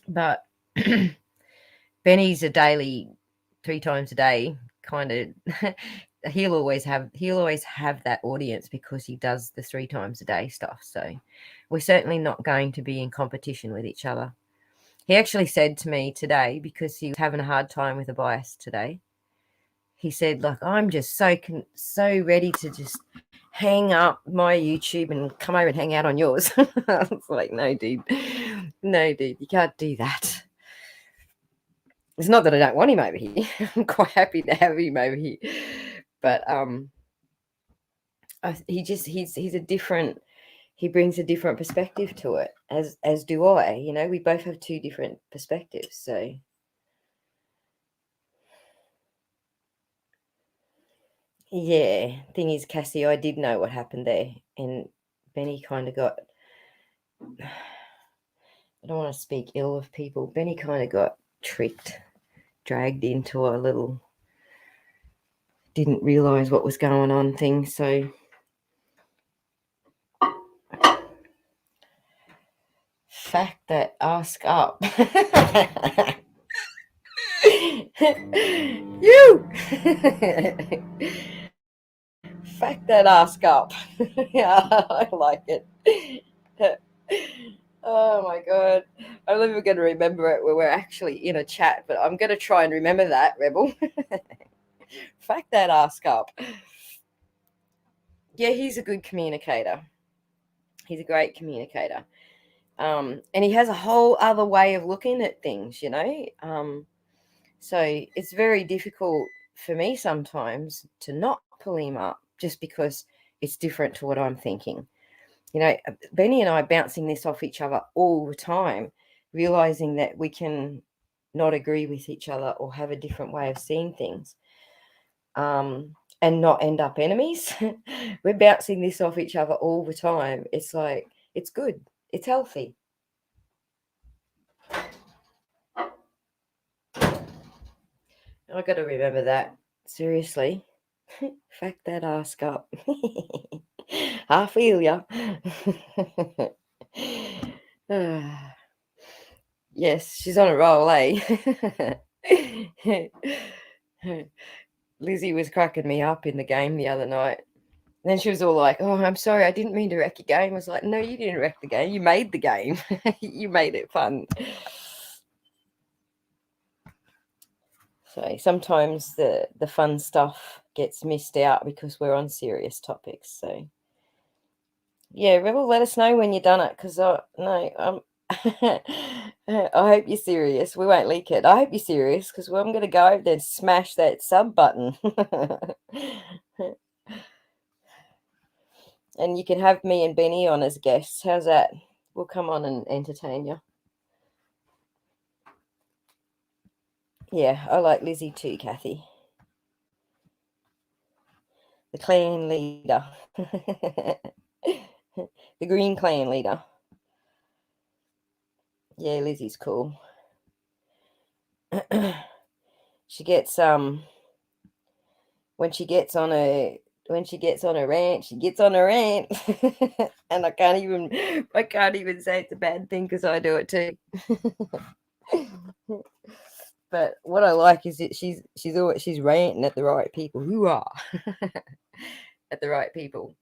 But Benny's a daily, 3 times a day kind of he'll always have that audience because he does the 3 times a day stuff. So we're certainly not going to be in competition with each other. He actually said to me today, because he was having a hard time with a bias today, he said, like, I'm just so ready to just hang up my YouTube and come over and hang out on yours. I was like, no, dude, you can't do that. It's not that I don't want him over here. I'm quite happy to have him over here. But he's a different, he brings a different perspective to it, as do I. You know, we both have 2 different perspectives. So yeah, thing is, Cassie, I did know what happened there, and Benny kind of got, I don't want to speak ill of people, Benny kind of got tricked, dragged into a little, didn't realise what was going on thing. So fact that ask up. You fact that ask up. Yeah, I like it. Oh my god, I'm never going to remember it when we're actually in a chat, but I'm going to try and remember that, Rebel. Fact that ask up. Yeah, he's a good communicator. He's a great communicator. And he has a whole other way of looking at things, you know. So it's very difficult for me sometimes to not pull him up just because it's different to what I'm thinking. You know, Benny and I bouncing this off each other all the time, realizing that we can not agree with each other or have a different way of seeing things, and not end up enemies. We're bouncing this off each other all the time. It's like, it's good. It's healthy. I got to remember that. Seriously. Fact that ask up. I feel ya. Yes, she's on a roll, eh? Lizzie was cracking me up in the game the other night. And then she was all like, oh, I'm sorry, I didn't mean to wreck your game. I was like, no, you didn't wreck the game. You made the game. You made it fun. So sometimes the fun stuff gets missed out because we're on serious topics. So yeah, Rebel, let us know when you're done it, because I hope you're serious. We won't leak it. I hope you're serious, because I'm going to go over there and smash that sub button. And you can have me and Benny on as guests. How's that? We'll come on and entertain you. Yeah, I like Lizzie too, Kathy. The clan leader. The green clan leader. Yeah, Lizzie's cool. She gets when she gets on a rant, she gets on a rant. And I can't even say it's a bad thing because I do it too. But what I like is that she's ranting at the right people. Hoorah! At the right people.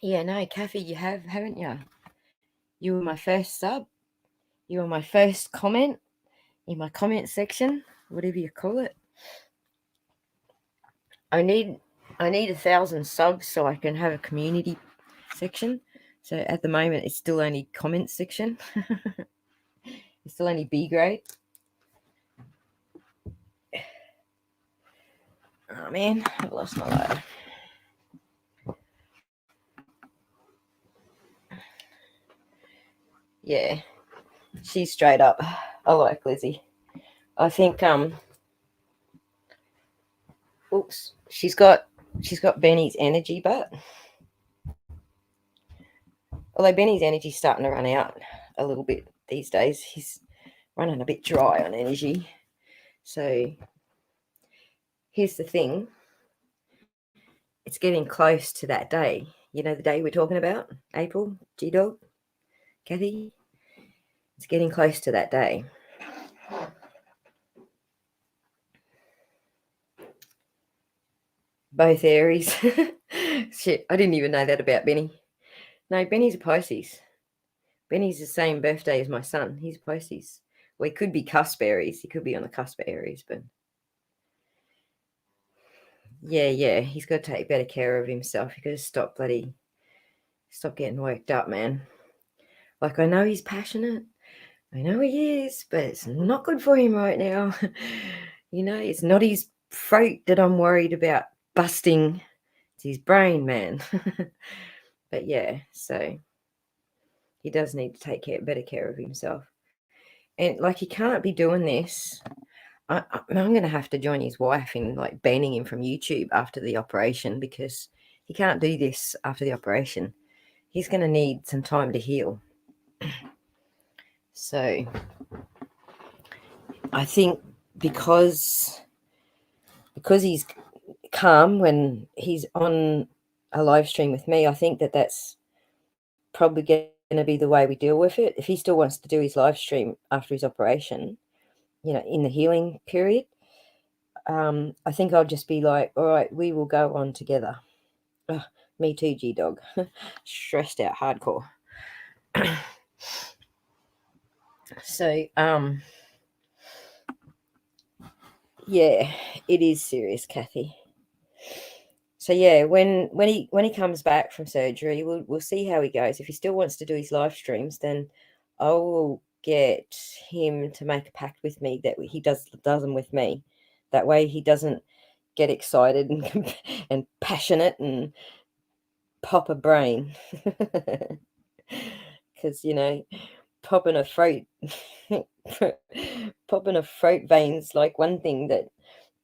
Yeah, no, Kathy, you haven't you? You were my first sub. You were my first comment in my comment section, whatever you call it. I need 1,000 subs so I can have a community section. So at the moment, it's still only comment section. It's still only B grade. Oh man, I've lost my light. Yeah, she's straight up. I like Lizzie. I think oops, she's got Benny's energy, but although Benny's energy's starting to run out a little bit these days, he's running a bit dry on energy. So here's the thing. It's getting close to that day, You know, the day we're talking about, April, G-Dog, Kathy. It's getting close to that day. Both Aries. Shit, I didn't even know that about Benny. No, Benny's a Pisces. Benny's the same birthday as my son. He's a Pisces. Well, he could be cusp Aries. He could be on the cusp of Aries, but yeah. He's got to take better care of himself. He's got to stop getting worked up, man. Like, I know he's passionate. I know he is, but it's not good for him right now. You know, it's not his throat that I'm worried about busting. It's his brain, man. But yeah, so he does need to take better care of himself. And like, he can't be doing this. I'm going to have to join his wife in like banning him from YouTube after the operation, because he can't do this after the operation. He's going to need some time to heal. So I think because he's calm when he's on a live stream with me, I think that's probably going to be the way we deal with it. If he still wants to do his live stream after his operation, you know, in the healing period, I think I'll just be like, all right, we will go on together. Ugh, me too, G-Dog. Stressed out hardcore. So, yeah, it is serious, Kathy. So yeah, when he comes back from surgery, we'll see how he goes. If he still wants to do his live streams, then I will get him to make a pact with me that he does them with me. That way he doesn't get excited and and passionate and pop a brain. Because, you know, popping a throat veins like one thing, that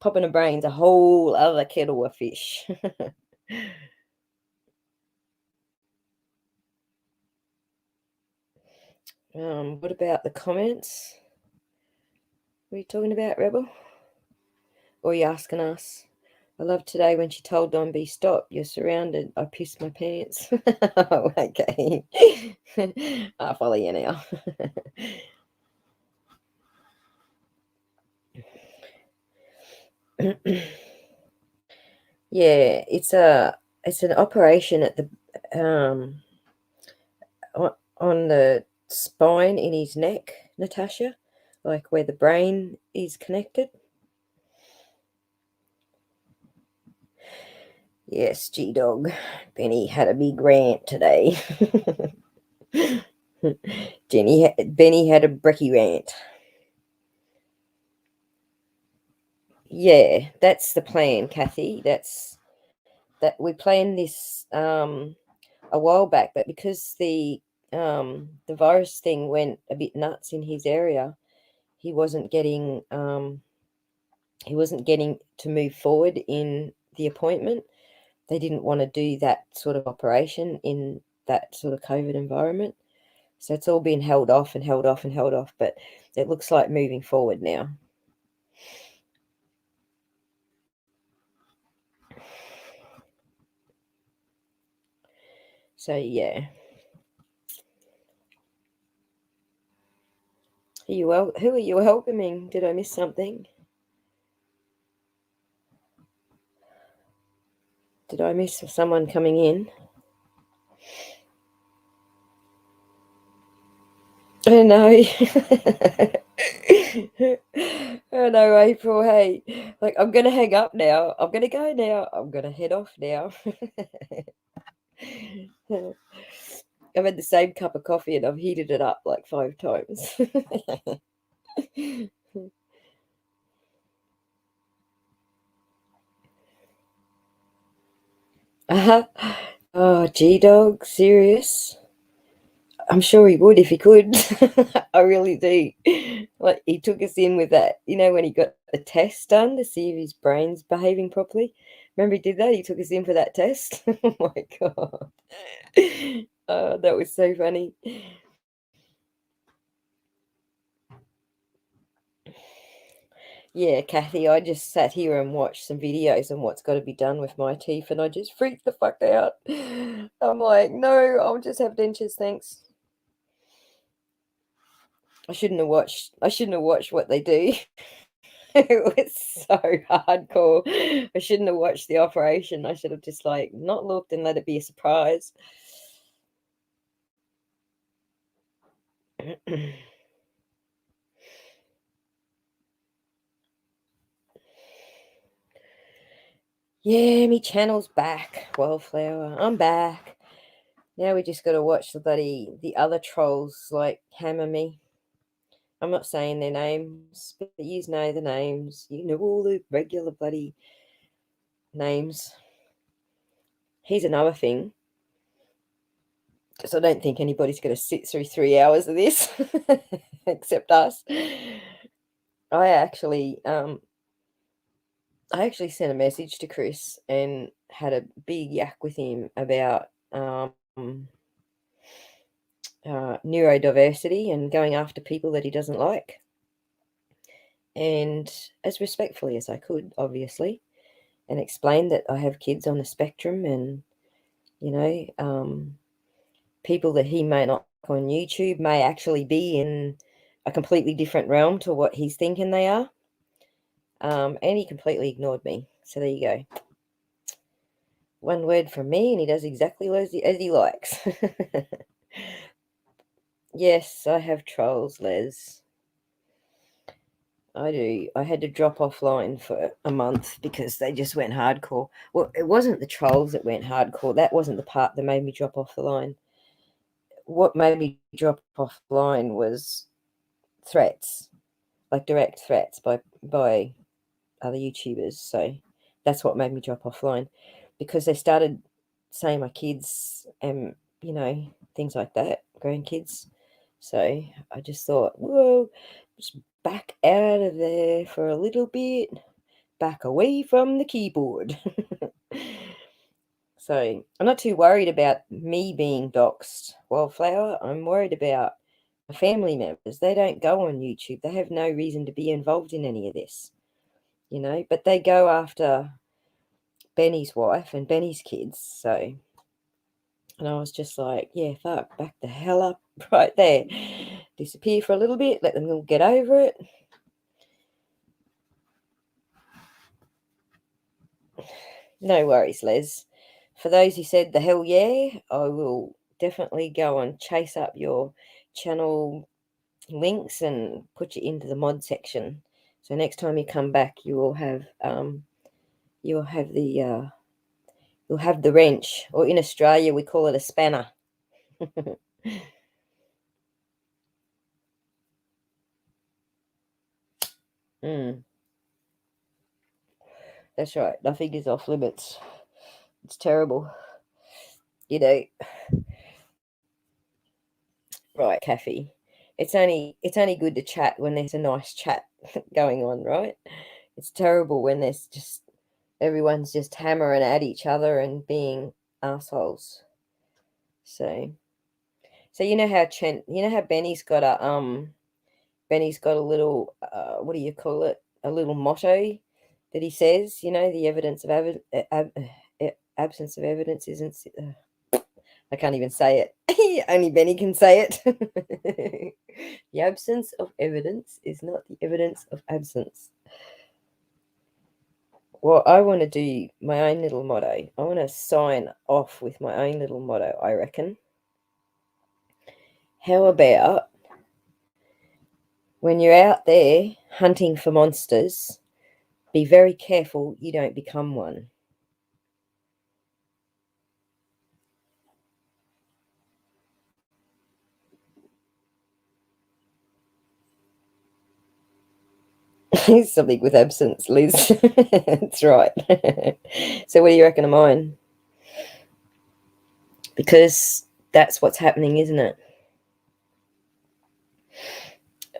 popping a brain's a whole other kettle of fish. What about the comments? What are you talking about, Rebel? Or are you asking us? I love today when she told Don B, stop, you're surrounded. I pissed my pants. Oh, okay. I'll follow you now. Yeah, it's an operation at the on the spine in his neck, Natasha, like where the brain is connected. Yes, G-Dog. Benny had a big rant today. Benny had a brekkie rant. Yeah, that's the plan, Kathy. That we planned this a while back, but because the virus thing went a bit nuts in his area, he wasn't getting to move forward in the appointment. They didn't want to do that sort of operation in that sort of COVID environment. So it's all been held off and held off and held off, but it looks like moving forward now. So yeah. Who are you welcoming? Did I miss something? Did I miss someone coming in? I know. I know, April. Hey, like, I'm gonna hang up now. I'm gonna go now. I'm gonna head off now. I've had the same cup of coffee and I've heated it up like 5 times. Uh-huh. Oh, G-Dog, serious? I'm sure he would if he could. I really do. Like, he took us in with that, you know, when he got the test done to see if his brain's behaving properly. Remember he did that? He took us in for that test. Oh my God. Oh, that was so funny. Yeah, Kathy, I just sat here and watched some videos on what's got to be done with my teeth, and I just freaked the fuck out. I'm like, no, I'll just have dentures, thanks. I shouldn't have watched. I shouldn't have watched what they do. It was so hardcore. I shouldn't have watched the operation. I should have just like not looked and let it be a surprise. Yeah, me channel's back, Wildflower. I'm back. Now we just got to watch the other trolls like hammer me. I'm not saying their names, but you know the names. You know all the regular bloody names. Here's another thing, because I don't think anybody's going to sit through 3 hours of this, except us. I actually sent a message to Chris and had a big yak with him about neurodiversity and going after people that he doesn't like. And as respectfully as I could, obviously, and explained that I have kids on the spectrum and, you know, people that he may not like on YouTube may actually be in a completely different realm to what he's thinking they are. And he completely ignored me. So there you go. One word from me and he does exactly as he likes. Yes, I have trolls, Les. I do. I had to drop offline for a month because they just went hardcore. Well, it wasn't the trolls that went hardcore. That wasn't the part that made me drop off the line. What made me drop offline was threats, like direct threats by other YouTubers. So that's what made me drop offline, because they started saying my kids and, you know, things like that, grandkids. So I just thought, whoa, just back out of there for a little bit, back away from the keyboard. So I'm not too worried about me being doxxed, Wildflower. I'm worried about my family members. They don't go on YouTube. They have no reason to be involved in any of this, you know, but they go after Benny's wife and Benny's kids. So, and I was just like, yeah, fuck, back the hell up right there. Disappear for a little bit, let them all get over it. No worries, Les. For those who said the hell yeah, I will definitely go and chase up your channel links and put you into the mod section. So next time you come back, you will have you'll have the wrench, or in Australia we call it a spanner. That's right. Nothing is off limits. It's terrible. You know, right, Kathy. It's only good to chat when there's a nice chat going on, right? It's terrible when there's just everyone's just hammering at each other and being assholes. So you know how Benny's got a little what do you call it? A little motto that he says, you know, the evidence of absence of evidence isn't. I can't even say it. Only Benny can say it. The absence of evidence is not the evidence of absence. Well, I want to do my own little motto. I want to sign off with my own little motto, I reckon. How about when you're out there hunting for monsters, be very careful you don't become one. Something with absence, Liz. That's right. So what do you reckon of mine? Because that's what's happening, isn't it?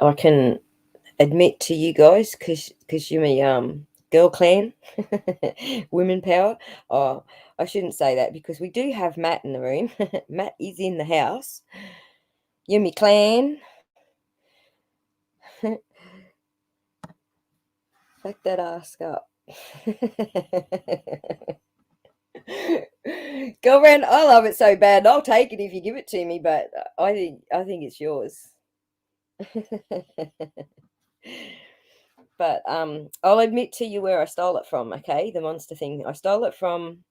I can admit to you guys, because you're my girl clan, women power. Oh, I shouldn't say that, because we do have Matt in the room. Matt is in the house. You're my clan. Back that ass up. Girlfriend, I love it so bad. I'll take it if you give it to me, but I think it's yours. But I'll admit to you where I stole it from, okay? The monster thing. I stole it from,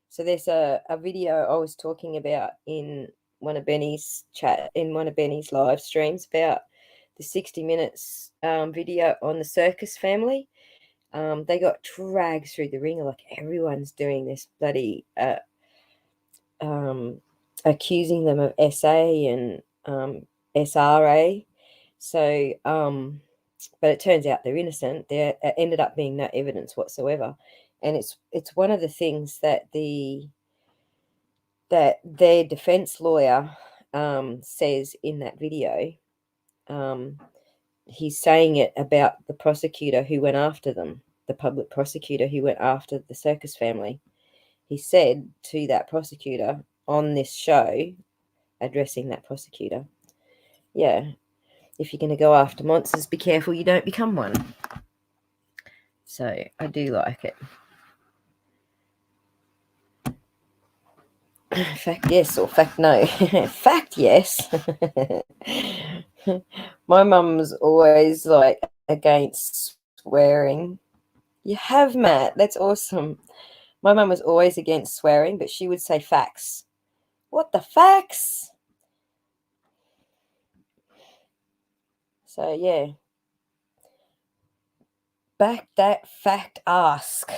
so there's a video I was talking about in one of Benny's live streams about the 60 minutes video on the circus family. They got dragged through the ringer, like everyone's doing this bloody accusing them of SA and SRA. So but it turns out they're innocent. There ended up being no evidence whatsoever, and it's one of the things that their defense lawyer says in that video. He's saying it about the prosecutor who went after them, the public prosecutor who went after the circus family. He said to that prosecutor on this show, addressing that prosecutor, yeah, if you're going to go after monsters, be careful you don't become one. So I do like it. Fact yes or fact no? Fact yes. My mum's always like against swearing. You have, Matt. That's awesome. My mum was always against swearing, but she would say facts. What the facts? So yeah. Back that fact ask.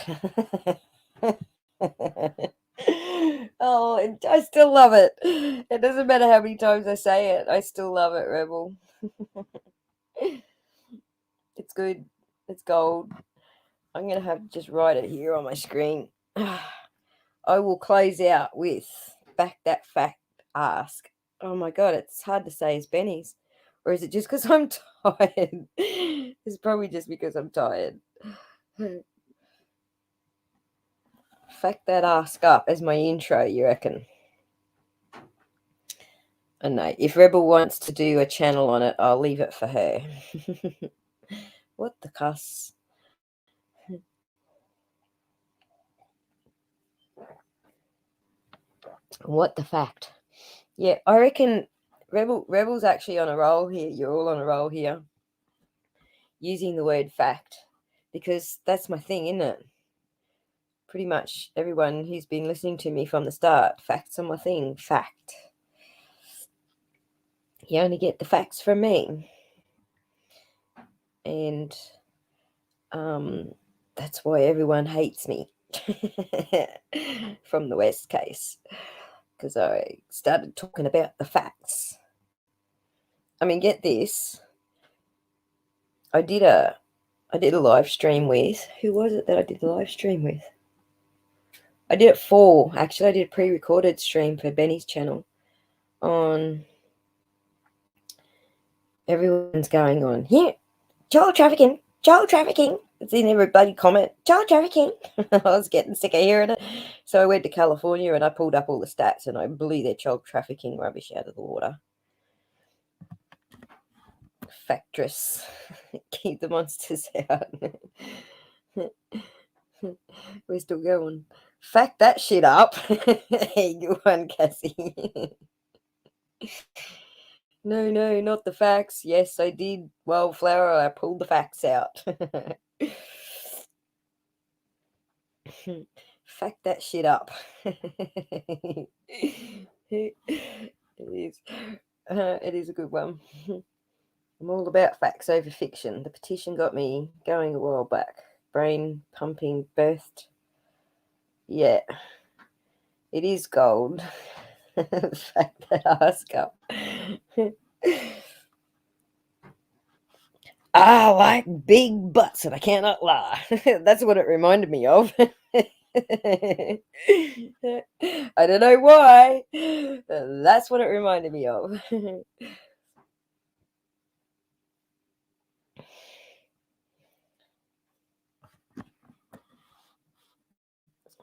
Oh, I still love it. It doesn't matter how many times I say it. I still love it, Rebel. It's good. It's gold. I'm going to have to just write it here on my screen. I will close out with back that fact ask. Oh my God, it's hard to say as Benny's. Or is it just because I'm tired? It's probably just because I'm tired. Fact that ask up as my intro, you reckon? I know. If Rebel wants to do a channel on it, I'll leave it for her. What the cuss? What the fact? Yeah, I reckon Rebel's actually on a roll here. You're all on a roll here. Using the word fact. Because that's my thing, isn't it? Pretty much everyone who's been listening to me from the start, facts are my thing. Fact. You only get the facts from me. And that's why everyone hates me from the West case, because I started talking about the facts. I mean, get this. I did a live stream with, who was it that I did the live stream with? I did it for, actually, I did a pre-recorded stream for Benny's channel on, everyone's going on, here, child trafficking. It's in every bloody comment, child trafficking. I was getting sick of hearing it. So I went to California and I pulled up all the stats and I blew their child trafficking rubbish out of the water. Factress. Keep the monsters out. We're still going. Fact that shit up. Hey, good one, Cassie. No, not the facts. Yes, I did. Wildflower, I pulled the facts out. Fact that shit up. It is. It is a good one. I'm all about facts over fiction. The petition got me going a while back. Brain pumping, birthed. Yeah, it is gold. Fact that ask up. I like big butts and I cannot lie. That's what it reminded me of. I don't know why. That's what it reminded me of.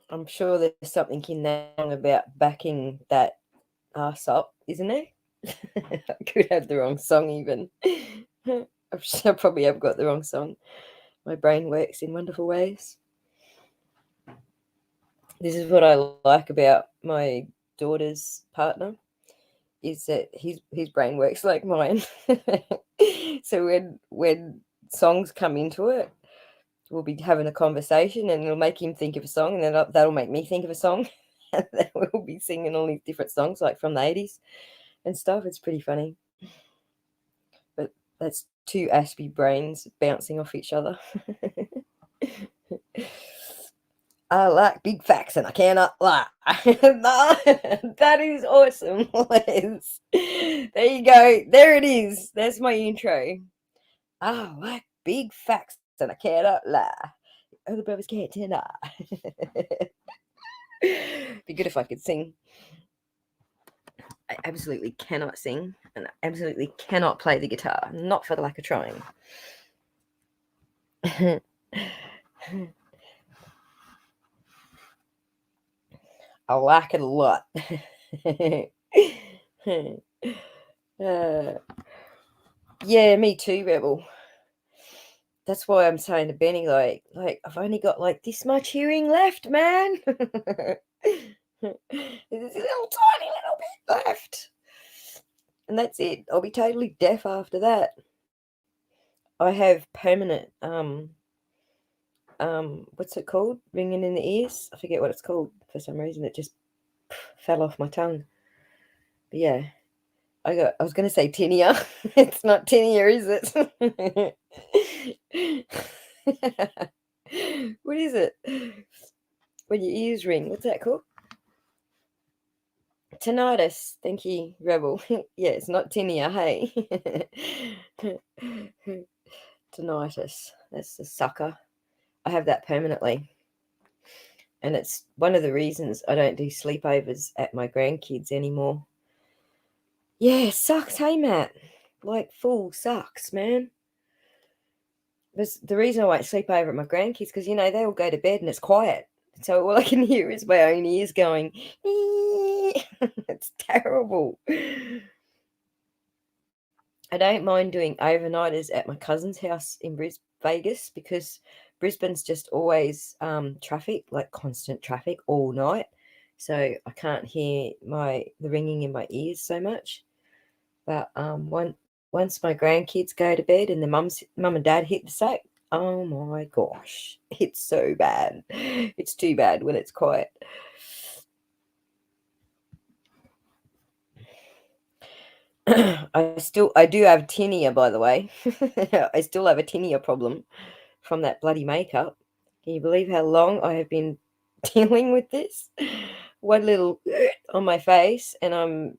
I'm sure there's something in there about backing that ass up, isn't there? I could have the wrong song even. I probably have got the wrong song. My brain works in wonderful ways. This is what I like about my daughter's partner, is that his brain works like mine. So when songs come into it, we'll be having a conversation and it'll make him think of a song, and then that'll make me think of a song. And then we'll be singing all these different songs like from the 80s and stuff. It's pretty funny. But that's two Aspie brains bouncing off each other. I like big facts and I cannot lie. That is awesome, Liz. There you go. There it is. That's my intro. I like big facts and I cannot lie. Other brothers can't deny. Be good if I could sing. I absolutely cannot sing and I absolutely cannot play the guitar. Not for the lack of trying. I like it a lot. Yeah, me too, Rebel. That's why I'm saying to Benny, like I've only got like this much hearing left, man. There's a little tiny little bit left, and that's it. I'll be totally deaf after that. I have permanent what's it called? Ringing in the ears. I forget what it's called for some reason. It just fell off my tongue. But yeah, I was going to say tinea. It's not tinea, is it? What is it? When your ears ring, what's that called? Tinnitus. Thank you, Rebel. Yeah, it's not tinea, hey. Tinnitus. That's the sucker. I have that permanently. And it's one of the reasons I don't do sleepovers at my grandkids anymore. Yeah, sucks, hey, Matt. Like, full sucks, man. The reason I won't sleep over at my grandkids, because, they all go to bed and it's quiet. So all I can hear is my own ears going, it's terrible. I don't mind doing overnighters at my cousin's house in Vegas, because Brisbane's just always traffic, like constant traffic all night. So I can't hear the ringing in my ears so much. But once my grandkids go to bed and the mum and dad hit the sack, oh my gosh, it's so bad. It's too bad when it's quiet. I do have tinea, by the way. I still have a tinea problem from that bloody makeup. Can you believe how long I have been dealing with this? One little on my face, and I'm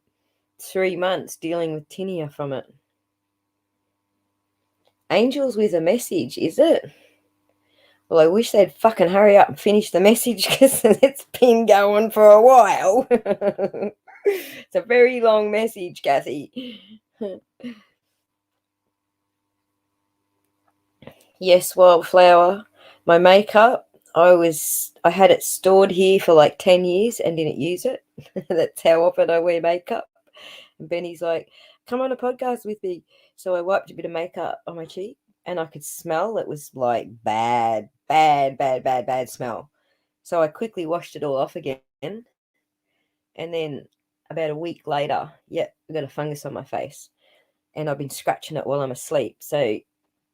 3 months dealing with tinea from it. Angels with a message, is it? Well, I wish they'd fucking hurry up and finish the message, because it's been going for a while. It's a very long message, Kathy. Yes, Wildflower. My makeup, I had it stored here for like 10 years and didn't use it. That's how often I wear makeup. And Benny's like, come on a podcast with me. So I wiped a bit of makeup on my cheek and I could smell it was like bad smell. So I quickly washed it all off again. And then about a week later, I got a fungus on my face. And I've been scratching it while I'm asleep. So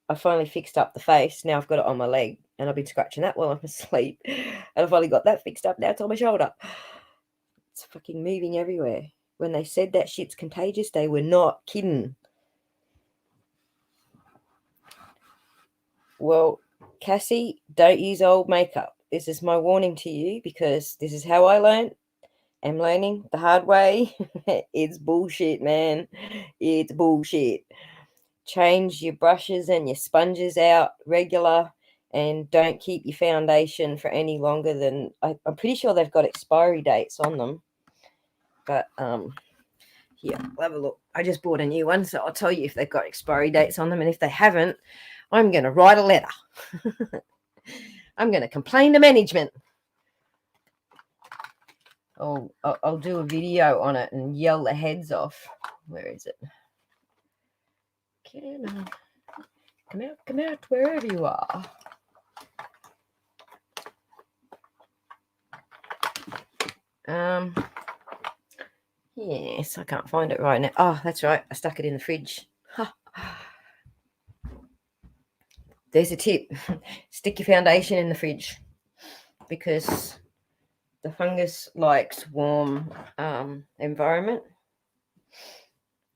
I finally fixed up the face. Now I've got it on my leg. And I've been scratching that while I'm asleep. And I finally got that fixed up. Now it's on my shoulder. It's fucking moving everywhere. When they said that shit's contagious, they were not kidding. Well, Cassie, don't use old makeup. This is my warning to you, because this is how I learned. I'm learning the hard way. It's bullshit, man. It's bullshit. Change your brushes and your sponges out regular, and don't keep your foundation for any longer than, I'm pretty sure they've got expiry dates on them. But here, I'll have a look. I just bought a new one, so I'll tell you if they've got expiry dates on them. And if they haven't, I'm going to write a letter. I'm going to complain to management. I'll do a video on it and yell their heads off. Where is it? Come out, wherever you are. Yes, I can't find it right now. Oh, that's right. I stuck it in the fridge. There's a tip. Stick your foundation in the fridge because the fungus likes warm environment.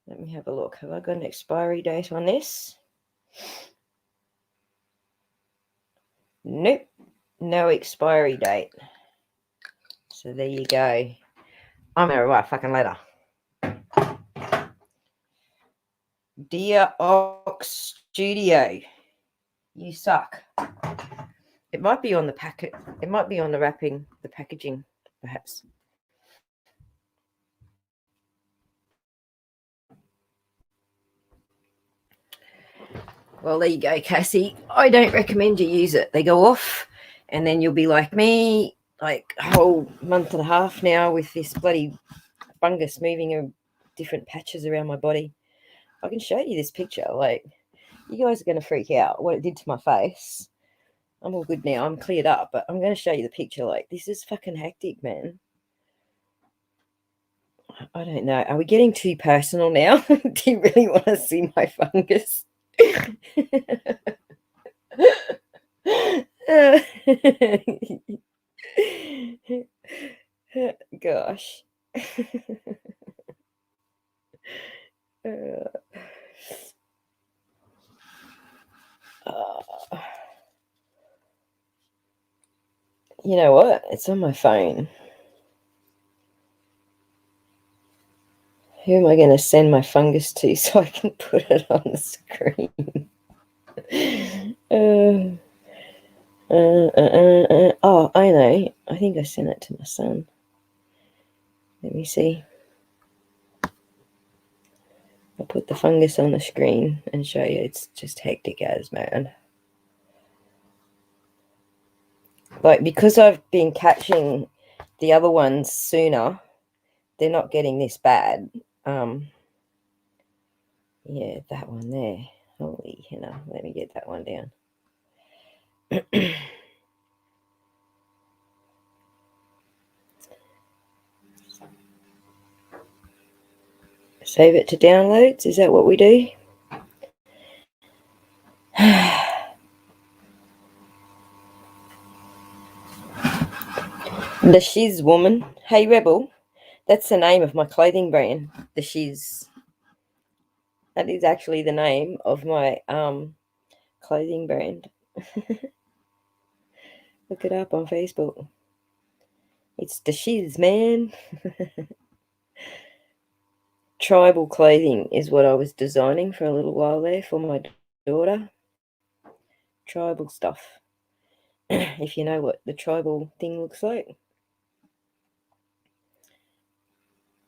Let me have a look. Have I got an expiry date on this? Nope. No expiry date. So there you go. I'm going to write a fucking letter. Dear Ox Studio, you suck. It might be on the packet. It might be on the wrapping, the packaging, perhaps. Well, there you go, Cassie. I don't recommend you use it. They go off, and then you'll be like me, like a whole month and a half now with this bloody fungus moving in different patches around my body. I can show you this picture. Like, you guys are going to freak out what it did to my face. I'm all good now. I'm cleared up, but I'm going to show you the picture. Like, this is fucking hectic, man. I don't know. Are we getting too personal now? Do you really want to see my fungus? Gosh. You know what? It's on my phone. Who am I going to send my fungus to so I can put it on the screen? Oh, I know. I think I sent it to my son. Let me see. I'll put the fungus on the screen and show you. It's just hectic as, man. Like, because I've been catching the other ones sooner, they're not getting this bad. Yeah, that one there. Holy, let me get that one down. Save it to downloads. Is that what we do? The Shiz Woman. Hey, Rebel. That's the name of my clothing brand. The Shiz. That is actually the name of my clothing brand. Look it up on Facebook. It's the Shiz, man. Tribal clothing is what I was designing for a little while there for my daughter. Tribal stuff. If you know what the tribal thing looks like.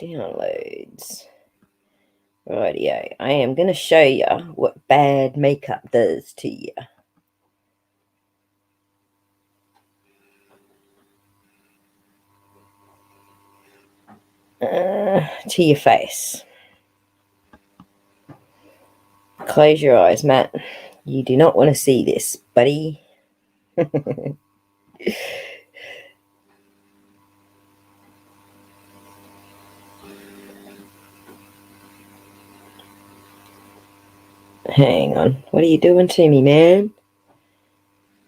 Downloads. Rightio. I am going to show you what bad makeup does to you. To your face. Close your eyes, Matt. You do not want to see this, buddy. Hang on. What are you doing to me, man?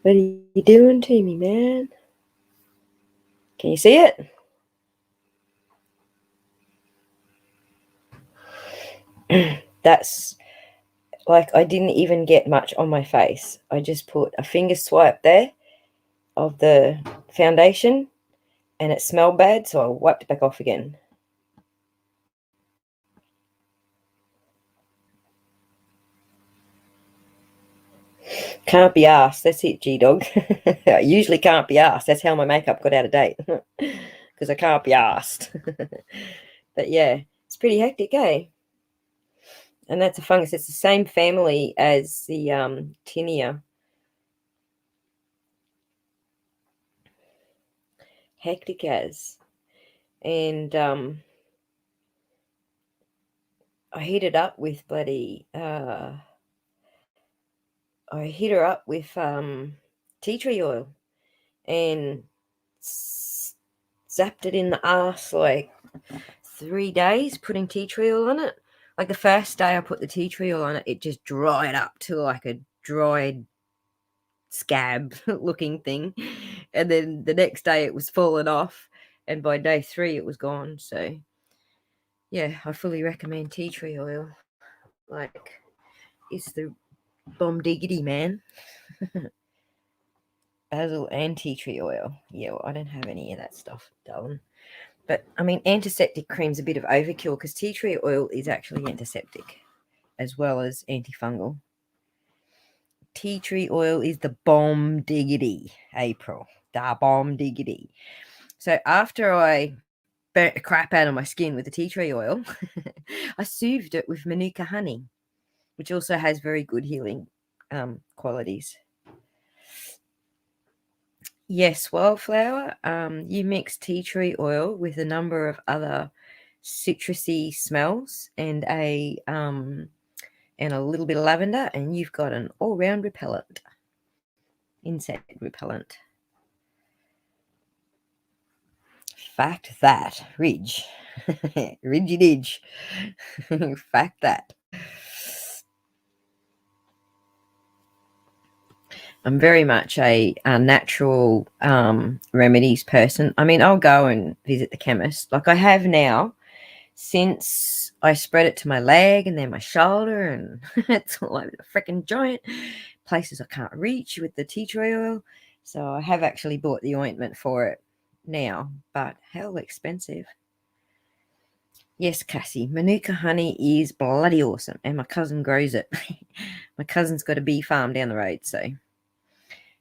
What are you doing to me, man? Can you see it? That's like, I didn't even get much on my face. I just put a finger swipe there of the foundation and it smelled bad, so I wiped it back off again. Can't be asked. That's it, G-Dog. I usually can't be asked. That's how my makeup got out of date. Because I can't be asked. But yeah, it's pretty hectic, eh? And that's a fungus. It's the same family as the tinea. Hectic as. And I heat it up with bloody... I heat her up with tea tree oil and zapped it in the arse like 3 days, putting tea tree oil on it. Like the first day I put the tea tree oil on it, it just dried up to like a dried scab looking thing. And then the next day it was falling off. And by day 3 it was gone. So yeah, I fully recommend tea tree oil. Like, it's the bomb diggity, man. Basil and tea tree oil. Yeah, well, I don't have any of that stuff, darling. But I mean, antiseptic cream's a bit of overkill because tea tree oil is actually antiseptic as well as antifungal. Tea tree oil is the bomb diggity, April. Da bomb diggity. So after I burnt the crap out of my skin with the tea tree oil, I soothed it with Manuka honey, which also has very good healing qualities. Yes, wildflower. You mix tea tree oil with a number of other citrusy smells and a little bit of lavender, and you've got an all-round repellent, insect repellent. Fact that, Ridge. Ridgy Didge. Fact that. I'm very much a natural remedies person. I mean, I'll go and visit the chemist like I have now since I spread it to my leg and then my shoulder, and it's all over the freaking joint, places I can't reach with the tea tree oil. So I have actually bought the ointment for it now, but hell expensive. Yes, Cassie, Manuka honey is bloody awesome, and my cousin grows it. My cousin's got a bee farm down the road, so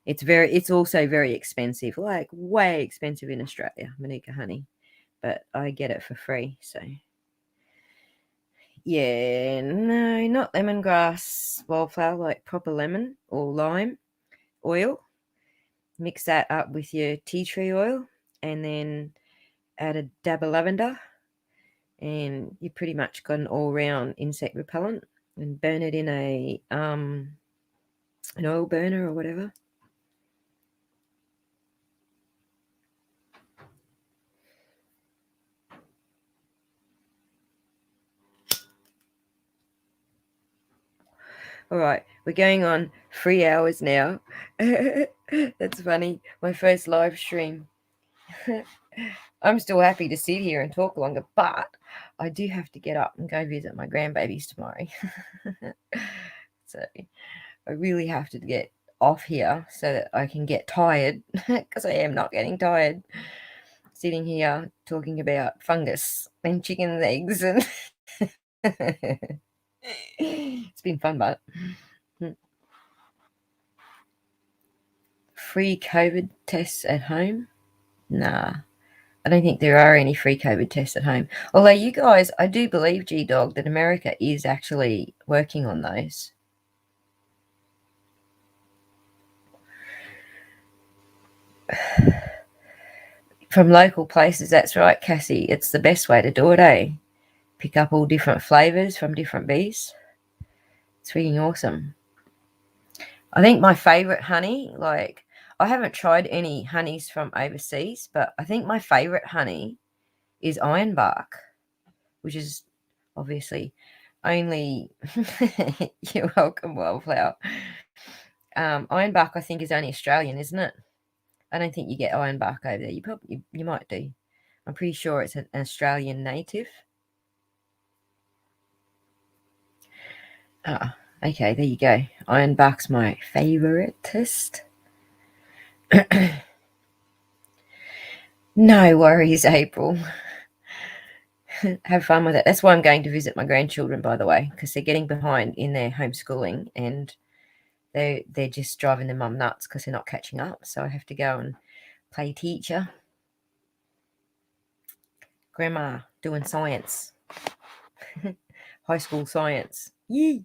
it's also very expensive, like way expensive in Australia, Manuka honey, but I get it for free. So yeah, no, not lemongrass wildflower, like proper lemon or lime oil. Mix that up with your tea tree oil and then add a dab of lavender, and you pretty much got an all-round insect repellent. And burn it in an oil burner or whatever. All right, we're going on 3 hours now. That's funny. My first live stream. I'm still happy to sit here and talk longer, but I do have to get up and go visit my grandbabies tomorrow. So I really have to get off here so that I can get tired, because I am not getting tired sitting here talking about fungus and chicken eggs, and it's been fun. But free COVID tests at home? Nah, I don't think there are any free COVID tests at home. Although you guys, I do believe, G-Dog, that America is actually working on those. From local places, that's right, Cassie. It's the best way to do it, eh? Pick up all different flavours from different bees. It's freaking awesome. I think my favourite honey, like, I haven't tried any honeys from overseas, but I think my favourite honey is ironbark, which is obviously only you're welcome, wildflower. Ironbark, I think, is only Australian, isn't it? I don't think you get ironbark over there. You might do. I'm pretty sure it's an Australian native. Ah, okay, there you go. Ironbark's my favoritist. No worries, April. Have fun with it. That's why I'm going to visit my grandchildren, by the way, because they're getting behind in their homeschooling, and they're just driving their mum nuts because they're not catching up. So I have to go and play teacher. Grandma doing science. High school science. Yee.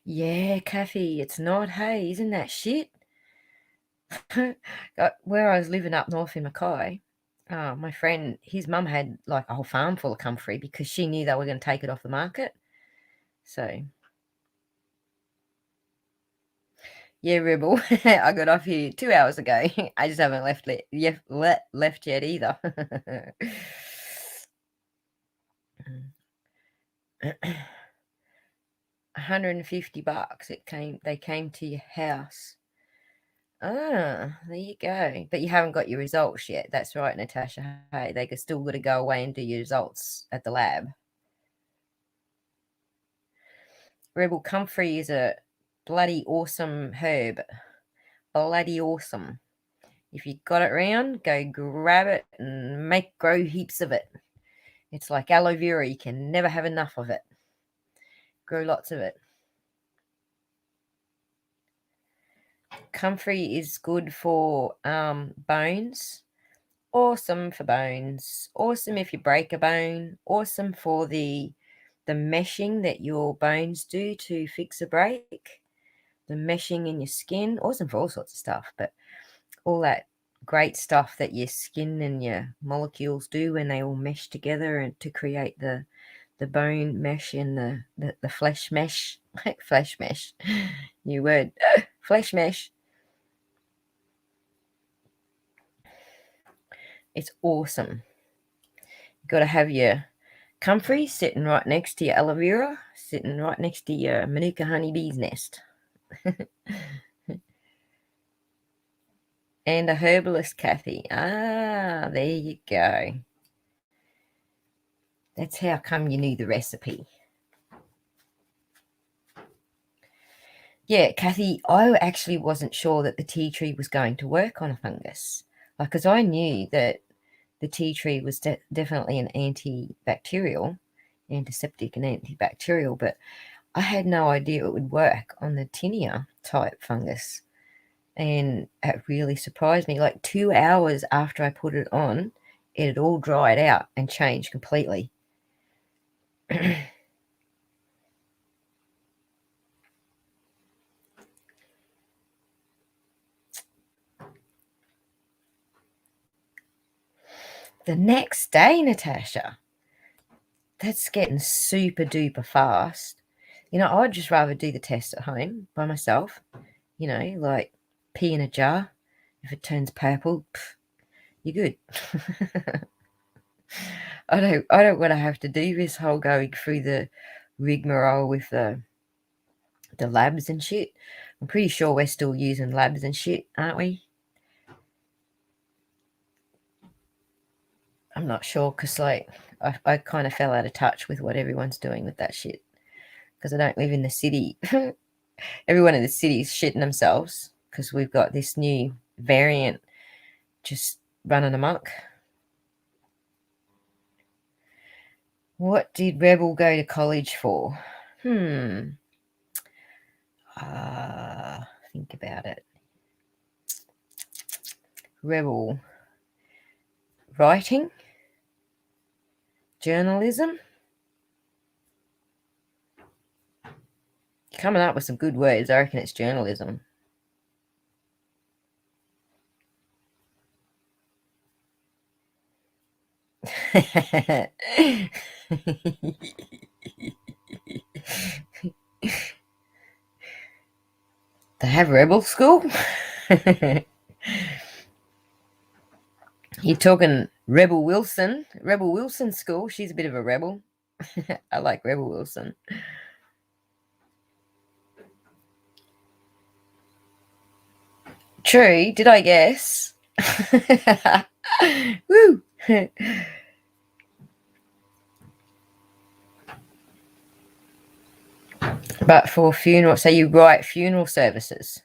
Yeah, Kathy, it's not. Hey, isn't that shit? Where I was living up north in Mackay, my friend, his mum had like a whole farm full of comfrey because she knew they were going to take it off the market. So Yeah, Rebel. I got off here 2 hours ago. I just haven't left yet either. $150. They came to your house. Ah, there you go. But you haven't got your results yet. That's right, Natasha. Hey, they could still got to go away and do your results at the lab. Rebel comfrey is a bloody awesome herb. Bloody awesome. If you got it round, go grab it and grow heaps of it. It's like aloe vera. You can never have enough of it. Grow lots of it. Comfrey is good for bones. Awesome for bones. Awesome if you break a bone. Awesome for the meshing that your bones do to fix a break. The meshing in your skin. Awesome for all sorts of stuff. But all that great stuff that your skin and your molecules do when they all mesh together and to create the bone mesh and the flesh mesh. Flesh mesh. New word. Flesh mesh. It's awesome. You've got to have your comfrey sitting right next to your aloe vera, sitting right next to your Manuka honeybee's nest. And a herbalist, Kathy. Ah, there you go. That's how come you knew the recipe. Yeah, Kathy, I actually wasn't sure that the tea tree was going to work on a fungus. Because I knew that the tea tree was definitely an antibacterial, antiseptic and antibacterial, but I had no idea it would work on the tinea type fungus. And it really surprised me. Like 2 hours after I put it on, it had all dried out and changed completely. The next day, Natasha, that's getting super duper fast. I'd just rather do the test at home by myself, like pee in a jar. If it turns purple, you're good. I don't want to have to do this whole going through the rigmarole with the labs and shit. I'm pretty sure we're still using labs and shit, aren't we? I'm not sure because, like, I kind of fell out of touch with what everyone's doing with that shit because I don't live in the city. Everyone in the city is shitting themselves because we've got this new variant just running amok. What did Rebel go to college for? Think about it. Rebel. Writing? Journalism? Coming up with some good words. I reckon it's journalism. They have rebel school? You're talking Rebel Wilson. Rebel Wilson school. She's a bit of a rebel. I like Rebel Wilson. True. Did I guess? Woo! But for funeral, so you write funeral services.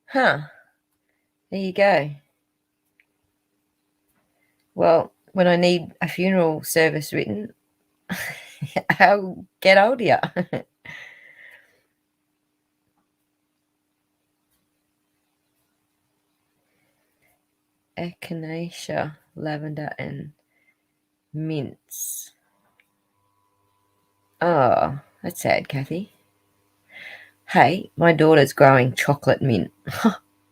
Huh. There you go. Well, when I need a funeral service written, I'll get hold of you. Echinacea, lavender, and mints. Oh, that's sad, Kathy. Hey, my daughter's growing chocolate mint.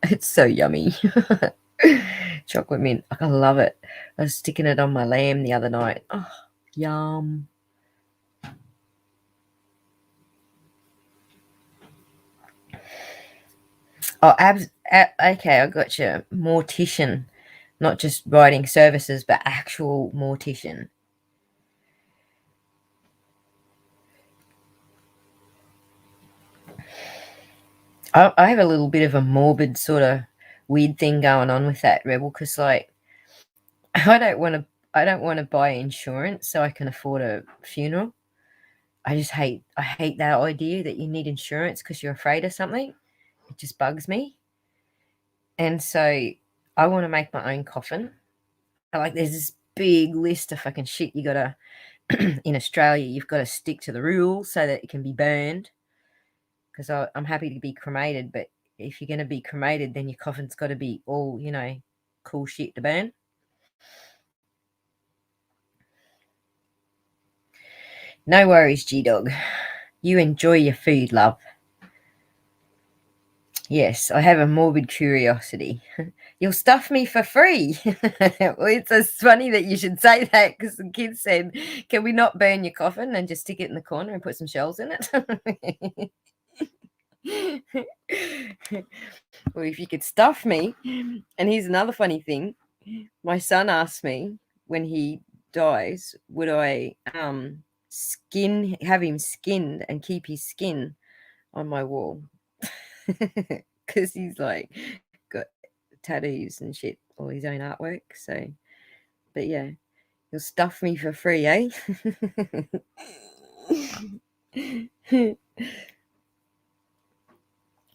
It's so yummy. Chocolate mint. I love it. I was sticking it on my lamb the other night. Oh, yum. Oh, okay, I got you. Mortician, not just writing services, but actual mortician. I have a little bit of a morbid sort of weird thing going on with that, Rebel, because like I don't want to buy insurance so I can afford a funeral. I hate that idea that you need insurance because you're afraid of something. It just bugs me. And so I want to make my own coffin. Like there's this big list of fucking shit you gotta in Australia, you've got to stick to the rules so that it can be burned. Because I'm happy to be cremated, but if you're going to be cremated, then your coffin's got to be all, cool shit to burn. No worries, G-Dog. You enjoy your food, love. Yes, I have a morbid curiosity. You'll stuff me for free. Well, it's funny that you should say that because the kids said, can we not burn your coffin and just stick it in the corner and put some shells in it? Well, if you could stuff me. And here's another funny thing. My son asked me when he dies, would I have him skinned and keep his skin on my wall? Because he's like got tattoos and shit, all his own artwork. So, but yeah, you'll stuff me for free, eh?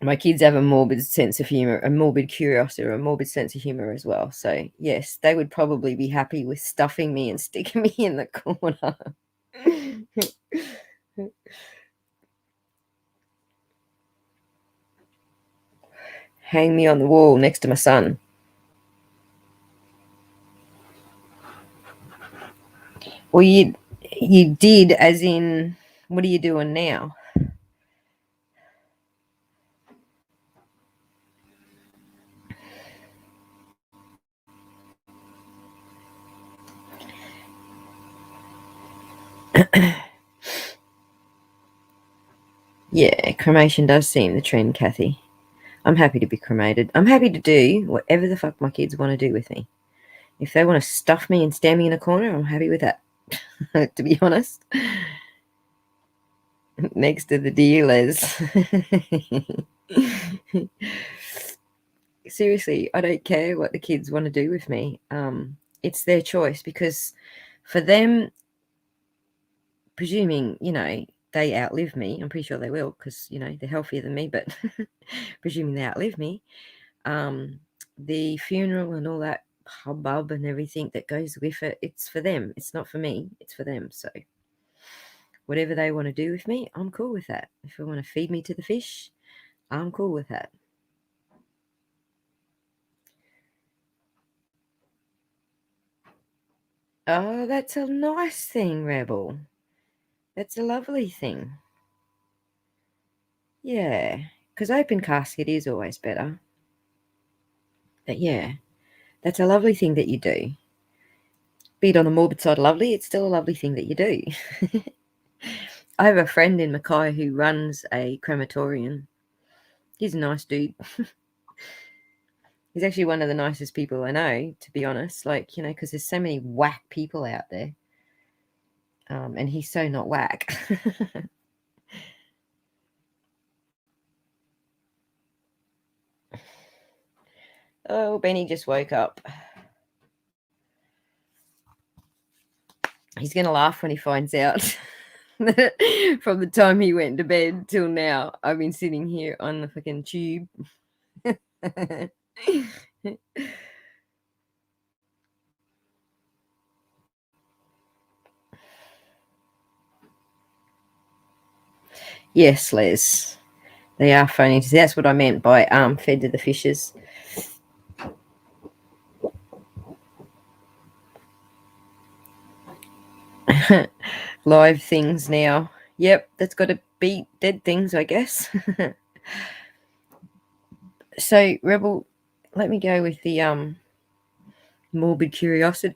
My kids have a morbid sense of humor, a morbid curiosity, or a morbid sense of humor as well. So yes, they would probably be happy with stuffing me and sticking me in the corner. Hang me on the wall next to my son. Well, you did, as in, what are you doing now? Yeah, cremation does seem the trend, Kathy. I'm happy to be cremated. I'm happy to do whatever the fuck my kids want to do with me. If they want to stuff me and stand me in a corner, I'm happy with that, to be honest. Next to the dealers. Seriously, I don't care what the kids want to do with me. It's their choice because for them, presuming, they outlive me, I'm pretty sure they will because, they're healthier than me, but presuming they outlive me, the funeral and all that hubbub and everything that goes with it, it's for them. It's not for me. It's for them. So whatever they want to do with me, I'm cool with that. If they want to feed me to the fish, I'm cool with that. Oh, that's a nice thing, Rebel. That's a lovely thing. Yeah, because open casket is always better. But yeah, that's a lovely thing that you do. Be it on the morbid side of lovely, it's still a lovely thing that you do. I have a friend in Mackay who runs a crematorium. He's a nice dude. He's actually one of the nicest people I know, to be honest. Like, because there's so many whack people out there. And he's so not whack. Oh, Benny just woke up. He's going to laugh when he finds out that from the time he went to bed till now, I've been sitting here on the fucking tube. Yes, Les. They are funny. That's what I meant by fed to the fishes. Live things now. Yep, that's got to beat dead things, I guess. So, Rebel, let me go with the morbid curiosity.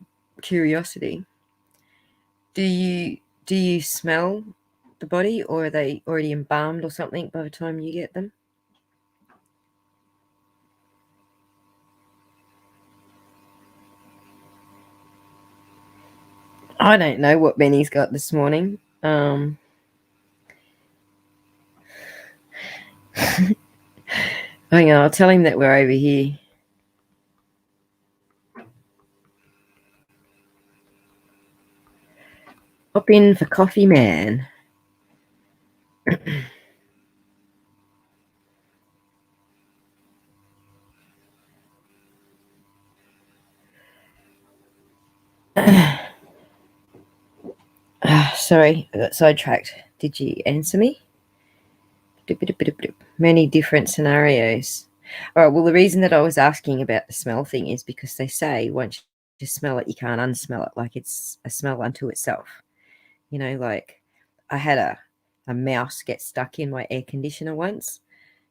Do you smell the body, or are they already embalmed or something by the time you get them? I don't know what Benny's got this morning. Hang on, I'll tell him that we're over here. Hop in for coffee, man. Sorry, I got sidetracked. Did you answer me? Many different scenarios. All right, well, the reason that I was asking about the smell thing is because they say once you smell it, you can't unsmell it. Like it's a smell unto itself. You know, like I had a mouse get stuck in my air conditioner once,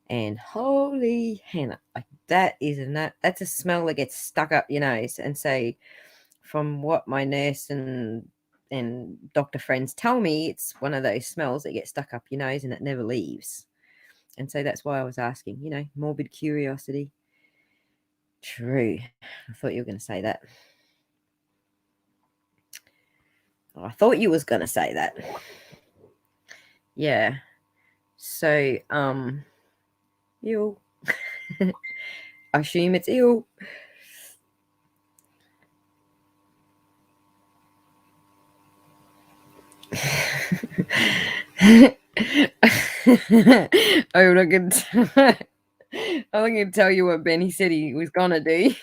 and holy Hannah, like that's a smell that gets stuck up your nose. And so from what my nurse and doctor friends tell me, it's one of those smells that gets stuck up your nose and it never leaves. And so that's why I was asking, morbid curiosity. True. I thought you were going to say that. I thought you was going to say that. Yeah. So, ew. I assume it's ew. I'm not going to tell you what Benny said he was going to do.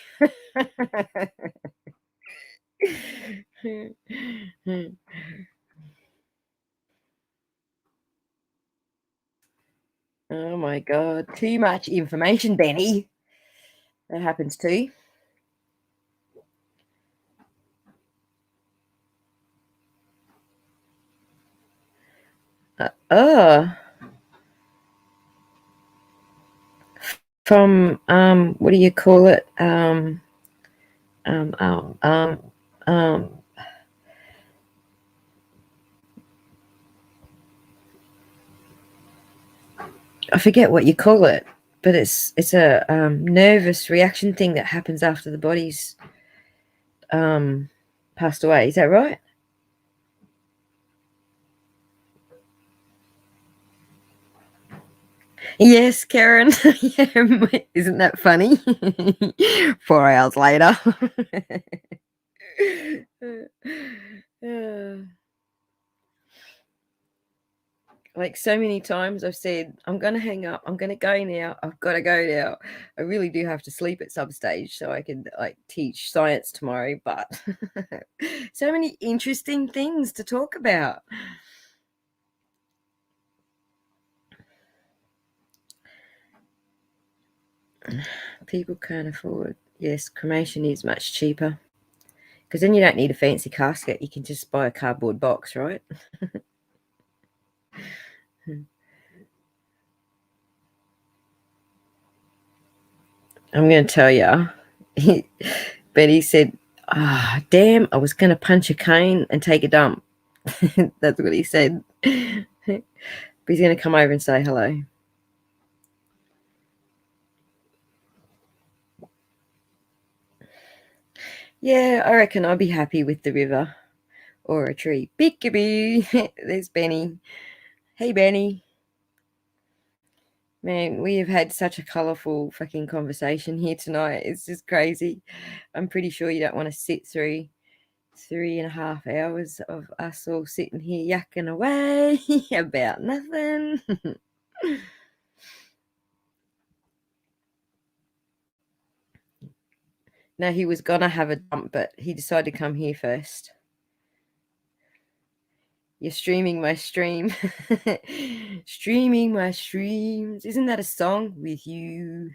Oh my God. Too much information, Benny. That happens too. From what do you call it? I forget what you call it, but it's a nervous reaction thing that happens after the body's passed away. Is that right? Yes, Karen. Isn't that funny? 4 hours later. Like so many times I've said, I'm going to hang up. I'm going to go now. I've got to go now. I really do have to sleep at some stage so I can teach science tomorrow. But so many interesting things to talk about. People can't afford. Yes, cremation is much cheaper. Because then you don't need a fancy casket. You can just buy a cardboard box, right? I'm going to tell you. Betty said, damn, I was going to punch a cane and take a dump. That's what he said. But he's going to come over and say hello. Yeah, I reckon I'll be happy with the river or a tree. Peekaboo. There's Benny. Hey, Benny. Man, we have had such a colourful fucking conversation here tonight. It's just crazy. I'm pretty sure you don't want to sit through 3.5 hours of us all sitting here yakking away about nothing. No, he was gonna have a dump, but he decided to come here first. You're streaming my stream. Streaming my streams. Isn't that a song? With you?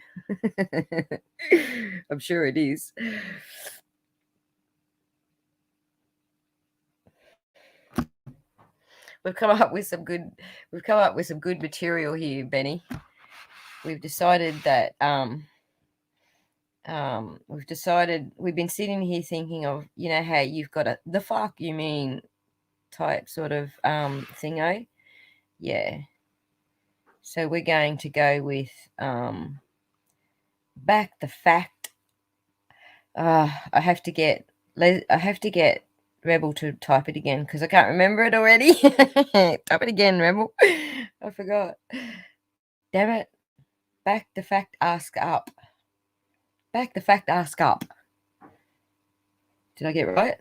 I'm sure it is. We've come up with some good material here, Benny. We've decided that we've been sitting here thinking of, how you've got the fuck you mean type sort of thingo. Yeah. So we're going to go with back the fact. I have to get Rebel to type it again because I can't remember it already. Type it again, Rebel. I forgot. Damn it. Back the fact ask up. Back the fact ask up. Did I get it right?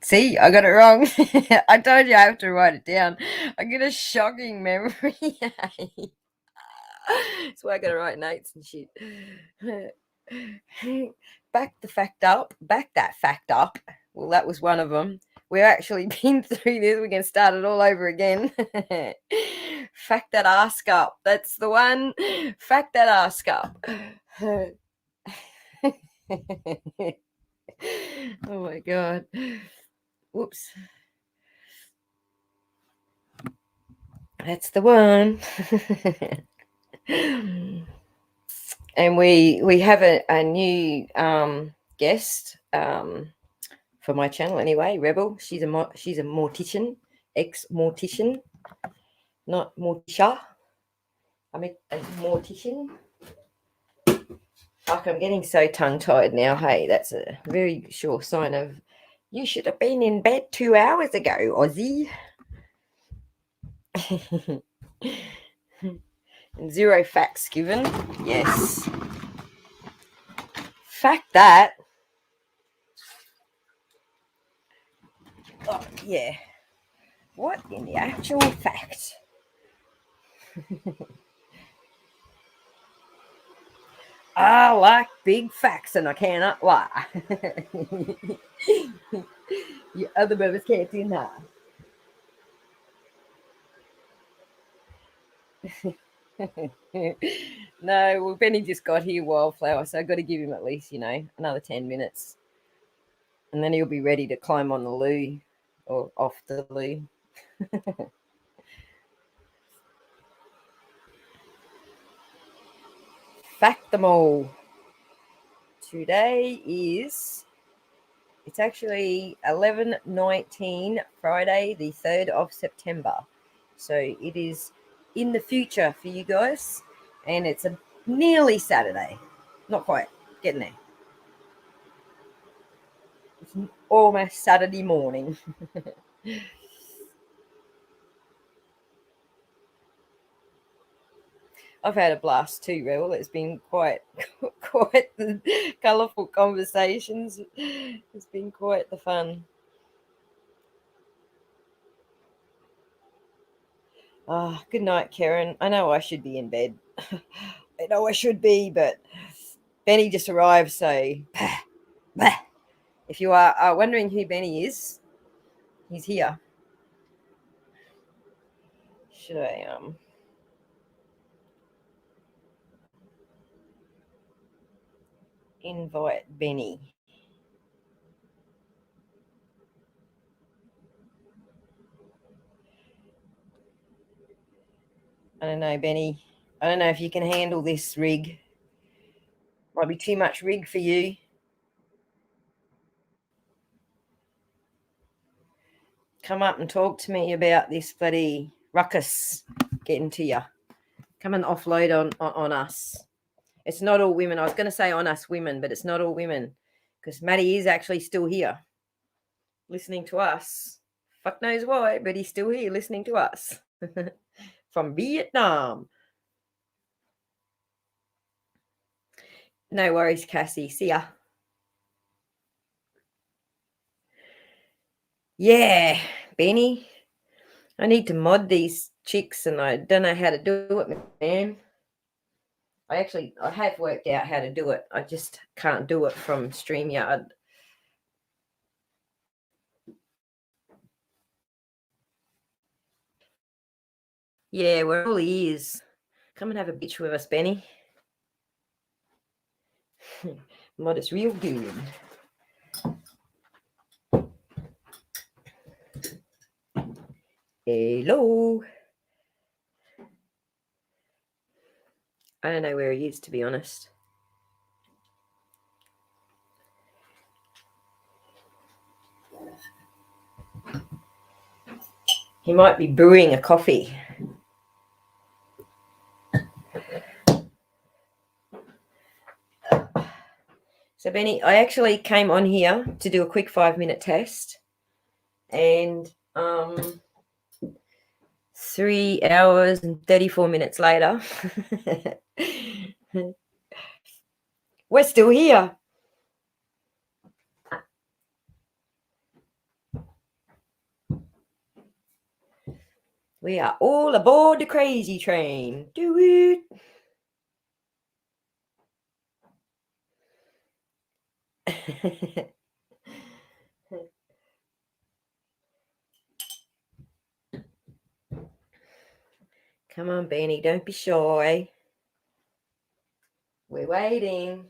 See, I got it wrong. I told you I have to write it down. I get a shocking memory. That's why I gotta write notes and shit. Back the fact up. Back that fact up. Well, that was one of them. We've actually been through this. We can start it all over again. Fact that ask up. That's the one. Fact that ask up. Oh my god. Whoops. That's the one. And we have a new guest for my channel anyway, Rebel. She's a mortician, ex-mortician, not mortisha. I'm a mortician. Like, I'm getting so tongue-tied now. Hey, that's a very sure sign of you should have been in bed 2 hours ago, Aussie. Zero facts given. Yes. Fact that. Oh, yeah. What in the actual fact? I like big facts and I cannot lie. You other members can't deny. No, well, Benny just got here, Wildflower, so I've got to give him at least, another 10 minutes. And then he'll be ready to climb on the loo or off the loo. Fact them all. Today it's actually 11/19, Friday, the 3rd of September. So it is in the future for you guys. And it's nearly Saturday. Not quite. Getting there. It's almost Saturday morning. I've had a blast too, Rebel. It's been quite the colourful conversations. It's been quite the fun. Good night, Karen. I know I should be in bed. I know I should be, but Benny just arrived, so if you are wondering who Benny is, he's here. Should I invite Benny? I don't know, Benny. I don't know if you can handle this rig. Might be too much rig for you. Come up and talk to me about this bloody ruckus getting to you. Come and offload on us. It's not all women. I was going to say on us women, but it's not all women because Matty is actually still here listening to us. Fuck knows why, but he's still here listening to us from Vietnam. No worries, Cassie. See ya. Yeah, Benny. I need to mod these chicks and I don't know how to do it, man. I have worked out how to do it. I just can't do it from StreamYard. Yeah, we're all ears. Come and have a bitch with us, Benny. Mod is real good. Hello. I don't know where he is, to be honest. He might be brewing a coffee. So, Benny, I actually came on here to do a quick 5-minute test, and 3 hours and 34 minutes later, we're still here. We are all aboard the crazy train. Do it. Come on, Benny, don't be shy. We're waiting.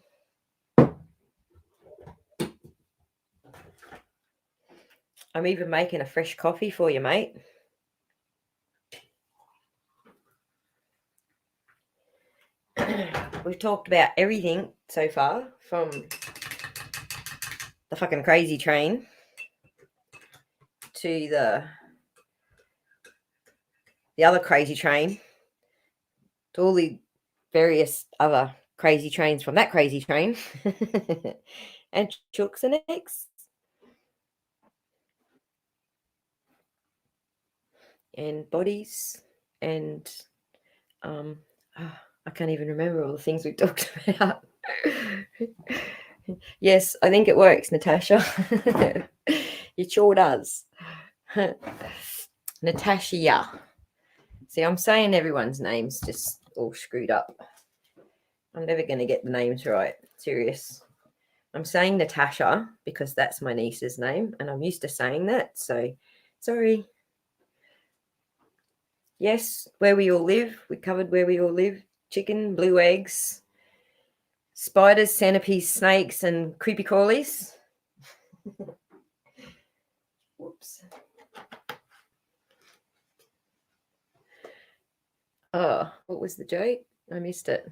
I'm even making a fresh coffee for you, mate. We've talked about everything so far, from the fucking crazy train to the other crazy train to all the various other crazy trains from that crazy train and chooks and eggs and bodies and I can't even remember all the things we talked about. Yes, I think it works, Natasha. It sure does. Natasha. See, I'm saying everyone's names just all screwed up. I'm never going to get the names right. Serious. I'm saying Natasha because that's my niece's name, and I'm used to saying that. So, sorry. Yes, where we all live. We covered where we all live. Chicken, blue eggs, spiders, centipedes, snakes, and creepy crawlies. Whoops. Oh, what was the joke? I missed it.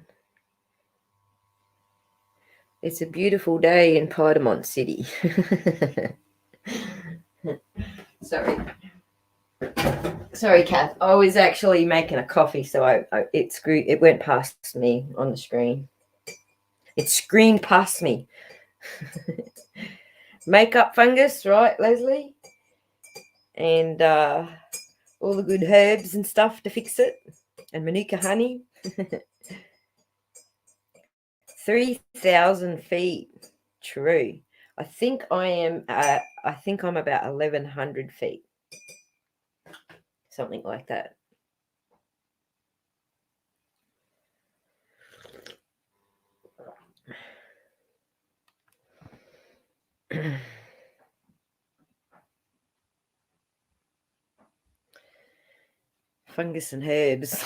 It's a beautiful day in Piedmont City. Sorry, Kath. I was actually making a coffee, so it went past me on the screen. It screamed past me. Makeup fungus, right, Leslie? And all the good herbs and stuff to fix it. And Manuka honey. 3,000 feet. True. I think I'm about 1,100 feet. Something like that. Fungus and herbs.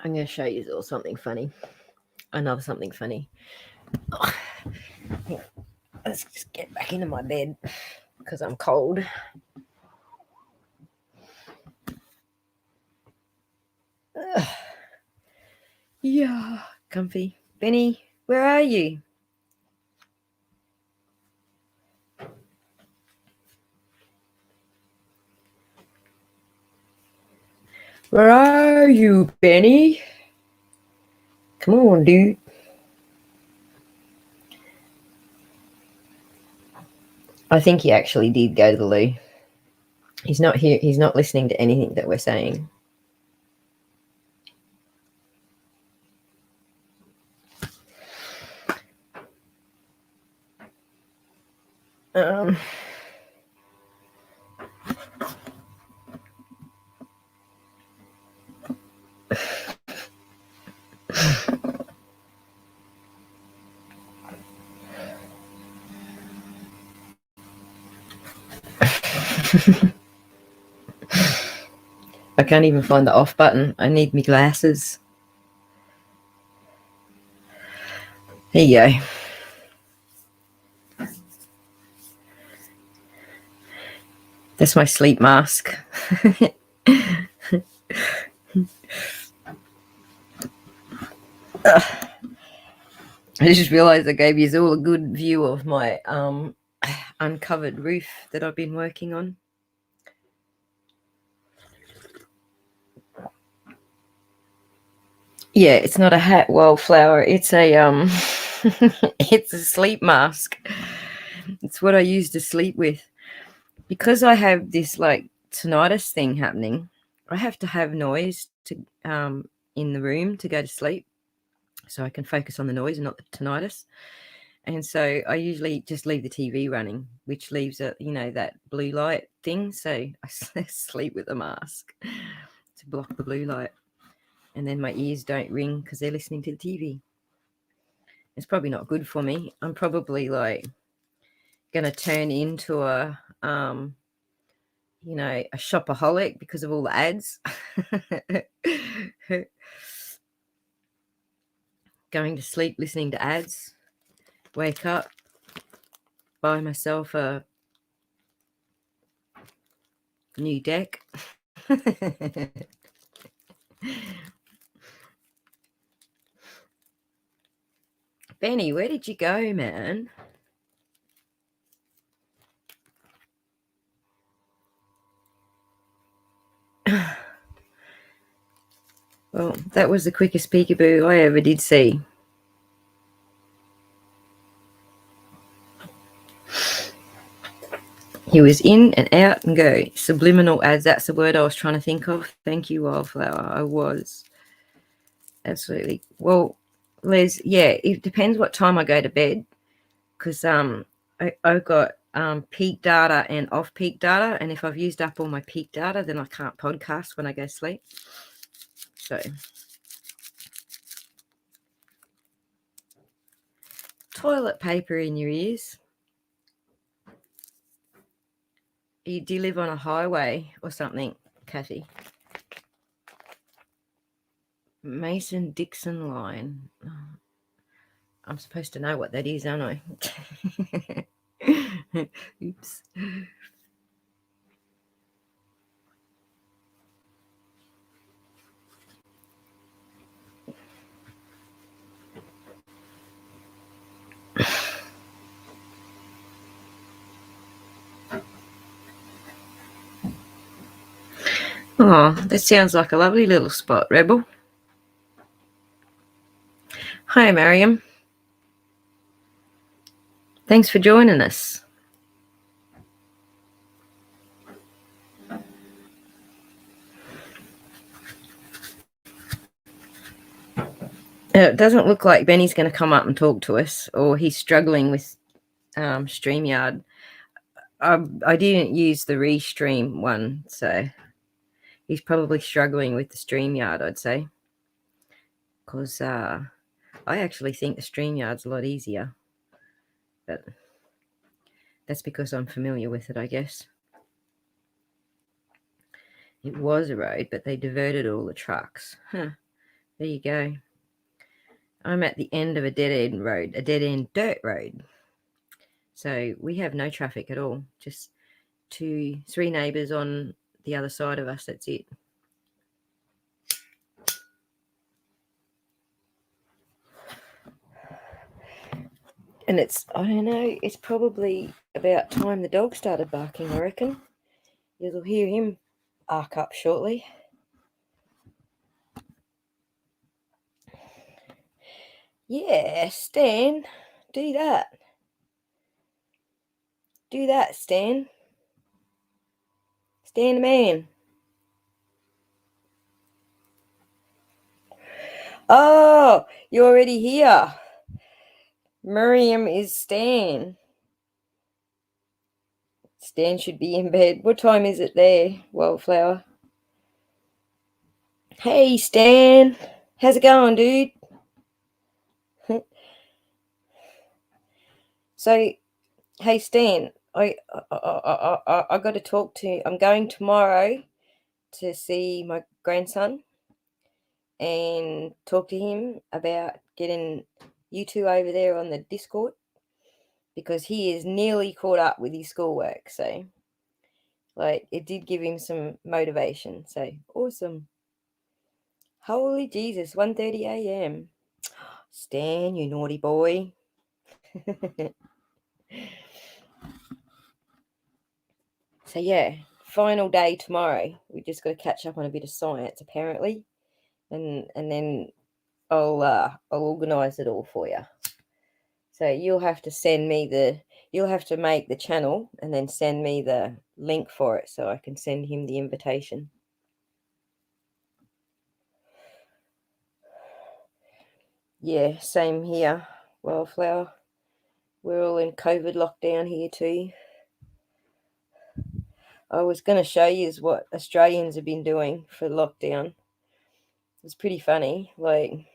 I'm going to show you all something funny. Another something funny. Oh, let's just get back into my bed because I'm cold. Yeah, comfy. Benny, where are you? Where are you, Benny? Come on, dude. I think he actually did go to the loo. He's not here. He's not listening to anything that we're saying. I can't even find the off button. I need my glasses. There you go. That's my sleep mask. I just realized I gave you all a good view of my uncovered roof that I've been working on. Yeah, it's not a hat, wildflower. It's a it's a sleep mask. It's what I use to sleep with. Because I have this like tinnitus thing happening, I have to have noise to in the room to go to sleep, so I can focus on the noise and not the tinnitus. And so I usually just leave the TV running, which leaves that blue light thing. So I sleep with a mask to block the blue light, and then my ears don't ring because they're listening to the TV. It's probably not good for me. I'm probably like gonna turn into a shopaholic because of all the ads. Going to sleep listening to ads. Wake up, buy myself a new deck. Benny, where did you go, man? Well, that was the quickest peekaboo I ever did see. He was in and out and go. Subliminal ads, that's the word I was trying to think of. Thank you, Wildflower. I was. Absolutely. Well, Les, yeah, it depends what time I go to bed, because I've got peak data and off-peak data, and if I've used up all my peak data, then I can't podcast when I go to sleep. So toilet paper in your ears. Do you live on a highway or something, Kathy? Mason-Dixon line. I'm supposed to know what that is, aren't I? Oops. Oh, that sounds like a lovely little spot, Rebel. Hi, Mariam. Thanks for joining us. It doesn't look like Benny's going to come up and talk to us, or he's struggling with StreamYard. I didn't use the Restream one, so he's probably struggling with the StreamYard, I'd say, because I actually think the StreamYard's a lot easier, but that's because I'm familiar with it, I guess. It was a road, but they diverted all the trucks. Huh. There you go. I'm at the end of a dead-end road, a dead-end dirt road. So we have no traffic at all, just 3 neighbours on the other side of us, that's it. And I don't know, it's probably about time the dog started barking, I reckon. You'll hear him arc up shortly. Yeah, Stan, do that. Do that, Stan. Stan the man. Oh, you're already here. Miriam is Stan. Stan should be in bed. What time is it there, Wildflower? Hey, Stan. How's it going, dude? So, hey, Stan, I got to talk to. I'm going tomorrow to see my grandson and talk to him about getting you two over there on the Discord, because he is nearly caught up with his schoolwork. So, like, it did give him some motivation. So, awesome. Holy Jesus, 1:30 a.m. Stan, you naughty boy. So, yeah, final day tomorrow. We just got to catch up on a bit of science, apparently. And then I'll organise it all for you. So you'll have to make the channel and then send me the link for it so I can send him the invitation. Yeah, same here, Wildflower. We're all in COVID lockdown here too. I was going to show you what Australians have been doing for lockdown. It's pretty funny. Like,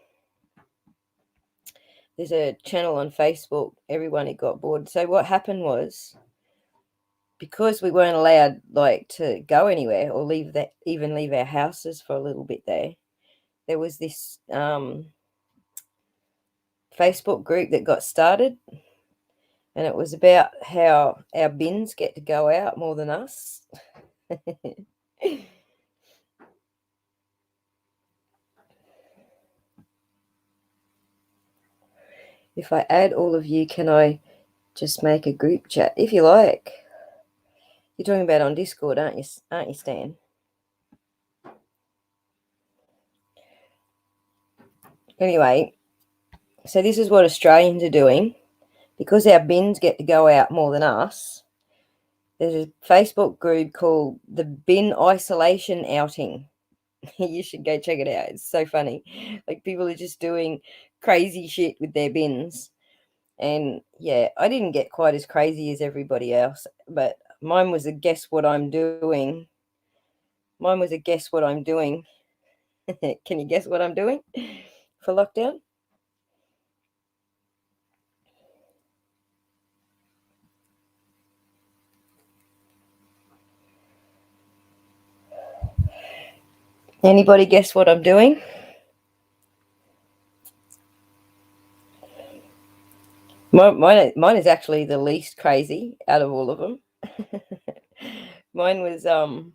there's a channel on Facebook, everyone had got bored. So what happened was, because we weren't allowed to go anywhere or even leave our houses for a little bit there was this Facebook group that got started, and it was about how our bins get to go out more than us. If I add all of you, can I just make a group chat? If you like. You're talking about on Discord, aren't you, Stan? Anyway, so this is what Australians are doing. Because our bins get to go out more than us, there's a Facebook group called the Bin Isolation Outing. You should go check it out. It's so funny. Like, people are just doing crazy shit with their bins. And yeah, I didn't get quite as crazy as everybody else, but mine was a guess what I'm doing. Mine was a guess what I'm doing. Can you guess what I'm doing for lockdown? Anybody guess what I'm doing? Mine is actually the least crazy out of all of them. Mine was some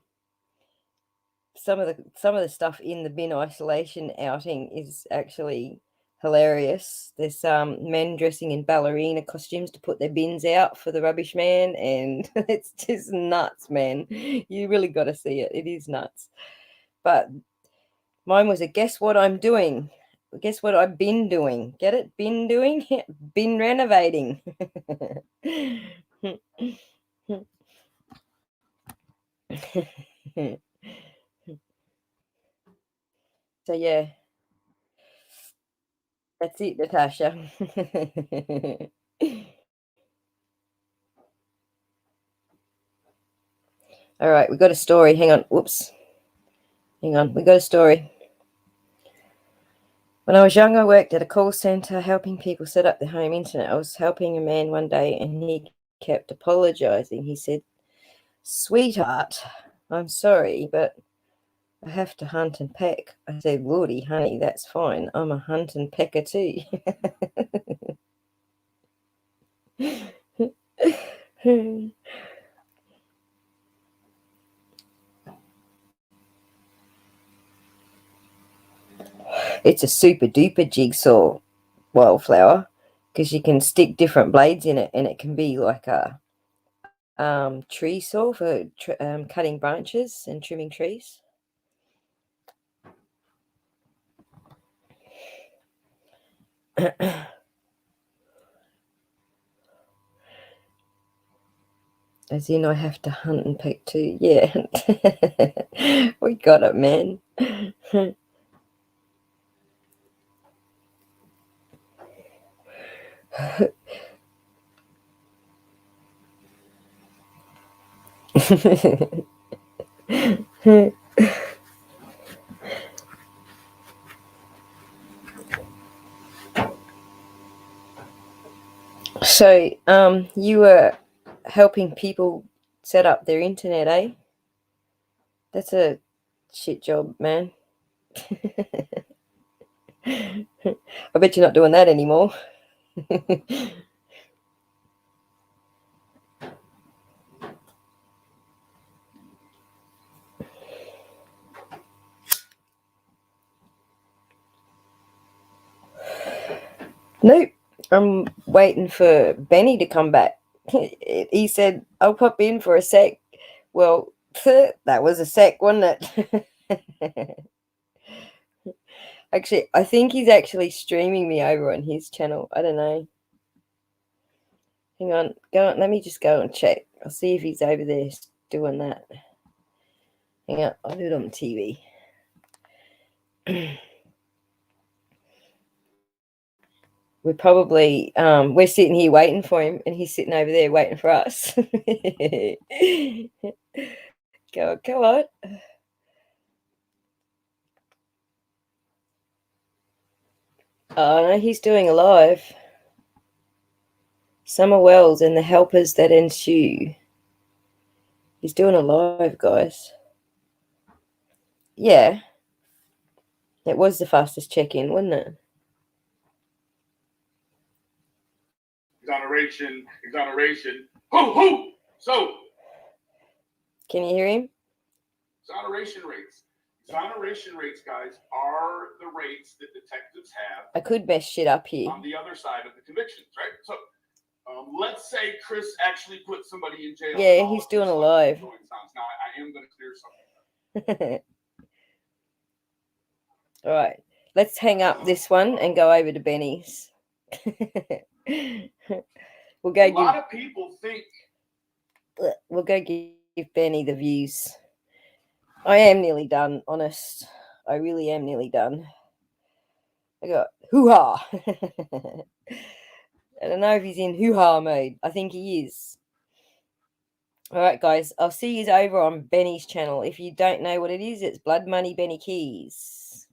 of the stuff in the bin isolation outing is actually hilarious. There's men dressing in ballerina costumes to put their bins out for the rubbish man, and it's just nuts, man. You really got to see it. It is nuts. But mine was a guess what I'm doing. Guess what I've been doing? Get it? Been doing? Been renovating. So yeah, that's it, Natasha. All right, we got a story. Hang on. Whoops. Hang on. We got a story. When I was young, I worked at a call center helping people set up their home internet. I was helping a man one day and he kept apologizing. He said, "Sweetheart, I'm sorry, but I have to hunt and peck." I said, "Lordy, honey, that's fine. I'm a hunt and pecker too." It's a super duper jigsaw, Wildflower, because you can stick different blades in it, and it can be like a tree saw for cutting branches and trimming trees. As in, I have to hunt and peck too. Yeah. We got it, man. So, you were helping people set up their internet, eh? That's a shit job, man. I bet you're not doing that anymore. Nope. I'm waiting for Benny to come back. He said, "I'll pop in for a sec." Well, that was a sec, wasn't it? Actually, I think he's actually streaming me over on his channel. I don't know. Hang on, go on. Let me just go and check. I'll see if he's over there doing that. Hang on, I'll do it on the TV. We're probably we're sitting here waiting for him, and he's sitting over there waiting for us. Go on. Oh no, he's doing a live. Summer Wells and the helpers that ensue. He's doing a live, guys. Yeah. It was the fastest check-in, wasn't it? Exoneration. Ho! So. Can you hear him? Exoneration rates. Exoneration rates, guys, are the rates that detectives have. I could mess shit up here. On the other side of the convictions, right? So let's say Chris actually put somebody in jail. Yeah, he's doing a live. Now, I am going to clear something. All right. Let's hang up this one and go over to Benny's. We'll go. A lot of people think. We'll go give Benny the views. I am nearly done, honest. I really am nearly done. I got hoo-ha. I don't know if he's in hoo-ha mode. I think he is. All right, guys. I'll see you over on Benny's channel. If you don't know what it is, it's Blood Money Benny Keys.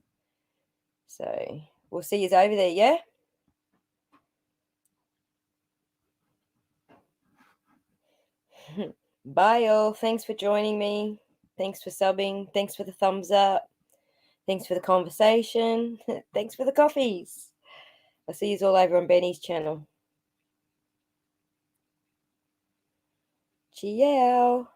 So we'll see you over there, yeah? Bye, all. Thanks for joining me. Thanks for subbing. Thanks for the thumbs up. Thanks for the conversation. Thanks for the coffees. I'll see you all over on Benny's channel. Ciao.